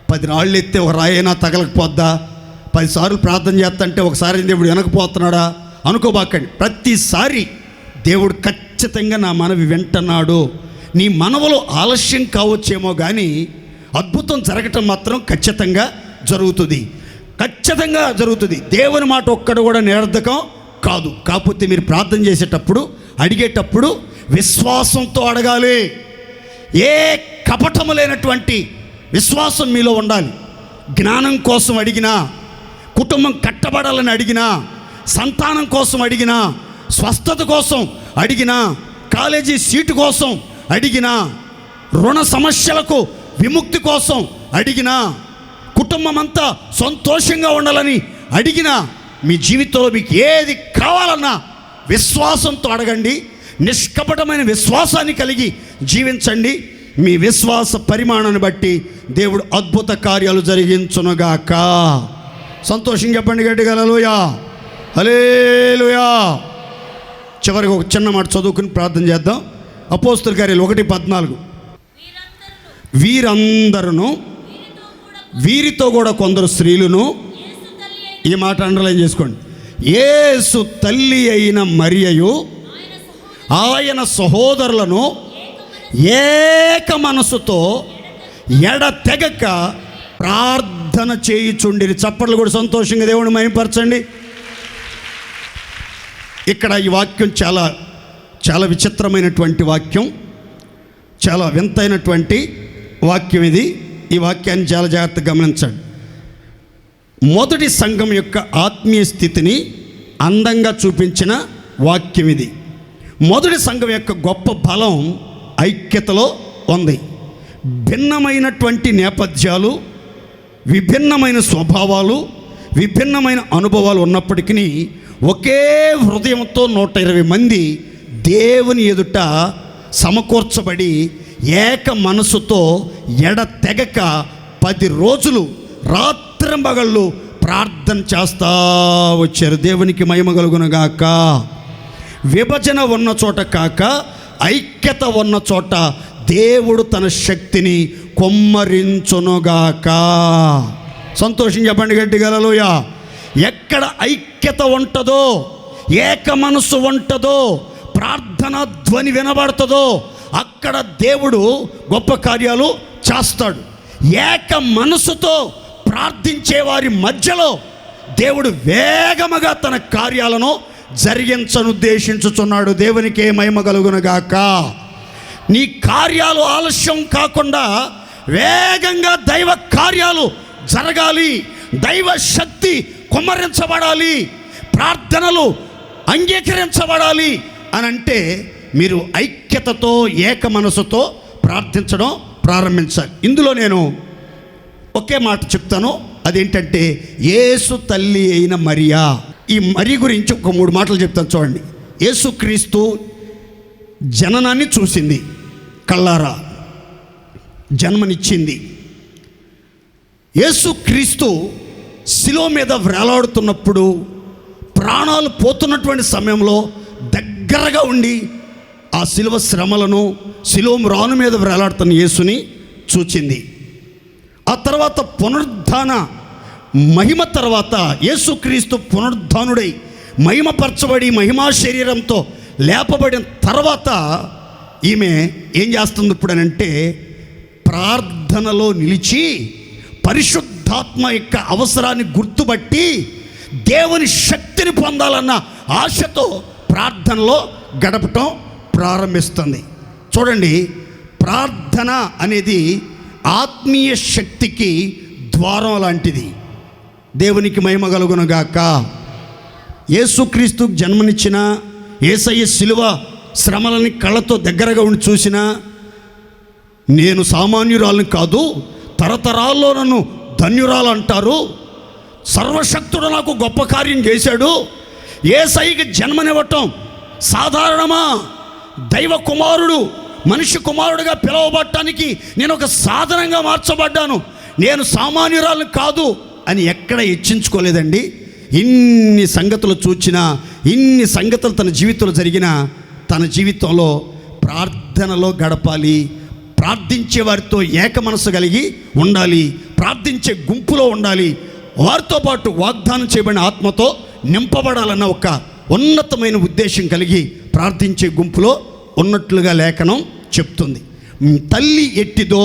10 రాళ్ళు ఎత్తే ఒక రాయైనా తగలకపోద్దా, 10 సార్లు ప్రార్థన చేస్తుంటే ఒకసారి దేవుడు వెనకపోతున్నాడా అనుకోబాకండి. ప్రతిసారి దేవుడు ఖచ్చితంగా నా మనవి వింటున్నాడు. నీ మనవలో ఆలస్యం కావచ్చేమో కానీ అద్భుతం జరగటం మాత్రం ఖచ్చితంగా జరుగుతుంది, ఖచ్చితంగా జరుగుతుంది. దేవుని మాట ఒక్కడు కూడా నిరర్ధకం కాదు. కాకపోతే మీరు ప్రార్థన చేసేటప్పుడు అడిగేటప్పుడు విశ్వాసంతో అడగాలి. ఏ కపటము లేనటువంటి విశ్వాసం మీలో ఉండాలి. జ్ఞానం కోసం అడిగినా, కుటుంబం కట్టబడాలని అడిగినా, సంతానం కోసం అడిగినా, స్వస్థత కోసం అడిగినా, కాలేజీ సీటు కోసం అడిగినా, రుణ సమస్యలకు విముక్తి కోసం అడిగినా, కుటుంబం అంతా సంతోషంగా ఉండాలని అడిగినా, మీ జీవితంలో మీకు ఏది కావాలన్నా విశ్వాసంతో అడగండి. నిష్కపటమైన విశ్వాసాన్ని కలిగి జీవించండి. మీ విశ్వాస పరిమాణాన్ని బట్టి దేవుడు అద్భుత కార్యాలు జరిగించునుగాక. సంతోషం చెప్పండి గట్టిగా హల్లెలూయా, హల్లెలూయా. చివరికి ఒక చిన్న మాట చదువుకుని ప్రార్థన చేద్దాం. అపోస్తల కార్యాలు 1:14, వీరందరూ వీరితో కూడా కొందరు స్త్రీలను, ఈ మాట అండర్లైన్ చేసుకోండి, యేసు తల్లి అయిన మరియయు ఆయన సహోదరులను ఏక మనసుతో ఎడతెగక ప్రార్థన చేయుచుండిరి. చప్పట్లు కూడా సంతోషంగా దేవుని మహిమపరచండి. ఇక్కడ ఈ వాక్యం చాలా చాలా విచిత్రమైనటువంటి వాక్యం, చాలా వింతైనటువంటి వాక్యం ఇది. ఈ వాక్యాన్ని చాలా జాగ్రత్తగా గమనించండి. మొదటి సంఘం యొక్క ఆత్మీయ స్థితిని అందంగా చూపించిన వాక్యం ఇది. మొదటి సంఘం యొక్క గొప్ప బలం ఐక్యతలో ఉంది. భిన్నమైనటువంటి నేపథ్యాలు, విభిన్నమైన స్వభావాలు, విభిన్నమైన అనుభవాలు ఉన్నప్పటికీ ఒకే హృదయంతో 120 మంది దేవుని ఎదుట సమకూర్చబడి ఏక మనసుతో ఎడతెగక 10 రోజులు రాత్రింబగళ్ళు ప్రార్థన చేస్తూ వచ్చారు. దేవునికి మహిమ కలుగునుగాక. విభజన ఉన్న చోట కాక ఐక్యత ఉన్న చోట దేవుడు తన శక్తిని కొమ్మరించునుగాక. సంతోషం చెప్పండి గట్టిగా హల్లెలూయా. ఎక్కడ ఐక్యత ఉంటుందో, ఏక మనసు ఉంటుందో, ప్రార్థన ధ్వని వినబడుతుందో అక్కడ దేవుడు గొప్ప కార్యాలు చేస్తాడు. ఏక మనసుతో ప్రార్థించే వారి మధ్యలో దేవుడు వేగముగా తన కార్యాలను జరిగించనుద్దేశించుచున్నాడు. దేవునికే మహిమ కలుగునుగాక. నీ కార్యాలు ఆలస్యం కాకుండా వేగంగా దైవ కార్యాలు జరగాలి, దైవ శక్తి కుమ్మరించబడాలి, ప్రార్థనలు అంగీకరించబడాలి అని అంటే మీరు ఐక్యతతో ఏక మనసుతో ప్రార్థించడం ప్రారంభించాలి. ఇందులో నేను ఒకే మాట చెప్తాను, అదేంటంటే యేసు తల్లి అయిన మరియా. ఈ మరి గురించి ఒక 3 మాటలు చెప్తాను చూడండి. యేసుక్రీస్తు జననాన్ని చూసింది, కళ్ళారా జన్మనిచ్చింది. యేసుక్రీస్తు శిలువ మీద వేలాడుతున్నప్పుడు, ప్రాణాలు పోతున్నటువంటి సమయంలో దగ్గరగా ఉండి ఆ శిలువ శ్రమలను, శిలువ రాను మీద వేలాడుతున్న యేసుని చూచింది. ఆ తర్వాత పునరుద్ధాన మహిమ తర్వాత యేసుక్రీస్తు పునరుద్ధానుడై మహిమపరచబడి మహిమా శరీరంతో లేపబడిన తర్వాత ఈమె ఏం చేస్తుంది ఇప్పుడు అని అంటే, ప్రార్థనలో నిలిచి పరిశుద్ధాత్మ యొక్క అవసరాన్ని గుర్తుపట్టి దేవుని శక్తిని పొందాలన్న ఆశతో ప్రార్థనలో గడపటం ప్రారంభిస్తుంది. చూడండి, ప్రార్థన అనేది ఆత్మీయ శక్తికి ద్వారం లాంటిది. దేవునికి మహిమ కలుగునుగాక. యేసుక్రీస్తుకు జన్మనిచ్చిన యేసయ్య శిలువ శ్రమలని కళ్ళతో దగ్గరగా ఉండి చూసిన, నేను సామాన్యురాలని కాదు, తరతరాల్లో నన్ను ధన్యురాలు అంటారు, సర్వశక్తుడు నాకు గొప్ప కార్యం చేశాడు, యేసయ్యకి జన్మనివ్వటం సాధారణమా? దైవ కుమారుడు మనిషి కుమారుడిగా పిలువబడటానికి నేను ఒక సాధనంగా మార్చబడ్డాను, నేను సామాన్యురాలు కాదు అని ఎక్కడ హెచ్చించుకోలేదండి. ఇన్ని సంగతులు చూచినా, ఇన్ని సంగతులు తన జీవితంలో జరిగినా, తన జీవితంలో ప్రార్థనలో గడపాలి, ప్రార్థించే వారితో ఏక మనసు కలిగి ఉండాలి, ప్రార్థించే గుంపులో ఉండాలి, వారితో పాటు వాగ్దానం చేయబడిన ఆత్మతో నింపబడాలన్న ఒక ఉన్నతమైన ఉద్దేశం కలిగి ప్రార్థించే గుంపులో ఉన్నట్లుగా లేఖనం చెప్తుంది. తల్లి ఎట్టిదో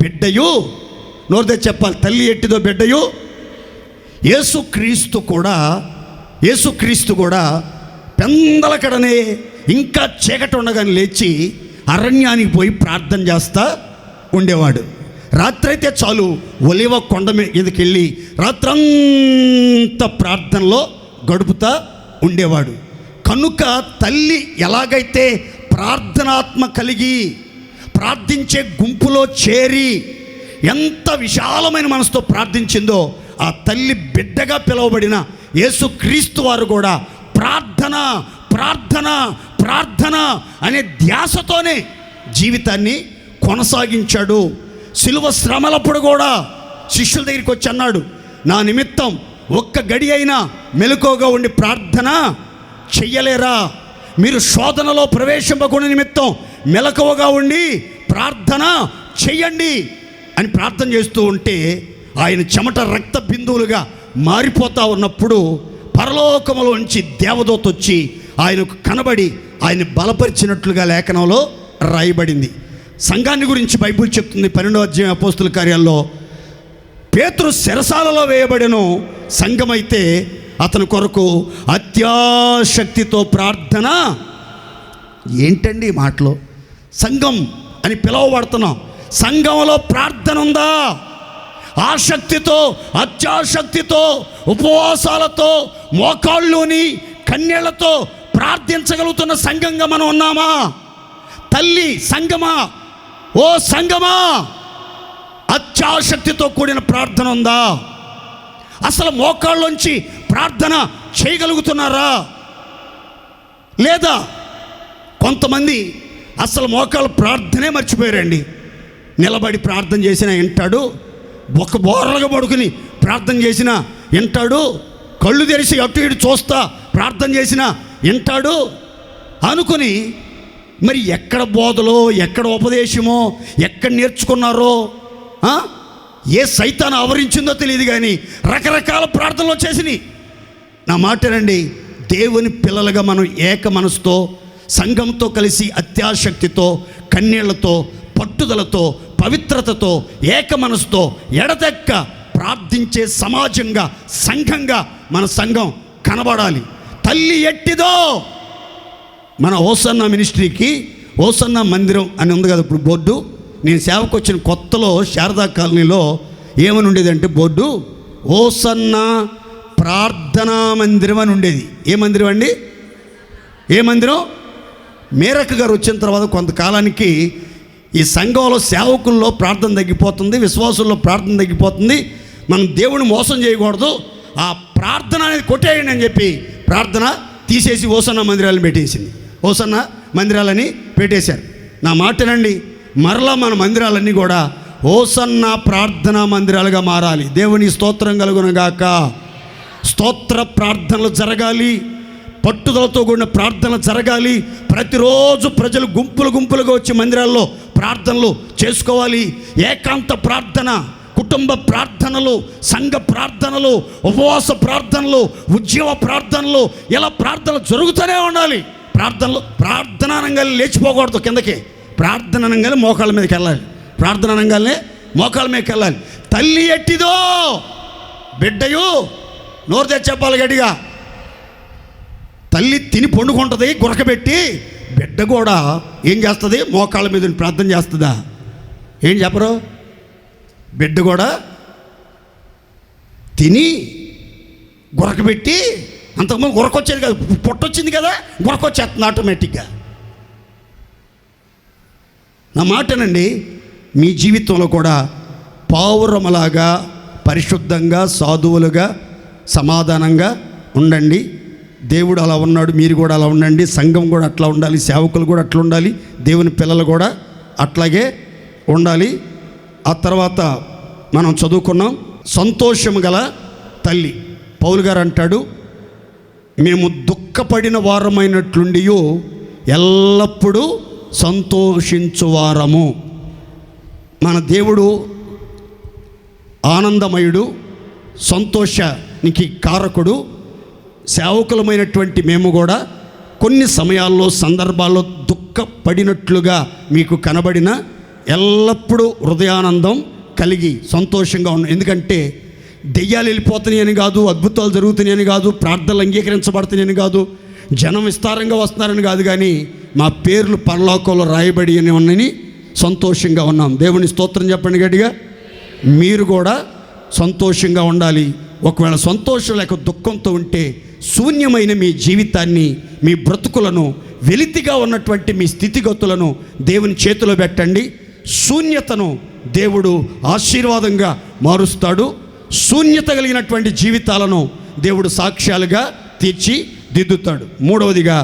బిడ్డయు, నోరుదే చెప్పాలి, తల్లి ఎట్టిదో బిడ్డయు. యేసుక్రీస్తు కూడా పెందలకడనే ఇంకా చీకటి ఉండగానే లేచి అరణ్యానికి పోయి ప్రార్థన చేస్తా ఉండేవాడు. రాత్రి అయితే చాలు ఒలివ కొండ మీదకి వెళ్ళి రాత్రంతా ప్రార్థనలో గడుపుతా ఉండేవాడు. కనుక తల్లి ఎలాగైతే ప్రార్థనాత్మ కలిగి ప్రార్థించే గుంపులో చేరి ఎంత విశాలమైన మనసుతో ప్రార్థించిందో, ఆ తల్లి బిడ్డగా పిలువబడిన యేసుక్రీస్తు వారు కూడా ప్రార్థన ప్రార్థన ప్రార్థన అనే ధ్యాసతోనే జీవితాన్ని కొనసాగించాడు. శిలువ శ్రమలప్పుడు కూడా శిష్యుల దగ్గరికి వచ్చి అన్నాడు, నా నిమిత్తం ఒక్క గడి అయినా మెలకువగా ఉండి ప్రార్థన చెయ్యలేరా? మీరు శోధనలో ప్రవేశింపకుండా నిమిత్తం మెలకువగా ఉండి ప్రార్థన చెయ్యండి అని ప్రార్థన చేస్తూ ఉంటే, ఆయన చెమట రక్త బిందువులుగా మారిపోతూ ఉన్నప్పుడు పరలోకములో నుంచి దేవదూత వచ్చి ఆయనకు కనబడి ఆయన బలపరిచినట్లుగా లేఖనంలో రాయబడింది. సంఘాన్ని గురించి బైబిల్ చెప్తుంది. 12వ అధ్యాయం అపోస్తుల కార్యాల్లో పేతురు చెరసాలలో వేయబడెను, సంఘమైతే అతని కొరకు అత్యాశక్తితో ప్రార్థన. ఏంటండి ఈ మాటలు? సంఘం అని పిలువబడుతున్నాం, సంఘంలో ప్రార్థన ఉందా? ఆసక్తితో అత్యాశక్తితో ఉపవాసాలతో మోకాళ్ళుని కన్నీళ్లతో ప్రార్థించగలుగుతున్న సంఘంగా మనం ఉన్నామా? తల్లి సంఘమా, ఓ సంఘమా, అత్యాశక్తితో కూడిన ప్రార్థన ఉందా? అసలు మోకాళ్ళలోంచి ప్రార్థన చేయగలుగుతున్నారా? లేదా కొంతమంది అసలు మోకాళ్ళ ప్రార్థనే మర్చిపోయారండి. నిలబడి ప్రార్థన చేసినా వింటాడు, ఒక బోర్రలుగా పడుకుని ప్రార్థన చేసినా వింటాడు, కళ్ళు తెరిచి అటు ఇటు చూస్తా ప్రార్థన చేసినా వింటాడు అనుకుని, మరి ఎక్కడ బోధలో, ఎక్కడ ఉపదేశమో, ఎక్కడ నేర్చుకున్నారో, ఏ సైతాన్ని ఆవరించిందో తెలియదు, కానీ రకరకాల ప్రార్థనలు వచ్చేసినాయి. నా మాటనండి, దేవుని పిల్లలుగా మనం ఏక మనసుతో సంఘంతో కలిసి అత్యాశక్తితో కన్నీళ్లతో పట్టుదలతో పవిత్రతతో ఏక మనసుతో ఎడతెక్క ప్రార్థించే సమాజంగా సంఘంగా మన సంఘం కనబడాలి. తల్లి ఎట్టిదో. మన హోసన్న మినిస్ట్రీకి హోసన్న మందిరం అని ఉంది కదా ఇప్పుడు బోర్డు. నేను సేవకు వచ్చిన కొత్తలో శారదా కాలనీలో ఏమని ఉండేదంటే బోర్డు, హోసన్న ప్రార్థనా మందిరం అని ఉండేది. ఏ మందిరం అండి? ఏ మందిరం? మేరక్ గారు వచ్చిన తర్వాత కొంతకాలానికి ఈ సంఘంలో సేవకుల్లో ప్రార్థన తగ్గిపోతుంది, విశ్వాసుల్లో ప్రార్థన తగ్గిపోతుంది, మనం దేవుని మోసం చేయకూడదు, ఆ ప్రార్థన అనేది కొట్టేయండి అని చెప్పి ప్రార్థన తీసేసి హోసన్న మందిరాలను పెట్టేసింది. హోసన్న మందిరాలని పెట్టేశారు. నా మాటనండి, మరలా మన మందిరాలన్నీ కూడా హోసన్న ప్రార్థనా మందిరాలుగా మారాలి. దేవుని స్తోత్రం కలుగునుగాక. స్తోత్ర ప్రార్థనలు జరగాలి, పట్టుదలతో కూడిన ప్రార్థనలు జరగాలి. ప్రతిరోజు ప్రజలు గుంపులు గుంపులుగా వచ్చి మందిరాల్లో ప్రార్థనలు చేసుకోవాలి. ఏకాంత ప్రార్థన, కుటుంబ ప్రార్థనలు, సంఘ ప్రార్థనలు, ఉపవాస ప్రార్థనలు, ఉద్యమ ప్రార్థనలు, ఇలా ప్రార్థనలు జరుగుతూనే ఉండాలి. ప్రార్థన అనగానే లేచిపోకూడదు కిందకి, ప్రార్థన అనగానే మోకాళ్ళ మీదకి వెళ్ళాలి, ప్రార్థన అనగానే మోకాళ్ళ మీదకి వెళ్ళాలి. తల్లి ఎట్టిదో బిడ్డయు, నోరు తెచ్చి చెప్పాలి గట్టిగా. తల్లి తిని పండుకుంటుంది గురకబెట్టి, బిడ్డ కూడా ఏం చేస్తుంది? మోకాళ్ళ మీద ప్రార్థన చేస్తుందా? ఏం చెప్పరు? బిడ్డ కూడా తిని గురకబెట్టి, అంతకుముందు గురకొచ్చేది కదా, పొట్టొచ్చింది కదా, గురకొచ్చేస్తుంది ఆటోమేటిక్గా. నా మాటనండి, మీ జీవితంలో కూడా పావురమలాగా పరిశుద్ధంగా సాధువులుగా సమాధానంగా ఉండండి. దేవుడు అలా ఉన్నాడు, మీరు కూడా అలా ఉండండి. సంఘం కూడా అట్లా ఉండాలి, సేవకులు కూడా అట్లా ఉండాలి, దేవుని పిల్లలు కూడా అట్లాగే ఉండాలి. ఆ తర్వాత మనం చదువుకున్నాం సంతోషం గల తల్లి. పౌలు గారు అంటాడు, మేము దుఃఖపడిన వారమైనట్లుండి ఎల్లప్పుడూ సంతోషించువారము. మన దేవుడు ఆనందమయుడు, సంతోషానికి కారకుడు. సేవకులమైనటువంటి మేము కూడా కొన్ని సమయాల్లో సందర్భాల్లో దుఃఖపడినట్లుగా మీకు కనబడిన ఎల్లప్పుడూ హృదయానందం కలిగి సంతోషంగా ఉన్నాం. ఎందుకంటే దెయ్యాలు వెళ్ళిపోతున్నాయని కాదు, అద్భుతాలు జరుగుతున్నాయని కాదు, ప్రార్థనలు అంగీకరించబడుతున్నాయని కాదు, జనం విస్తారంగా వస్తున్నారని కాదు, కానీ మా పేర్లు పరలోకంలో రాయబడి అని ఉన్నాయని సంతోషంగా ఉన్నాం. దేవుని స్తోత్రం చెప్పండి గట్టిగా. మీరు కూడా సంతోషంగా ఉండాలి. ఒకవేళ సంతోషం లేక దుఃఖంతో ఉంటే శూన్యమైన మీ జీవితాన్ని, మీ బ్రతుకులను, వెలితిగా ఉన్నటువంటి మీ స్థితిగతులను దేవుని చేతిలో పెట్టండి. శూన్యతను దేవుడు ఆశీర్వాదంగా మారుస్తాడు. శూన్యత కలిగినటువంటి జీవితాలను దేవుడు సాక్ష్యాలుగా తీర్చిదిద్దుతాడు. మూడవదిగా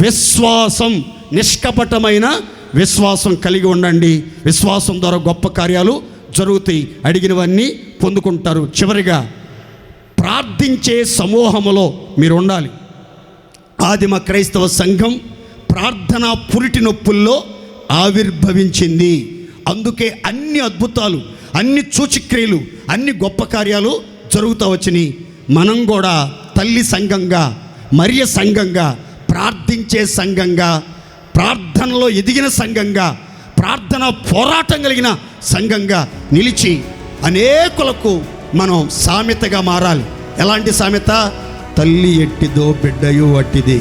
విశ్వాసం, నిష్కపటమైన విశ్వాసం కలిగి ఉండండి. విశ్వాసం ద్వారా గొప్ప కార్యాలు జరుగుతాయి, అడిగినవన్నీ పొందుకుంటారు. చివరిగా ప్రార్థించే సమూహములో మీరు ఉండాలి. ఆదిమ క్రైస్తవ సంఘం ప్రార్థనా పురిటి నొప్పుల్లో ఆవిర్భవించింది. అందుకే అన్ని అద్భుతాలు, అన్ని సూచక్రియలు, అన్ని గొప్ప కార్యాలు జరుగుతూ వచ్చినాయి. మనం కూడా తల్లి సంఘంగా, మరియ సంఘంగా, ప్రార్థించే సంఘంగా, ప్రార్థనలో ఎదిగిన సంఘంగా, ప్రార్థన పోరాటం కలిగిన సంఘంగా నిలిచి అనేకులకు మనం సామెతగా మారాలి. ఎలాంటి సామెత? తల్లి ఎట్టిదో బిడ్డయు అట్టిది.